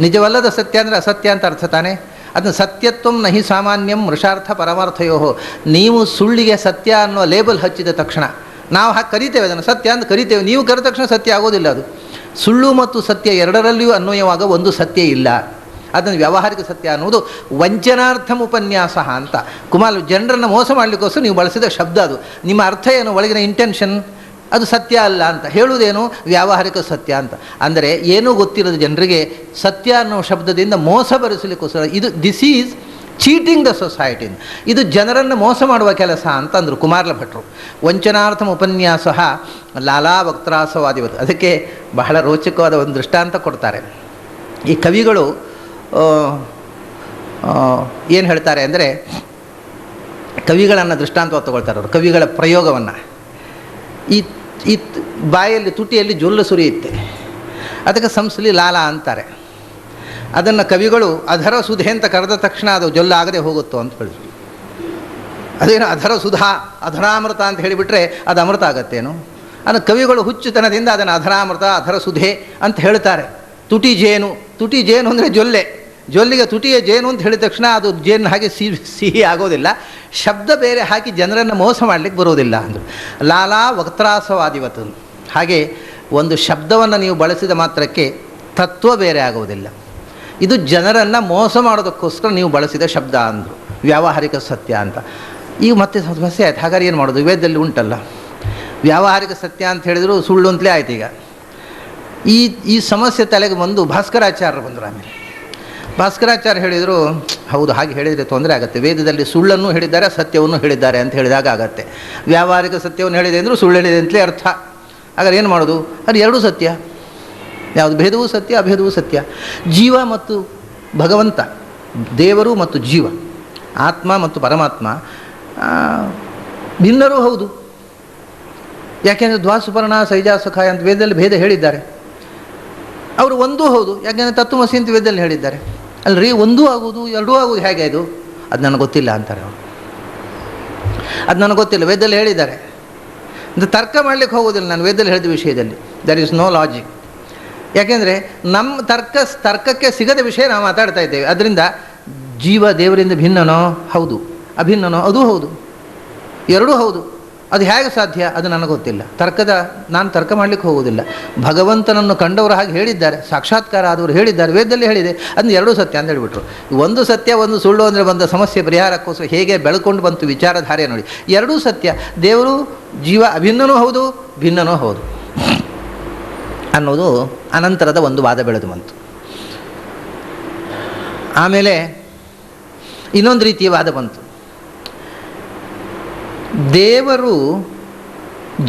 ನಿಜವಲ್ಲದ ಸತ್ಯ ಅಂದರೆ ಅಸತ್ಯ ಅಂತ ಅರ್ಥ ತಾನೇ. ಅದನ್ನು ಸತ್ಯತ್ವಂ ನಹಿ ಸಾಮಾನ್ಯಂ ವೃಷಾರ್ಥ ಪರಮಾರ್ಥಯೋ. ನೀವು ಸುಳ್ಳಿಗೆ ಸತ್ಯ ಅನ್ನೋ ಲೇಬಲ್ ಹಚ್ಚಿದ ತಕ್ಷಣ ನಾವು ಹಾಗೆ ಕರಿತೇವೆ, ಅದನ್ನು ಸತ್ಯ ಅಂತ ಕರಿತೇವೆ. ನೀವು ಕರೆದ ತಕ್ಷಣ ಸತ್ಯ ಆಗೋದಿಲ್ಲ. ಅದು ಸುಳ್ಳು ಮತ್ತು ಸತ್ಯ ಎರಡರಲ್ಲಿಯೂ ಅನ್ವಯವಾಗ ಒಂದು ಸತ್ಯ ಇಲ್ಲ. ಅದನ್ನು ವ್ಯಾವಹಾರಿಕ ಸತ್ಯ ಅನ್ನುವುದು ವಂಚನಾರ್ಥಂ ಉಪನ್ಯಾಸ ಅಂತ. ಕುಮಾರ್ ಜನರನ್ನು ಮೋಸ ಮಾಡಲಿಕ್ಕೋಸ್ಕರ ನೀವು ಬಳಸಿದ ಶಬ್ದ ಅದು. ನಿಮ್ಮ ಅರ್ಥ ಏನು? ಒಳಗಿನ ಇಂಟೆನ್ಷನ್ ಅದು ಸತ್ಯ ಅಲ್ಲ ಅಂತ ಹೇಳುವುದೇನು? ವ್ಯಾವಹಾರಿಕ ಸತ್ಯ ಅಂತ. ಅಂದರೆ ಏನೂ ಗೊತ್ತಿರೋದು ಜನರಿಗೆ ಸತ್ಯ ಅನ್ನೋ ಶಬ್ದದಿಂದ ಮೋಸ ಬರೆಸಲಿಕ್ಕೋಸ್ಕರ this is cheating the society. ಇದು ಜನರನ್ನು ಮೋಸ ಮಾಡುವ ಕೆಲಸ ಅಂತಂದರು ಕುಮಾರಲ ಭಟ್ರು. ವಂಚನಾರ್ಥಂ ಉಪನ್ಯಾಸ ಲಾಲಾ ವಕ್ತ್ರಾಸವಾದಿವತ್ತು. ಅದಕ್ಕೆ ಬಹಳ ರೋಚಕವಾದ ಒಂದು ದೃಷ್ಟಾಂತ ಕೊಡ್ತಾರೆ. ಈ ಕವಿಗಳು ಏನು ಹೇಳ್ತಾರೆ ಅಂದರೆ, ಕವಿಗಳನ್ನು ದೃಷ್ಟಾಂತವಾಗಿ ತಗೊಳ್ತಾರೆ ಅವರು. ಕವಿಗಳ ಪ್ರಯೋಗವನ್ನು, ಈ ಬಾಯಲ್ಲಿ ತುಟಿಯಲ್ಲಿ ಜೊಲ್ಲು ಸುರಿಯುತ್ತೆ, ಅದಕ್ಕೆ ಸಂಸ್ಲಿ ಲಾಲ ಅಂತಾರೆ. ಅದನ್ನು ಕವಿಗಳು ಅಧರ ಸುಧೆ ಅಂತ ಕರೆದ ತಕ್ಷಣ ಅದು ಜೊಲ್ಲಾಗದೆ ಹೋಗುತ್ತೋ ಅಂತ ಹೇಳಿದ್ರು. ಅದೇನು ಅಧರ ಸುಧಾ ಅಧರಾಮೃತ ಅಂತ ಹೇಳಿಬಿಟ್ರೆ ಅದು ಅಮೃತ ಆಗತ್ತೇನು? ಅದನ್ನು ಕವಿಗಳು ಹುಚ್ಚುತನದಿಂದ ಅದನ್ನು ಅಧರಾಮೃತ ಅಧರ ಸುಧೆ ಅಂತ ಹೇಳ್ತಾರೆ. ತುಟಿ ಜೇನು ಅಂದರೆ ಜೊಲ್ಲಿಗೆ ತುಟಿಯ ಜೇನು ಅಂತ ಹೇಳಿದ ತಕ್ಷಣ ಅದು ಜೇನು ಹಾಗೆ ಸಿಹಿ ಆಗೋದಿಲ್ಲ. ಶಬ್ದ ಬೇರೆ ಹಾಕಿ ಜನರನ್ನು ಮೋಸ ಮಾಡಲಿಕ್ಕೆ ಬರೋದಿಲ್ಲ ಅಂದರು. ಲಾಲಾ ವಕ್ತ್ರಾಸವಾದಿವತ್ತು. ಹಾಗೆ ಒಂದು ಶಬ್ದವನ್ನು ನೀವು ಬಳಸಿದ ಮಾತ್ರಕ್ಕೆ ತತ್ವ ಬೇರೆ ಆಗುವುದಿಲ್ಲ. ಇದು ಜನರನ್ನು ಮೋಸ ಮಾಡೋದಕ್ಕೋಸ್ಕರ ನೀವು ಬಳಸಿದ ಶಬ್ದ ಅಂದರು, ವ್ಯಾವಹಾರಿಕ ಸತ್ಯ ಅಂತ. ಈಗ ಮತ್ತೆ ಸಮಸ್ಯೆ ಆಯ್ತು. ಹಾಗಾದ್ರೆ ಏನು ಮಾಡೋದು? ವೇದದಲ್ಲಿ ಉಂಟಲ್ಲ ವ್ಯಾವಹಾರಿಕ ಸತ್ಯ ಅಂತ ಹೇಳಿದ್ರು ಸುಳ್ಳು ಅಂತಲೇ ಆಯ್ತು. ಈಗ ಈ ಸಮಸ್ಯೆ ತಲೆಗೆ ಬಂದು ಭಾಸ್ಕರಾಚಾರ್ಯರು ಬಂದರು. ಆಮೇಲೆ ಭಾಸ್ಕರಾಚಾರ್ಯ ಹೇಳಿದರು, ಹೌದು ಹಾಗೆ ಹೇಳಿದರೆ ತೊಂದರೆ ಆಗುತ್ತೆ. ವೇದದಲ್ಲಿ ಸುಳ್ಳನ್ನು ಹೇಳಿದ್ದಾರೆ, ಸತ್ಯವನ್ನು ಹೇಳಿದ್ದಾರೆ ಅಂತ ಹೇಳಿದಾಗ ಆಗತ್ತೆ. ವ್ಯಾವಹಾರಿಕ ಸತ್ಯವನ್ನು ಹೇಳಿದೆ ಅಂದರೂ ಸುಳ್ಳು ಹೇಳಿದೆ ಅಂತಲೇ ಅರ್ಥ. ಹಾಗಾದ್ರೆ ಏನು ಮಾಡೋದು? ಅದು ಎರಡೂ ಸತ್ಯ. ಯಾವುದು? ಭೇದವೂ ಸತ್ಯ, ಅಭೇದವೂ ಸತ್ಯ. ಜೀವ ಮತ್ತು ಭಗವಂತ, ದೇವರು ಮತ್ತು ಜೀವ, ಆತ್ಮ ಮತ್ತು ಪರಮಾತ್ಮ ಭಿನ್ನರೂ ಹೌದು. ಯಾಕೆಂದರೆ ದ್ವಾಸುಪರ್ಣ ಸೈಜಾಸುಖಾಯ ಅಂತ ವೇದದಲ್ಲಿ ಭೇದ ಹೇಳಿದ್ದಾರೆ. ಅವರು ಒಂದೂ ಹೌದು, ಯಾಕೆಂದರೆ ತತ್ವಮಸಿ ಅಂತ ವೇದದಲ್ಲಿ ಹೇಳಿದ್ದಾರೆ. ಅಲ್ರಿ, ಒಂದೂ ಆಗುವುದು ಎರಡೂ ಆಗುವುದು ಹೇಗೆ? ಅದು ನನಗೆ ಗೊತ್ತಿಲ್ಲ ಅಂತಾರೆ ಅವರು. ಅದು ನನಗೆ ಗೊತ್ತಿಲ್ಲ, ವೇದದಲ್ಲಿ ಹೇಳಿದ್ದಾರೆ. ಇದು ತರ್ಕ ಮಾಡಲಿಕ್ಕೆ ಹೋಗೋದಿಲ್ಲ ನಾನು ವೇದದಲ್ಲಿ ಹೇಳಿದ ವಿಷಯದಲ್ಲಿ. There is no logic. ಯಾಕೆಂದರೆ ನಮ್ಮ ತರ್ಕಕ್ಕೆ ಸಿಗದ ವಿಷಯ ನಾವು ಮಾತಾಡ್ತಾ ಇದ್ದೇವೆ. ಅದರಿಂದ ಜೀವ ದೇವರಿಂದ ಭಿನ್ನನೋ? ಹೌದು. ಅಭಿನ್ನನೋ? ಅದೂ ಹೌದು. ಎರಡೂ ಹೌದು. ಅದು ಹೇಗೆ ಸಾಧ್ಯ? ಅದು ನನಗೆ ಗೊತ್ತಿಲ್ಲ. ನಾನು ತರ್ಕ ಮಾಡಲಿಕ್ಕೆ ಹೋಗೋದಿಲ್ಲ. ಭಗವಂತನನ್ನು ಕಂಡವರು ಹಾಗೆ ಹೇಳಿದ್ದಾರೆ, ಸಾಕ್ಷಾತ್ಕಾರ ಆದವರು ಹೇಳಿದ್ದಾರೆ, ವೇದದಲ್ಲಿ ಹೇಳಿದೆ. ಅದನ್ನ ಎರಡೂ ಸತ್ಯ ಅಂತ ಹೇಳಿಬಿಟ್ರು. ಒಂದು ಸತ್ಯ ಒಂದು ಸುಳ್ಳು ಅಂದರೆ ಬಂದ ಸಮಸ್ಯೆ ಪರಿಹಾರಕ್ಕೋಸ್ಕರ ಹೇಗೆ ಬೆಳ್ಕೊಂಡು ಬಂತು ವಿಚಾರಧಾರೆ ನೋಡಿ. ಎರಡೂ ಸತ್ಯ. ದೇವರು ಜೀವ ಅಭಿನ್ನನೂ ಹೌದು, ಭಿನ್ನನೂ ಹೌದು ಅನ್ನೋದು ಅನಂತರದ ಒಂದು ವಾದ ಬೆಳೆದು ಬಂತು. ಆಮೇಲೆ ಇನ್ನೊಂದು ರೀತಿಯ ವಾದ ಬಂತು. ದೇವರು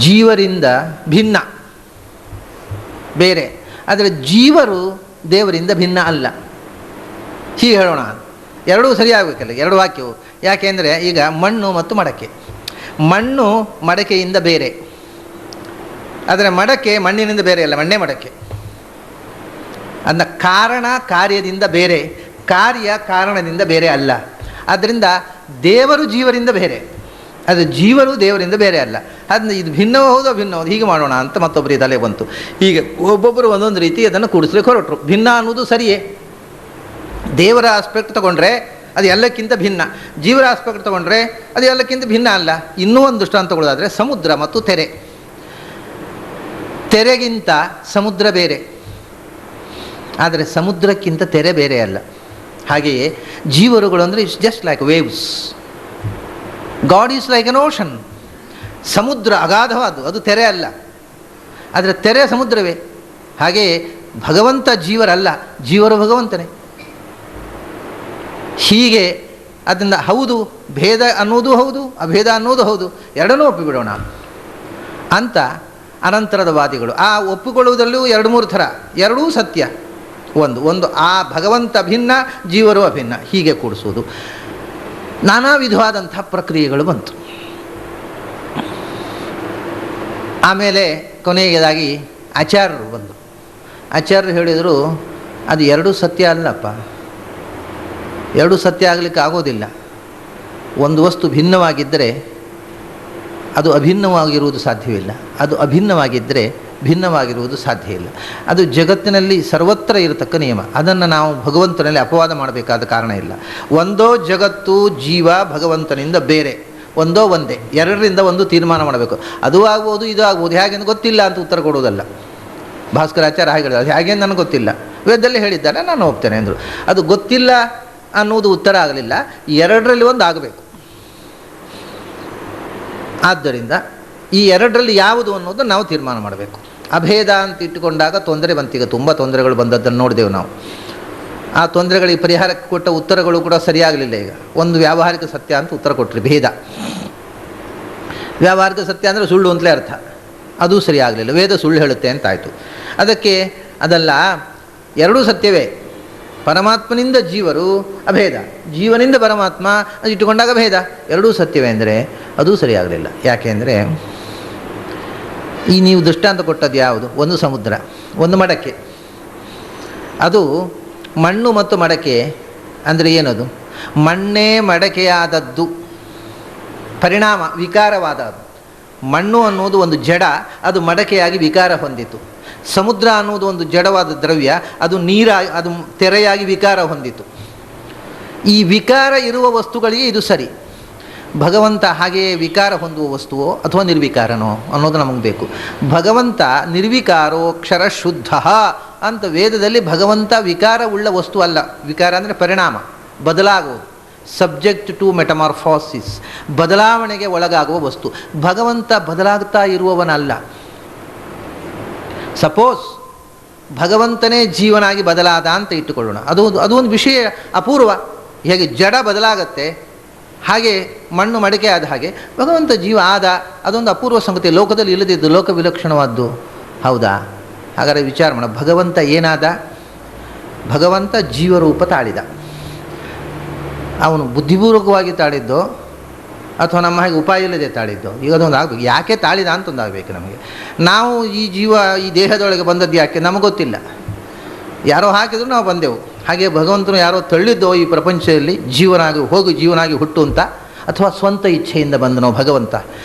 ಜೀವರಿಂದ ಭಿನ್ನ, ಬೇರೆ, ಆದರೆ ಜೀವರು ದೇವರಿಂದ ಭಿನ್ನ ಅಲ್ಲ. ಹೀಗೆ ಹೇಳೋಣ. ಎರಡೂ ಸರಿಯಾಗಬೇಕಲ್ಲ, ಎರಡು ವಾಕ್ಯವು. ಯಾಕೆಂದರೆ ಈಗ ಮಣ್ಣು ಮತ್ತು ಮಡಕೆ. ಮಣ್ಣು ಮಡಕೆಯಿಂದ ಬೇರೆ, ಆದರೆ ಮಡಕೆ ಮಣ್ಣಿನಿಂದ ಬೇರೆ ಅಲ್ಲ, ಮಣ್ಣೇ ಮಡಕೆ. ಅದನ್ನ ಕಾರಣ ಕಾರ್ಯದಿಂದ ಬೇರೆ, ಕಾರ್ಯ ಕಾರಣದಿಂದ ಬೇರೆ ಅಲ್ಲ. ಆದ್ದರಿಂದ ದೇವರು ಜೀವರಿಂದ ಬೇರೆ, ಅದು ಜೀವರು ದೇವರಿಂದ ಬೇರೆ ಅಲ್ಲ. ಅದನ್ನ ಇದು ಭಿನ್ನವೂ ಹೌದು ಅಭಿನ್ನವೂ ಹೌದು, ಹೀಗೆ ಮಾಡೋಣ ಅಂತ ಮತ್ತೊಬ್ಬರಿಗೆ ತಲೆ ಬಂತು. ಹೀಗೆ ಒಬ್ಬೊಬ್ಬರು ಒಂದೊಂದು ರೀತಿ ಅದನ್ನು ಕೂಡಿಸ್ಲಿಕ್ಕೆ ಹೊರಟರು. ಭಿನ್ನ ಅನ್ನೋದು ಸರಿಯೇ. ದೇವರ ಆಸ್ಪೆಕ್ಟ್ ತಗೊಂಡ್ರೆ ಅದು ಎಲ್ಲಕ್ಕಿಂತ ಭಿನ್ನ, ಜೀವರ ಆಸ್ಪೆಕ್ಟ್ ತಗೊಂಡ್ರೆ ಅದು ಎಲ್ಲಕ್ಕಿಂತ ಭಿನ್ನ ಅಲ್ಲ. ಇನ್ನೂ ಒಂದು ದೃಷ್ಟಾಂತ ತಗೊಳ್ಳೋದಾದರೆ ಸಮುದ್ರ ಮತ್ತು ತೆರೆ. ತೆರೆಗಿಂತ ಸಮುದ್ರ ಬೇರೆ, ಆದರೆ ಸಮುದ್ರಕ್ಕಿಂತ ತೆರೆ ಬೇರೆ ಅಲ್ಲ. ಹಾಗೆಯೇ ಜೀವರುಗಳು ಅಂದರೆ it's just like waves. God is like an ocean. ಸಮುದ್ರ ಅಗಾಧವಾದ್ದು, ಅದು ತೆರೆ ಅಲ್ಲ, ಆದರೆ ತೆರೆ ಸಮುದ್ರವೇ. ಹಾಗೆಯೇ ಭಗವಂತ ಜೀವರಲ್ಲ, ಜೀವರು ಭಗವಂತನೇ. ಹೀಗೆ ಅದರಿಂದ ಹೌದು, ಭೇದ ಅನ್ನೋದು ಹೌದು, ಅಭೇದ ಅನ್ನೋದು ಹೌದು, ಎರಡನ್ನೂ ಒಪ್ಪಿಬಿಡೋಣ ಅಂತ ಅನಂತರದ ವಾದಿಗಳು. ಆ ಒಪ್ಪಿಕೊಳ್ಳುವುದಲ್ಲೂ ಎರಡು ಮೂರು ಥರ, ಎರಡೂ ಸತ್ಯ. ಒಂದು ಆ ಭಗವಂತ ಭಿನ್ನ, ಜೀವರು ಅಭಿನ್ನ, ಹೀಗೆ ಕೂಡಿಸುವುದು. ನಾನಾ ವಿಧವಾದಂಥ ಪ್ರಕ್ರಿಯೆಗಳು ಬಂತು. ಆಮೇಲೆ ಕೊನೆಯದಾಗಿ ಆಚಾರ್ಯರು ಬಂದರು. ಆಚಾರ್ಯರು ಹೇಳಿದರು, ಅದು ಎರಡೂ ಸತ್ಯ ಅಲ್ಲಪ್ಪ, ಎರಡೂ ಸತ್ಯ ಆಗಲಿಕ್ಕೆ ಆಗೋದಿಲ್ಲ. ಒಂದು ವಸ್ತು ಭಿನ್ನವಾಗಿದ್ದರೆ ಅದು ಅಭಿನ್ನವಾಗಿರುವುದು ಸಾಧ್ಯವಿಲ್ಲ, ಅದು ಅಭಿನ್ನವಾಗಿದ್ದರೆ ಭಿನ್ನವಾಗಿರುವುದು ಸಾಧ್ಯ ಇಲ್ಲ. ಅದು ಜಗತ್ತಿನಲ್ಲಿ ಸರ್ವತ್ರ ಇರತಕ್ಕ ನಿಯಮ. ಅದನ್ನು ನಾವು ಭಗವಂತನಲ್ಲಿ ಅಪವಾದ ಮಾಡಬೇಕಾದ ಕಾರಣ ಇಲ್ಲ. ಒಂದೋ ಜಗತ್ತು ಜೀವ ಭಗವಂತನಿಂದ ಬೇರೆ, ಒಂದೋ ಒಂದೇ, ಎರಡರಿಂದ ಒಂದು ತೀರ್ಮಾನ ಮಾಡಬೇಕು. ಅದು ಆಗ್ಬೋದು, ಇದು ಆಗ್ಬೋದು, ಹೇಗೆಂದು ಗೊತ್ತಿಲ್ಲ ಅಂತ ಉತ್ತರ ಕೊಡುವುದಲ್ಲ. ಭಾಸ್ಕರಾಚಾರ್ಯ ಹಾಗೆ ಹೇಳಿದ್ರು, ಅದು ಹೇಗೇನು ನನಗೆ ಗೊತ್ತಿಲ್ಲ, ವೇದದಲ್ಲಿ ಹೇಳಿದ್ದಾರೆ ನಾನು ಹೋಗ್ತೇನೆ ಅಂದರು. ಅದು ಗೊತ್ತಿಲ್ಲ ಅನ್ನುವುದು ಉತ್ತರ ಆಗಲಿಲ್ಲ, ಎರಡರಲ್ಲಿ ಒಂದು ಆಗಬೇಕು. ಆದ್ದರಿಂದ ಈ ಎರಡರಲ್ಲಿ ಯಾವುದು ಅನ್ನೋದು ನಾವು ತೀರ್ಮಾನ ಮಾಡಬೇಕು. ಅಭೇದ ಅಂತ ಇಟ್ಟುಕೊಂಡಾಗ ತೊಂದರೆ ಬಂತೀಗ, ತುಂಬ ತೊಂದರೆಗಳು ಬಂದದ್ದನ್ನು ನೋಡಿದೆವು ನಾವು. ಆ ತೊಂದರೆಗಳಿಗೆ ಪರಿಹಾರಕ್ಕೆ ಕೊಟ್ಟ ಉತ್ತರಗಳು ಕೂಡ ಸರಿಯಾಗಲಿಲ್ಲ. ಈಗ ಒಂದು ವ್ಯಾವಹಾರಿಕ ಸತ್ಯ ಅಂತ ಉತ್ತರ ಕೊಟ್ಟರೆ ಭೇದ. ವ್ಯಾವಹಾರಿಕ ಸತ್ಯ ಅಂದರೆ ಸುಳ್ಳು ಅಂತಲೇ ಅರ್ಥ, ಅದೂ ಸರಿಯಾಗಲಿಲ್ಲ. ವೇದ ಸುಳ್ಳು ಹೇಳುತ್ತೆ ಅಂತಾಯಿತು. ಅದಕ್ಕೆ ಅದಲ್ಲ, ಎರಡೂ ಸತ್ಯವೇ. ಪರಮಾತ್ಮನಿಂದ ಜೀವರು ಅಭೇದ, ಜೀವನಿಂದ ಪರಮಾತ್ಮ ಅದು ಇಟ್ಟುಕೊಂಡಾಗ ಭೇದ, ಎರಡೂ ಸತ್ಯವೇ ಅಂದರೆ ಅದೂ ಸರಿಯಾಗಲಿಲ್ಲ. ಯಾಕೆಂದರೆ ಈ ನೀವು ದೃಷ್ಟಾಂತ ಕೊಟ್ಟದ್ದು ಯಾವುದು? ಒಂದು ಸಮುದ್ರ, ಒಂದು ಮಡಕೆ. ಅದು ಮಣ್ಣು ಮತ್ತು ಮಡಕೆ ಅಂದರೆ ಏನದು? ಮಣ್ಣೇ ಮಡಕೆಯಾದದ್ದು, ಪರಿಣಾಮ ವಿಕಾರವಾದದ್ದು. ಮಣ್ಣು ಅನ್ನೋದು ಒಂದು ಜಡ, ಅದು ಮಡಕೆಯಾಗಿ ವಿಕಾರ ಹೊಂದಿತು. ಸಮುದ್ರ ಅನ್ನೋದು ಒಂದು ಜಡವಾದ ದ್ರವ್ಯ, ಅದು ಅದು ತೆರೆಯಾಗಿ ವಿಕಾರ ಹೊಂದಿತು. ಈ ವಿಕಾರ ಇರುವ ವಸ್ತುಗಳಿಗೆ ಇದು ಸರಿ. ಭಗವಂತ ಹಾಗೆಯೇ ವಿಕಾರ ಹೊಂದುವ ವಸ್ತುವೋ ಅಥವಾ ನಿರ್ವಿಕಾರನೋ ಅನ್ನೋದು ನಮಗೆ ಬೇಕು. ಭಗವಂತ ನಿರ್ವಿಕಾರೋ ಕ್ಷರ ಶುದ್ಧ ಅಂತ ವೇದದಲ್ಲಿ ಭಗವಂತ ವಿಕಾರವುಳ್ಳ ವಸ್ತು ಅಲ್ಲ. ವಿಕಾರ ಅಂದರೆ ಪರಿಣಾಮ, ಬದಲಾಗುವುದು, ಸಬ್ಜೆಕ್ಟ್ ಟು ಮೆಟಮಾರ್ಫಾಸಿಸ್, ಬದಲಾವಣೆಗೆ ಒಳಗಾಗುವ ವಸ್ತು. ಭಗವಂತ ಬದಲಾಗ್ತಾ ಇರುವವನಲ್ಲ. ಸಪೋಸ್ ಭಗವಂತನೇ ಜೀವನಾಗಿ ಬದಲಾದ ಅಂತ ಇಟ್ಟುಕೊಳ್ಳೋಣ, ಅದು ಒಂದು ವಿಷಯ ಅಪೂರ್ವ. ಹೇಗೆ ಜಡ ಬದಲಾಗತ್ತೆ ಹಾಗೆ ಮಣ್ಣು ಮಡಿಕೆ ಆದ ಹಾಗೆ ಭಗವಂತ ಜೀವ ಆದ, ಅದೊಂದು ಅಪೂರ್ವ ಸಂಗತಿ, ಲೋಕದಲ್ಲಿ ಇಲ್ಲದಿದ್ದು, ಲೋಕ ವಿಲಕ್ಷಣವಾದ್ದು. ಹೌದಾ? ಹಾಗಾದರೆ ವಿಚಾರ ಮಾಡ, ಭಗವಂತ ಏನಾದ? ಭಗವಂತ ಜೀವರೂಪ ತಾಳಿದ. ಅವನು ಬುದ್ಧಿಪೂರ್ವಕವಾಗಿ ತಾಳಿದ್ದೋ ಅಥವಾ ನಮ್ಮ ಹಾಗೆ ಉಪಾಯ ಇಲ್ಲದೆ ತಾಳಿದ್ದೋ? ಈಗ ಅದೊಂದು ಆಗಬೇಕು. ಯಾಕೆ ತಾಳಿದ ಅಂತ ಒಂದು ಆಗಬೇಕು ನಮಗೆ. ನಾವು ಈ ಜೀವ ಈ ದೇಹದೊಳಗೆ ಬಂದದ್ದು ಯಾಕೆ ನಮಗೆ ಗೊತ್ತಿಲ್ಲ, ಯಾರೋ ಹಾಕಿದ್ರು ನಾವು ಬಂದೆವು. ಹಾಗೆ ಭಗವಂತನು ಯಾರೋ ತಳ್ಳಿದ್ದೋ ಈ ಪ್ರಪಂಚದಲ್ಲಿ ಜೀವನಾಗಿ ಹೋಗು, ಜೀವನಾಗಿ ಹುಟ್ಟು ಅಂತ, ಅಥವಾ ಸ್ವಂತ ಇಚ್ಛೆಯಿಂದ ಬಂದನೋ ಭಗವಂತ?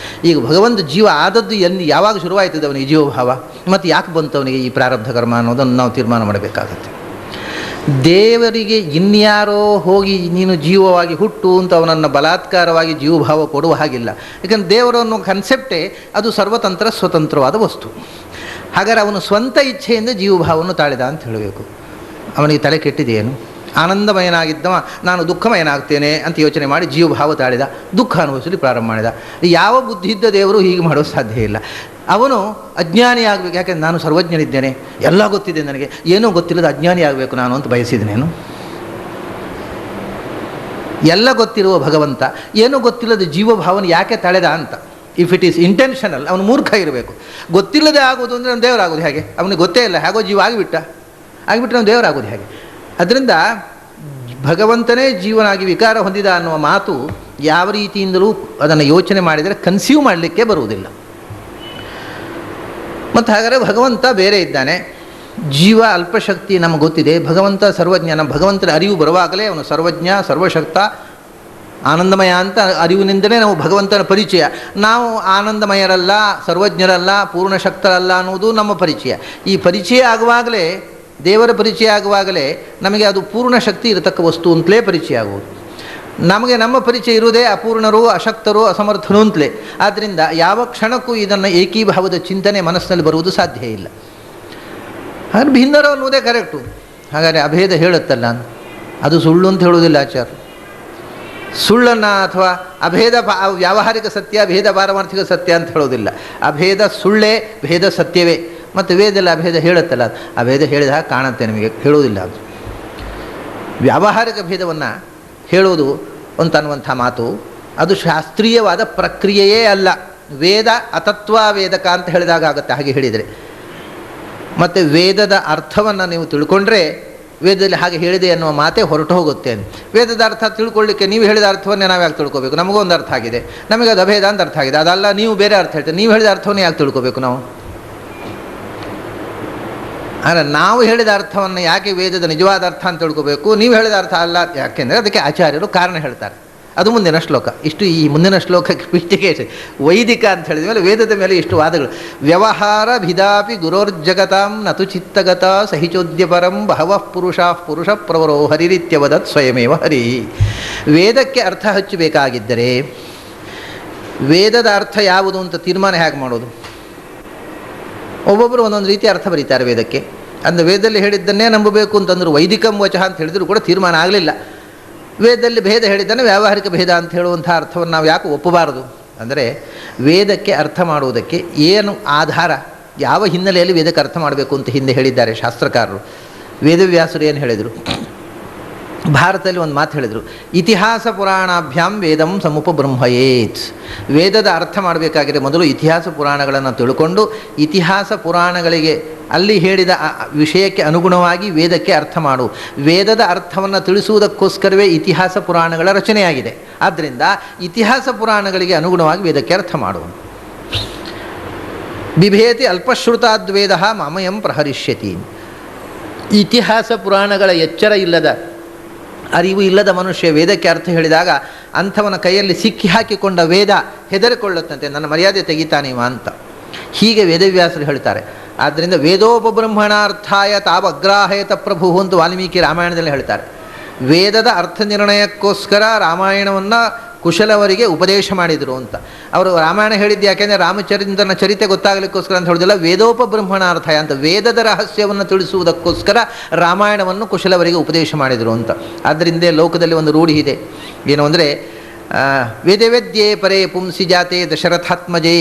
ಈಗ ಭಗವಂತ ಜೀವ ಆದದ್ದು ಯಾವಾಗ ಶುರುವಾಯ್ತದೆ ಅವನಿಗೆ ಜೀವಭಾವ, ಮತ್ತು ಯಾಕೆ ಬಂತು ಅವನಿಗೆ ಈ ಪ್ರಾರಬ್ಧ ಕರ್ಮ ಅನ್ನೋದನ್ನು ನಾವು ತೀರ್ಮಾನ ಮಾಡಬೇಕಾಗತ್ತೆ. ದೇವರಿಗೆ ಇನ್ಯಾರೋ ಹೋಗಿ ನೀನು ಜೀವವಾಗಿ ಹುಟ್ಟು ಅಂತ ಅವನನ್ನು ಬಲಾತ್ಕಾರವಾಗಿ ಜೀವಭಾವ ಕೊಡುವ ಹಾಗಿಲ್ಲ. ಯಾಕಂದರೆ ದೇವರು ಅನ್ನೋ ಕನ್ಸೆಪ್ಟೇ ಅದು ಸರ್ವತಂತ್ರ ಸ್ವತಂತ್ರವಾದ ವಸ್ತು. ಹಾಗಾದರೆ ಅವನು ಸ್ವಂತ ಇಚ್ಛೆಯಿಂದ ಜೀವಭಾವವನ್ನು ತಾಳಿದ ಅಂತ ಹೇಳಬೇಕು. ಅವನಿಗೆ ತಲೆ ಕೆಟ್ಟಿದೆಯೇನು? ಆನಂದಮಯನಾಗಿದ್ದವ ನಾನು ದುಃಖಮಯನಾಗ್ತೇನೆ ಅಂತ ಯೋಚನೆ ಮಾಡಿ ಜೀವಭಾವ ತಾಳಿದ, ದುಃಖ ಅನುಭವಿಸಲಿ ಪ್ರಾರಂಭ ಮಾಡಿದ. ಯಾವ ಬುದ್ಧಿದ್ದ ದೇವರು ಹೀಗೆ ಮಾಡೋದು ಸಾಧ್ಯ ಇಲ್ಲ. ಅವನು ಅಜ್ಞಾನಿ ಆಗಬೇಕು. ಯಾಕೆಂದ್ರೆ ನಾನು ಸರ್ವಜ್ಞನಿದ್ದೇನೆ, ಎಲ್ಲ ಗೊತ್ತಿದೆ ನನಗೆ, ಏನೂ ಗೊತ್ತಿಲ್ಲದ ಅಜ್ಞಾನಿ ಆಗಬೇಕು ನಾನು ಅಂತ ಬಯಸಿದನೇನು? ಎಲ್ಲ ಗೊತ್ತಿರುವ ಭಗವಂತ ಏನೂ ಗೊತ್ತಿಲ್ಲದ ಜೀವಭಾವನ ಯಾಕೆ ತಳೆದ ಅಂತ. ಇಫ್ ಇಟ್ ಈಸ್ ಇಂಟೆನ್ಷನಲ್, ಅವನು ಮೂರ್ಖ ಇರಬೇಕು. ಗೊತ್ತಿಲ್ಲದೆ ಆಗೋದು ಅಂದರೆ ಅವನು ದೇವರಾಗೋದು ಹೇಗೆ? ಅವನಿಗೆ ಗೊತ್ತೇ ಇಲ್ಲ, ಹೇಗೋ ಜೀವ ಆಗಿಬಿಟ್ರೆ ಅವನು ದೇವರಾಗೋದು ಹೇಗೆ? ಅದರಿಂದ ಭಗವಂತನೇ ಜೀವನಾಗಿ ವಿಕಾರ ಹೊಂದಿದ ಅನ್ನುವ ಮಾತು ಯಾವ ರೀತಿಯಿಂದಲೂ ಅದನ್ನು ಯೋಚನೆ ಮಾಡಿದರೆ ಕನ್ಸ್ಯೂಮ್ ಮಾಡಲಿಕ್ಕೆ ಬರುವುದಿಲ್ಲ. ಮತ್ತು ಹಾಗಾದರೆ ಭಗವಂತ ಬೇರೆ ಇದ್ದಾನೆ, ಜೀವ ಅಲ್ಪಶಕ್ತಿ ನಮಗೆ ಗೊತ್ತಿದೆ, ಭಗವಂತ ಸರ್ವಜ್ಞ. ನಮ್ಮ ಭಗವಂತನ ಅರಿವು ಬರುವಾಗಲೇ ಅವನು ಸರ್ವಜ್ಞ, ಸರ್ವಶಕ್ತ, ಆನಂದಮಯ ಅಂತ ಅರಿವಿನಿಂದಲೇ ನಾವು ಭಗವಂತನ ಪರಿಚಯ. ನಾವು ಆನಂದಮಯರಲ್ಲ, ಸರ್ವಜ್ಞರಲ್ಲ, ಪೂರ್ಣಶಕ್ತರಲ್ಲ ಅನ್ನೋದು ನಮ್ಮ ಪರಿಚಯ. ಈ ಪರಿಚಯ ಆಗುವಾಗಲೇ, ದೇವರ ಪರಿಚಯ ಆಗುವಾಗಲೇ ನಮಗೆ ಅದು ಪೂರ್ಣ ಶಕ್ತಿ ಇರತಕ್ಕ ವಸ್ತು ಅಂತಲೇ ಪರಿಚಯ ಆಗುವುದು. ನಮಗೆ ನಮ್ಮ ಪರಿಚಯ ಇರುವುದೇ ಅಪೂರ್ಣರು, ಅಶಕ್ತರು, ಅಸಮರ್ಥರು ಅಂತಲೇ. ಆದ್ದರಿಂದ ಯಾವ ಕ್ಷಣಕ್ಕೂ ಇದನ್ನು ಏಕೀಭಾವದ ಚಿಂತನೆ ಮನಸ್ಸಿನಲ್ಲಿ ಬರುವುದು ಸಾಧ್ಯ ಇಲ್ಲ. ಹಾಗೆ ಭಿನ್ನರು ಅನ್ನೋದೇ ಕರೆಕ್ಟು. ಹಾಗಾದರೆ ಅಭೇದ ಹೇಳುತ್ತಲ್ಲ, ಅದು ಸುಳ್ಳು ಅಂತ ಹೇಳುವುದಿಲ್ಲ ಆಚಾರ್ಯ. ಸುಳ್ಳನ್ನು ಅಥವಾ ಅಭೇದ ವ್ಯಾವಹಾರಿಕ ಸತ್ಯ, ಭೇದ ಪಾರಮಾರ್ಥಿಕ ಸತ್ಯ ಅಂತ ಹೇಳೋದಿಲ್ಲ. ಅಭೇದ ಸುಳ್ಳೇ, ಭೇದ ಸತ್ಯವೇ. ಮತ್ತು ವೇದದಲ್ಲಿ ಅಭೇದ ಹೇಳುತ್ತಲ್ಲ, ಅಭೇದ ಹೇಳಿದ ಹಾಗೆ ಕಾಣುತ್ತೆ ನಿಮಗೆ, ಹೇಳುವುದಿಲ್ಲ. ಅದು ವ್ಯಾವಹಾರಿಕ ಭೇದವನ್ನು ಹೇಳುವುದು ಅಂತನ್ನುವಂಥ ಮಾತು ಅದು ಶಾಸ್ತ್ರೀಯವಾದ ಪ್ರಕ್ರಿಯೆಯೇ ಅಲ್ಲ. ವೇದ ಅತತ್ವಾವೇದಕ ಅಂತ ಹೇಳಿದಾಗ ಆಗುತ್ತೆ ಹಾಗೆ ಹೇಳಿದರೆ. ಮತ್ತು ವೇದದ ಅರ್ಥವನ್ನು ನೀವು ತಿಳ್ಕೊಂಡ್ರೆ ವೇದದಲ್ಲಿ ಹಾಗೆ ಹೇಳಿದೆ ಅನ್ನುವ ಮಾತೇ ಹೊರಟು ಹೋಗುತ್ತೆ. ವೇದದ ಅರ್ಥ ತಿಳ್ಕೊಳ್ಳಿಕ್ಕೆ ನೀವು ಹೇಳಿದ ಅರ್ಥವನ್ನೇ ನಾವು ಯಾಕೆ ತಿಳ್ಕೊಬೇಕು? ನಮಗೊಂದು ಅರ್ಥ ಆಗಿದೆ, ನಮಗೆ ಅದು ಅಭೇದ ಅಂತ ಅರ್ಥ ಆಗಿದೆ. ಅದಲ್ಲ, ನೀವು ಬೇರೆ ಅರ್ಥ ಹೇಳ್ತೀರಿ, ನೀವು ಹೇಳಿದ ಅರ್ಥವನ್ನೇ ಯಾಕೆ ತಿಳ್ಕೊಬೇಕು ನಾವು? ಆದರೆ ನಾವು ಹೇಳಿದ ಅರ್ಥವನ್ನು ಯಾಕೆ ವೇದದ ನಿಜವಾದ ಅರ್ಥ ಅಂತ ತಿಳ್ಕೋಬೇಕು? ನೀವು ಹೇಳಿದ ಅರ್ಥ ಅಲ್ಲ, ಯಾಕೆಂದರೆ ಅದಕ್ಕೆ ಆಚಾರ್ಯರು ಕಾರಣ ಹೇಳ್ತಾರೆ. ಅದು ಮುಂದಿನ ಶ್ಲೋಕ. ಇಷ್ಟು ಈ ಮುಂದಿನ ಶ್ಲೋಕಕ್ಕೆ ಪೀಠಿಕೆ ವೈದಿಕ ಅಂತ ಹೇಳಿದ ಮೇಲೆ ವೇದದ ಮೇಲೆ ಇಷ್ಟು ವಾದಗಳು. ವ್ಯವಹಾರ ಭಿದಾಪಿ ಗುರೋರ್ಜಗತಾಂ ನತು ಚಿತ್ತಗತ ಸಹಿಚೋದ್ಯಪರಂ ಬಹವಃ ಪುರುಷ ಪ್ರವರೋ ಹರಿರಿತ್ಯವದತ್ ಸ್ವಯಮೇವ ಹರಿ. ವೇದಕ್ಕೆ ಅರ್ಥ ಹಚ್ಚಬೇಕಾಗಿದ್ದರೆ ವೇದದ ಅರ್ಥ ಯಾವುದು ಅಂತ ತೀರ್ಮಾನ ಹೇಗೆ ಮಾಡೋದು? ಒಬ್ಬೊಬ್ಬರು ಒಂದೊಂದು ರೀತಿ ಅರ್ಥ ಬರೀತಾರೆ ವೇದಕ್ಕೆ. ಅಂದರೆ ವೇದದಲ್ಲಿ ಹೇಳಿದ್ದನ್ನೇ ನಂಬಬೇಕು ಅಂತಂದ್ರು, ವೈದಿಕಂ ವಚಃ ಅಂತ ಹೇಳಿದ್ರು ಕೂಡ ತೀರ್ಮಾನ ಆಗಲಿಲ್ಲ. ವೇದದಲ್ಲಿ ಭೇದ ಹೇಳಿದ್ದಾನೆ, ವ್ಯಾವಹಾರಿಕ ಭೇದ ಅಂತ ಹೇಳುವಂಥ ಅರ್ಥವನ್ನು ನಾವು ಯಾಕೆ ಒಪ್ಪಬಾರದು? ಅಂದರೆ ವೇದಕ್ಕೆ ಅರ್ಥ ಮಾಡುವುದಕ್ಕೆ ಏನು ಆಧಾರ, ಯಾವ ಹಿನ್ನೆಲೆಯಲ್ಲಿ ವೇದಕ್ಕೆ ಅರ್ಥ ಮಾಡಬೇಕು ಅಂತ ಹಿಂದೆ ಹೇಳಿದ್ದಾರೆ ಶಾಸ್ತ್ರಕಾರರು. ವೇದವ್ಯಾಸರು ಏನು ಹೇಳಿದರು? ಭಾರತದಲ್ಲಿ ಒಂದು ಮಾತು ಹೇಳಿದರು, ಇತಿಹಾಸ ಪುರಾಣಾಭ್ಯಾಂ ವೇದಂ ಸಮುಪಬ್ರಹ್ಮಯೇತ್. ವೇದದ ಅರ್ಥ ಮಾಡಬೇಕಾಗಿದೆ ಮೊದಲು ಇತಿಹಾಸ ಪುರಾಣಗಳನ್ನು ತಿಳ್ಕೊಂಡು ಇತಿಹಾಸ ಪುರಾಣಗಳಿಗೆ ಅಲ್ಲಿ ಹೇಳಿದ ವಿಷಯಕ್ಕೆ ಅನುಗುಣವಾಗಿ ವೇದಕ್ಕೆ ಅರ್ಥ ಮಾಡು. ವೇದದ ಅರ್ಥವನ್ನು ತಿಳಿಸುವುದಕ್ಕೋಸ್ಕರವೇ ಇತಿಹಾಸ ಪುರಾಣಗಳ ರಚನೆಯಾಗಿದೆ. ಆದ್ದರಿಂದ ಇತಿಹಾಸ ಪುರಾಣಗಳಿಗೆ ಅನುಗುಣವಾಗಿ ವೇದಕ್ಕೆ ಅರ್ಥ ಮಾಡು. ಬಿಭೇತಿ ಅಲ್ಪಶ್ರುತಾದ್ವೇದ ಮಾಮಯಂ ಪ್ರಹರಿಷ್ಯತಿ. ಇತಿಹಾಸ ಪುರಾಣಗಳ ಎಚ್ಚರ ಇಲ್ಲದ, ಅರಿವು ಇಲ್ಲದ ಮನುಷ್ಯ ವೇದಕ್ಕೆ ಅರ್ಥ ಹೇಳಿದಾಗ ಅಂಥವನ ಕೈಯಲ್ಲಿ ಸಿಕ್ಕಿ ಹಾಕಿಕೊಂಡ ವೇದ ಹೆದರಿಕೊಳ್ಳುತ್ತಂತೆ, ನನ್ನ ಮರ್ಯಾದೆ ತೆಗಿತಾನಿವ ಅಂತ. ಹೀಗೆ ವೇದವ್ಯಾಸರು ಹೇಳ್ತಾರೆ. ಆದ್ದರಿಂದ ವೇದೋಪಬ್ರಹ್ಮಣಾರ್ಥಾಯ ತಾವಗ್ರಾಹಯತ ಪ್ರಭು ಅಂತ ವಾಲ್ಮೀಕಿ ರಾಮಾಯಣದಲ್ಲಿ ಹೇಳ್ತಾರೆ. ವೇದದ ಅರ್ಥ ನಿರ್ಣಯಕ್ಕೋಸ್ಕರ ರಾಮಾಯಣವನ್ನು ಕುಶಲವರಿಗೆ ಉಪದೇಶ ಮಾಡಿದರು ಅಂತ. ಅವರು ರಾಮಾಯಣ ಹೇಳಿದ್ದು ಯಾಕೆಂದರೆ ರಾಮಚಂದ್ರನ ಚರಿತೆ ಗೊತ್ತಾಗಲಿಕ್ಕೋಸ್ಕರ ಅಂತ ಹೇಳೋದಿಲ್ಲ, ವೇದೋಪಬ್ರಹ್ಮಣಾರ್ಥಾಯ ಅಂತ ವೇದದ ರಹಸ್ಯವನ್ನು ತಿಳಿಸುವುದಕ್ಕೋಸ್ಕರ ರಾಮಾಯಣವನ್ನು ಕುಶಲವರಿಗೆ ಉಪದೇಶ ಮಾಡಿದರು ಅಂತ. ಆದ್ದರಿಂದ ಲೋಕದಲ್ಲಿ ಒಂದು ರೂಢಿ ಇದೆ, ಏನು ಅಂದರೆ ವೇದವೇದ್ಯೇ ಪರೇ ಪುಂಸಿ ಜಾತೆ ದಶರಥಾತ್ಮಜೇ.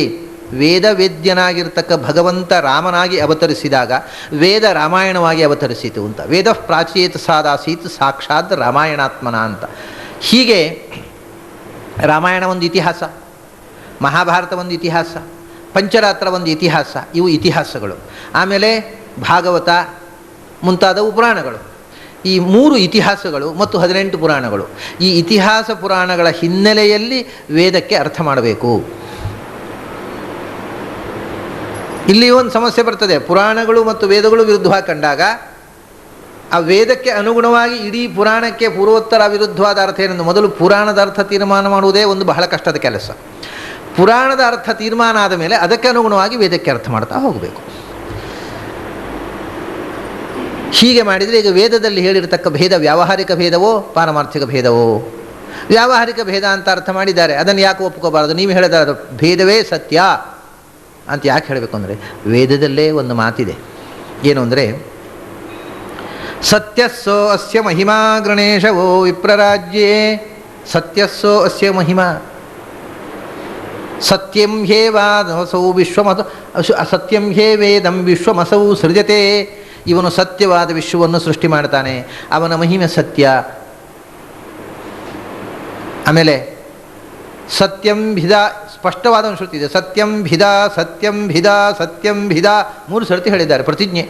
ವೇದವೇದ್ಯನಾಗಿರ್ತಕ್ಕ ಭಗವಂತ ರಾಮನಾಗಿ ಅವತರಿಸಿದಾಗ ವೇದ ರಾಮಾಯಣವಾಗಿ ಅವತರಿಸಿತು ಅಂತ. ವೇದ ಪ್ರಾಚೀತ ಸಾದಾಸೀತ್ ಸಾಕ್ಷಾತ್ ರಾಮಾಯಣಾತ್ಮನ ಅಂತ. ಹೀಗೆ ರಾಮಾಯಣ ಒಂದು ಇತಿಹಾಸ, ಮಹಾಭಾರತ ಒಂದು ಇತಿಹಾಸ, ಪಂಚರಾತ್ರ ಒಂದು ಇತಿಹಾಸ. ಇವು ಇತಿಹಾಸಗಳು. ಆಮೇಲೆ ಭಾಗವತ ಮುಂತಾದವು ಪುರಾಣಗಳು. ಈ 3 ಇತಿಹಾಸಗಳು ಮತ್ತು 18 ಪುರಾಣಗಳು. ಈ ಇತಿಹಾಸ ಪುರಾಣಗಳ ಹಿನ್ನೆಲೆಯಲ್ಲಿ ವೇದಕ್ಕೆ ಅರ್ಥ ಮಾಡಬೇಕು. ಇಲ್ಲಿ ಒಂದು ಸಮಸ್ಯೆ ಬರ್ತದೆ. ಪುರಾಣಗಳು ಮತ್ತು ವೇದಗಳು ವಿರುದ್ಧವಾಗಿ ಕಂಡಾಗ ಆ ವೇದಕ್ಕೆ ಅನುಗುಣವಾಗಿ ಇಡೀ ಪುರಾಣಕ್ಕೆ ಪೂರ್ವೋತ್ತರ ವಿರುದ್ಧವಾದ ಅರ್ಥ ಏನೆಂದು ಮೊದಲು ಪುರಾಣದ ಅರ್ಥ ತೀರ್ಮಾನ ಮಾಡುವುದೇ ಒಂದು ಬಹಳ ಕಷ್ಟದ ಕೆಲಸ. ಪುರಾಣದ ಅರ್ಥ ತೀರ್ಮಾನ ಆದ ಮೇಲೆ ಅದಕ್ಕೆ ಅನುಗುಣವಾಗಿ ವೇದಕ್ಕೆ ಅರ್ಥ ಮಾಡ್ತಾ ಹೋಗಬೇಕು. ಹೀಗೆ ಮಾಡಿದರೆ ಈಗ ವೇದದಲ್ಲಿ ಹೇಳಿರತಕ್ಕ ಭೇದ ವ್ಯಾವಹಾರಿಕ ಭೇದವೋ ಪಾರಮಾರ್ಥಿಕ ಭೇದವೋ? ವ್ಯಾವಹಾರಿಕ ಭೇದ ಅಂತ ಅರ್ಥ ಮಾಡಿದ್ದಾರೆ, ಅದನ್ನು ಯಾಕೆ ಒಪ್ಕೋಬಾರದು? ನೀವು ಹೇಳಿದ ಭೇದವೇ ಸತ್ಯ ಅಂತ ಯಾಕೆ ಹೇಳಬೇಕು ಅಂದರೆ, ವೇದದಲ್ಲೇ ಒಂದು ಮಾತಿದೆ. ಏನು ಅಂದರೆ, ಸತ್ಯಸ್ಸೋ ಅಸ್ಯ ಮಹಿಮಾ ಗಣೇಶವೋ ವಿಪ್ರರಾಜ್ಯೇ ಸತ್ಯಸ್ಸೋ ಅಸ್ಯ ಮಹಿಮಾ ಸತ್ಯಂ ಹ್ಯೇವಾದಸೌ ವಿಶ್ವಮಸ ಸತ್ಯಂ ಹೇ ವೇದಂ ವಿಶ್ವಮಸೌ ಸೃಜತೆ. ಇವನು ಸತ್ಯವಾದ ವಿಶ್ವವನ್ನು ಸೃಷ್ಟಿ ಮಾಡ್ತಾನೆ, ಅವನ ಮಹಿಮೆ ಸತ್ಯ. ಆಮೇಲೆ ಸತ್ಯಂ ಭಿದ, ಸ್ಪಷ್ಟವಾದ ಒಂದು ಶ್ರುತಿ ಇದೆ, ಸತ್ಯಂ ಭಿದ ಸತ್ಯಂ ಭಿದ ಸತ್ಯಂ ಭಿದ 3 ಸರ್ತಿ ಹೇಳಿದ್ದಾರೆ ಪ್ರತಿಜ್ಞೆ.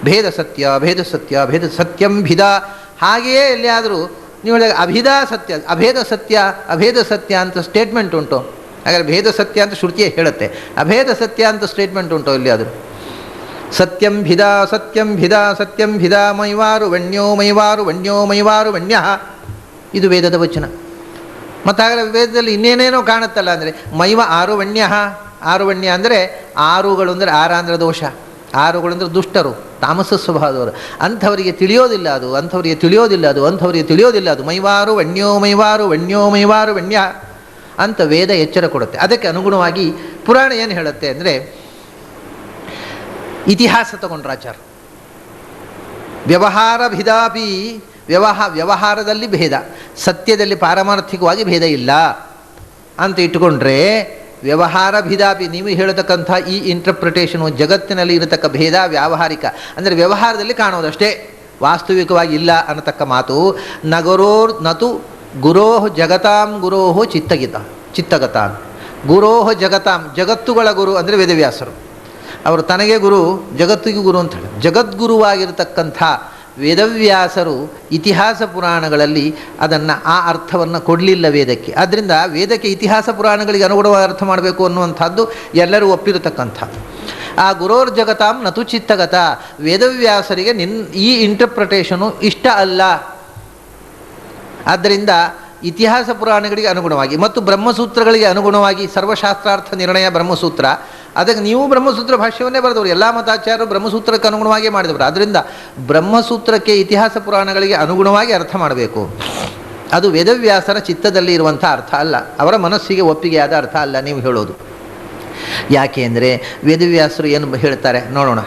ಭೇದ ಸತ್ಯ ಭೇದ ಸತ್ಯ ಭೇದ ಸತ್ಯಂ ಭಿದ. ಹಾಗೆಯೇ ಎಲ್ಲಿಯಾದರೂ ನೀವು ಹೇಳಿದಾಗ ಅಭಿದ ಸತ್ಯ ಅಭೇದ ಸತ್ಯ ಅಭೇದ ಸತ್ಯ ಅಂತ ಸ್ಟೇಟ್ಮೆಂಟ್ ಉಂಟು. ಹಾಗಾದರೆ ಭೇದ ಸತ್ಯ ಅಂತ ಶ್ರುತಿಯೇ ಹೇಳುತ್ತೆ, ಅಭೇದ ಸತ್ಯ ಅಂತ ಸ್ಟೇಟ್ಮೆಂಟ್ ಉಂಟು ಎಲ್ಲಿಯಾದರೂ? ಸತ್ಯಂ ಭಿದ ಸತ್ಯಂ ಭಿದ ಸತ್ಯಂ ಭಿದ ಮೈವಾರು ವಣ್ಯೋ ಮೈವಾರು ವಣ್ಯೋ ಮೈವಾರು ವಣ್ಯ, ಇದು ವೇದದ ವಚನ. ಮತ್ತು ಹಾಗಾದರೆ ವೇದದಲ್ಲಿ ಇನ್ನೇನೇನೋ ಕಾಣುತ್ತಲ್ಲ ಅಂದರೆ, ಮೈವ ಆರು ವಣ್ಯ, ಆರು ವಣ್ಯ ಅಂದರೆ ಆರುಗಳು ಅಂದರೆ ಆರಾಂಧ್ರ ದೋಷ, ಆರುಗಳು ಅಂದರೆ ದುಷ್ಟರು, ತಾಮಸ ಸ್ವಭಾವದವರು, ಅಂಥವರಿಗೆ ತಿಳಿಯೋದಿಲ್ಲ ಅದು, ಅಂಥವರಿಗೆ ತಿಳಿಯೋದಿಲ್ಲ ಅದು, ಅಂಥವರಿಗೆ ತಿಳಿಯೋದಿಲ್ಲ ಅದು. ಮೈವಾರು ವಣ್ಯೋ ಮೈವಾರು ವಣ್ಯೋ ಮೈವಾರು ವಣ್ಯ ಅಂತ ವೇದ ಎಚ್ಚರ ಕೊಡುತ್ತೆ. ಅದಕ್ಕೆ ಅನುಗುಣವಾಗಿ ಪುರಾಣ ಏನು ಹೇಳುತ್ತೆ ಅಂದರೆ, ಇತಿಹಾಸ ತಗೊಂಡ್ರಾಚಾರ ವ್ಯವಹಾರ ಭಿದಾಪಿ ವ್ಯವಹಾರದಲ್ಲಿ ಭೇದ, ಸತ್ಯದಲ್ಲಿ ಪಾರಮಾರ್ಥಿಕವಾಗಿ ಭೇದ ಇಲ್ಲ ಅಂತ ಇಟ್ಟುಕೊಂಡ್ರೆ, ವ್ಯವಹಾರ ಭಿದಾಪಿ ನೀವು ಹೇಳತಕ್ಕಂಥ ಈ ಇಂಟರ್ಪ್ರಿಟೇಷನು ಜಗತ್ತಿನಲ್ಲಿ ಇರತಕ್ಕ ಭೇದ ವ್ಯಾವಹಾರಿಕ ಅಂದರೆ ವ್ಯವಹಾರದಲ್ಲಿ ಕಾಣೋದಷ್ಟೇ, ವಾಸ್ತವಿಕವಾಗಿ ಇಲ್ಲ ಅನ್ನತಕ್ಕ ಮಾತು. ನಗರೋರ್ ನತು ಗುರೋಹ್ ಜಗತಾಂ ಗುರೋಹ್ ಚಿತ್ತಗತಾನ್ ಗುರೋಹ್ ಜಗತಾಂ, ಜಗತ್ತುಗಳ ಗುರು ಅಂದರೆ ವೇದವ್ಯಾಸರು. ಅವರು ತನಗೆ ಗುರು ಜಗತ್ತಿಗೂ ಗುರು ಅಂತ ಹೇಳಿ, ಜಗದ್ಗುರುವಾಗಿರತಕ್ಕಂಥ ವೇದವ್ಯಾಸರು ಇತಿಹಾಸ ಪುರಾಣಗಳಲ್ಲಿ ಅದನ್ನು ಆ ಅರ್ಥವನ್ನು ಕೊಡಲಿಲ್ಲ ವೇದಕ್ಕೆ. ಆದ್ದರಿಂದ ವೇದಕ್ಕೆ ಇತಿಹಾಸ ಪುರಾಣಗಳಿಗೆ ಅನುಗುಣವಾಗಿ ಅರ್ಥ ಮಾಡಬೇಕು ಅನ್ನುವಂಥದ್ದು ಎಲ್ಲರೂ ಒಪ್ಪಿರತಕ್ಕಂಥದ್ದು. ಆ ಗುರೋರ್ ಜಗತಾಂ ನತು ಚಿತ್ತಗತ, ವೇದವ್ಯಾಸರಿಗೆ ಈ ಇಂಟರ್ಪ್ರಿಟೇಷನು ಇಷ್ಟ ಅಲ್ಲ. ಆದ್ದರಿಂದ ಇತಿಹಾಸ ಪುರಾಣಗಳಿಗೆ ಅನುಗುಣವಾಗಿ ಮತ್ತು ಬ್ರಹ್ಮಸೂತ್ರಗಳಿಗೆ ಅನುಗುಣವಾಗಿ ಸರ್ವಶಾಸ್ತ್ರಾರ್ಥ ನಿರ್ಣಯ ಬ್ರಹ್ಮಸೂತ್ರ, ಅದಕ್ಕೆ ನೀವು ಬ್ರಹ್ಮಸೂತ್ರ ಭಾಷ್ಯವನ್ನೇ ಬರೆದವರು, ಎಲ್ಲ ಮತಾಚಾರ್ಯರು ಬ್ರಹ್ಮಸೂತ್ರಕ್ಕೆ ಅನುಗುಣವಾಗಿ ಮಾಡಿದವರು. ಆದ್ದರಿಂದ ಬ್ರಹ್ಮಸೂತ್ರಕ್ಕೆ ಇತಿಹಾಸ ಪುರಾಣಗಳಿಗೆ ಅನುಗುಣವಾಗಿ ಅರ್ಥ ಮಾಡಬೇಕು. ಅದು ವೇದವ್ಯಾಸರ ಚಿತ್ತದಲ್ಲಿ ಇರುವಂಥ ಅರ್ಥ ಅಲ್ಲ, ಅವರ ಮನಸ್ಸಿಗೆ ಒಪ್ಪಿಗೆಯಾದ ಅರ್ಥ ಅಲ್ಲ ನೀವು ಹೇಳೋದು. ಯಾಕೆ ಅಂದರೆ ವೇದವ್ಯಾಸರು ಏನು ಹೇಳ್ತಾರೆ ನೋಡೋಣ.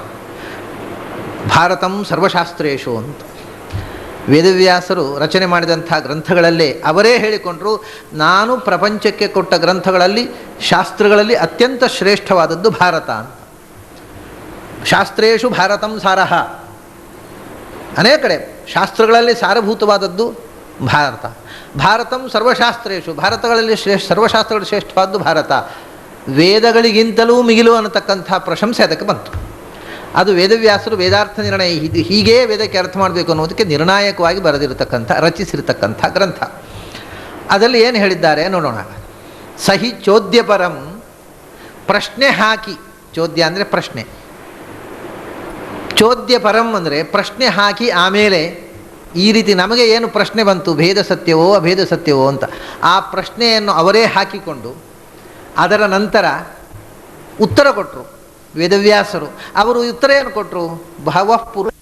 ಭಾರತಂ ಸರ್ವಶಾಸ್ತ್ರೇಶು ಅಂತ ವೇದವ್ಯಾಸರು ರಚನೆ ಮಾಡಿದಂಥ ಗ್ರಂಥಗಳಲ್ಲೇ ಅವರೇ ಹೇಳಿಕೊಂಡರು, ನಾನು ಪ್ರಪಂಚಕ್ಕೆ ಕೊಟ್ಟ ಗ್ರಂಥಗಳಲ್ಲಿ ಶಾಸ್ತ್ರಗಳಲ್ಲಿ ಅತ್ಯಂತ ಶ್ರೇಷ್ಠವಾದದ್ದು ಭಾರತ ಅಂತ. ಶಾಸ್ತ್ರೇಶು ಭಾರತಂ ಸಾರಃ, ಅನೇಕ ಕಡೆ ಶಾಸ್ತ್ರಗಳಲ್ಲಿ ಸಾರಭೂತವಾದದ್ದು ಭಾರತ. ಭಾರತಂ ಸರ್ವಶಾಸ್ತ್ರೇಶು, ಭಾರತಗಳಲ್ಲಿ ಸರ್ವಶಾಸ್ತ್ರಗಳು ಶ್ರೇಷ್ಠವಾದ್ದು ಭಾರತ. ವೇದಗಳಿಗಿಂತಲೂ ಮಿಗಿಲು ಅನ್ನತಕ್ಕಂಥ ಪ್ರಶಂಸೆ ಅದಕ್ಕೆ ಬಂತು. ಅದು ವೇದವ್ಯಾಸರು ವೇದಾರ್ಥ ನಿರ್ಣಯ ಹೀಗೇ ವೇದಕ್ಕೆ ಅರ್ಥ ಮಾಡಬೇಕು ಅನ್ನೋದಕ್ಕೆ ನಿರ್ಣಾಯಕವಾಗಿ ಬರೆದಿರತಕ್ಕಂಥ ರಚಿಸಿರತಕ್ಕಂಥ ಗ್ರಂಥ. ಅದರಲ್ಲಿ ಏನು ಹೇಳಿದ್ದಾರೆ ನೋಡೋಣ. ಸಹಿ ಚೋದ್ಯಪರಂ, ಪ್ರಶ್ನೆ ಹಾಕಿ, ಚೋದ್ಯ ಅಂದರೆ ಪ್ರಶ್ನೆ, ಚೋದ್ಯಪರಂ ಅಂದರೆ ಪ್ರಶ್ನೆ ಹಾಕಿ ಆಮೇಲೆ ಈ ರೀತಿ ನಮಗೆ ಏನು ಪ್ರಶ್ನೆ ಬಂತು, ಭೇದ ಸತ್ಯವೋ ಅಭೇದ ಸತ್ಯವೋ ಅಂತ, ಆ ಪ್ರಶ್ನೆಯನ್ನು ಅವರೇ ಹಾಕಿಕೊಂಡು ಅದರ ನಂತರ ಉತ್ತರ ಕೊಟ್ಟರು ವೇದವ್ಯಾಸರು. ಅವರು ಉತ್ತರ ಏನು ಕೊಟ್ಟರು, ಭಾವ ಪುರುಷ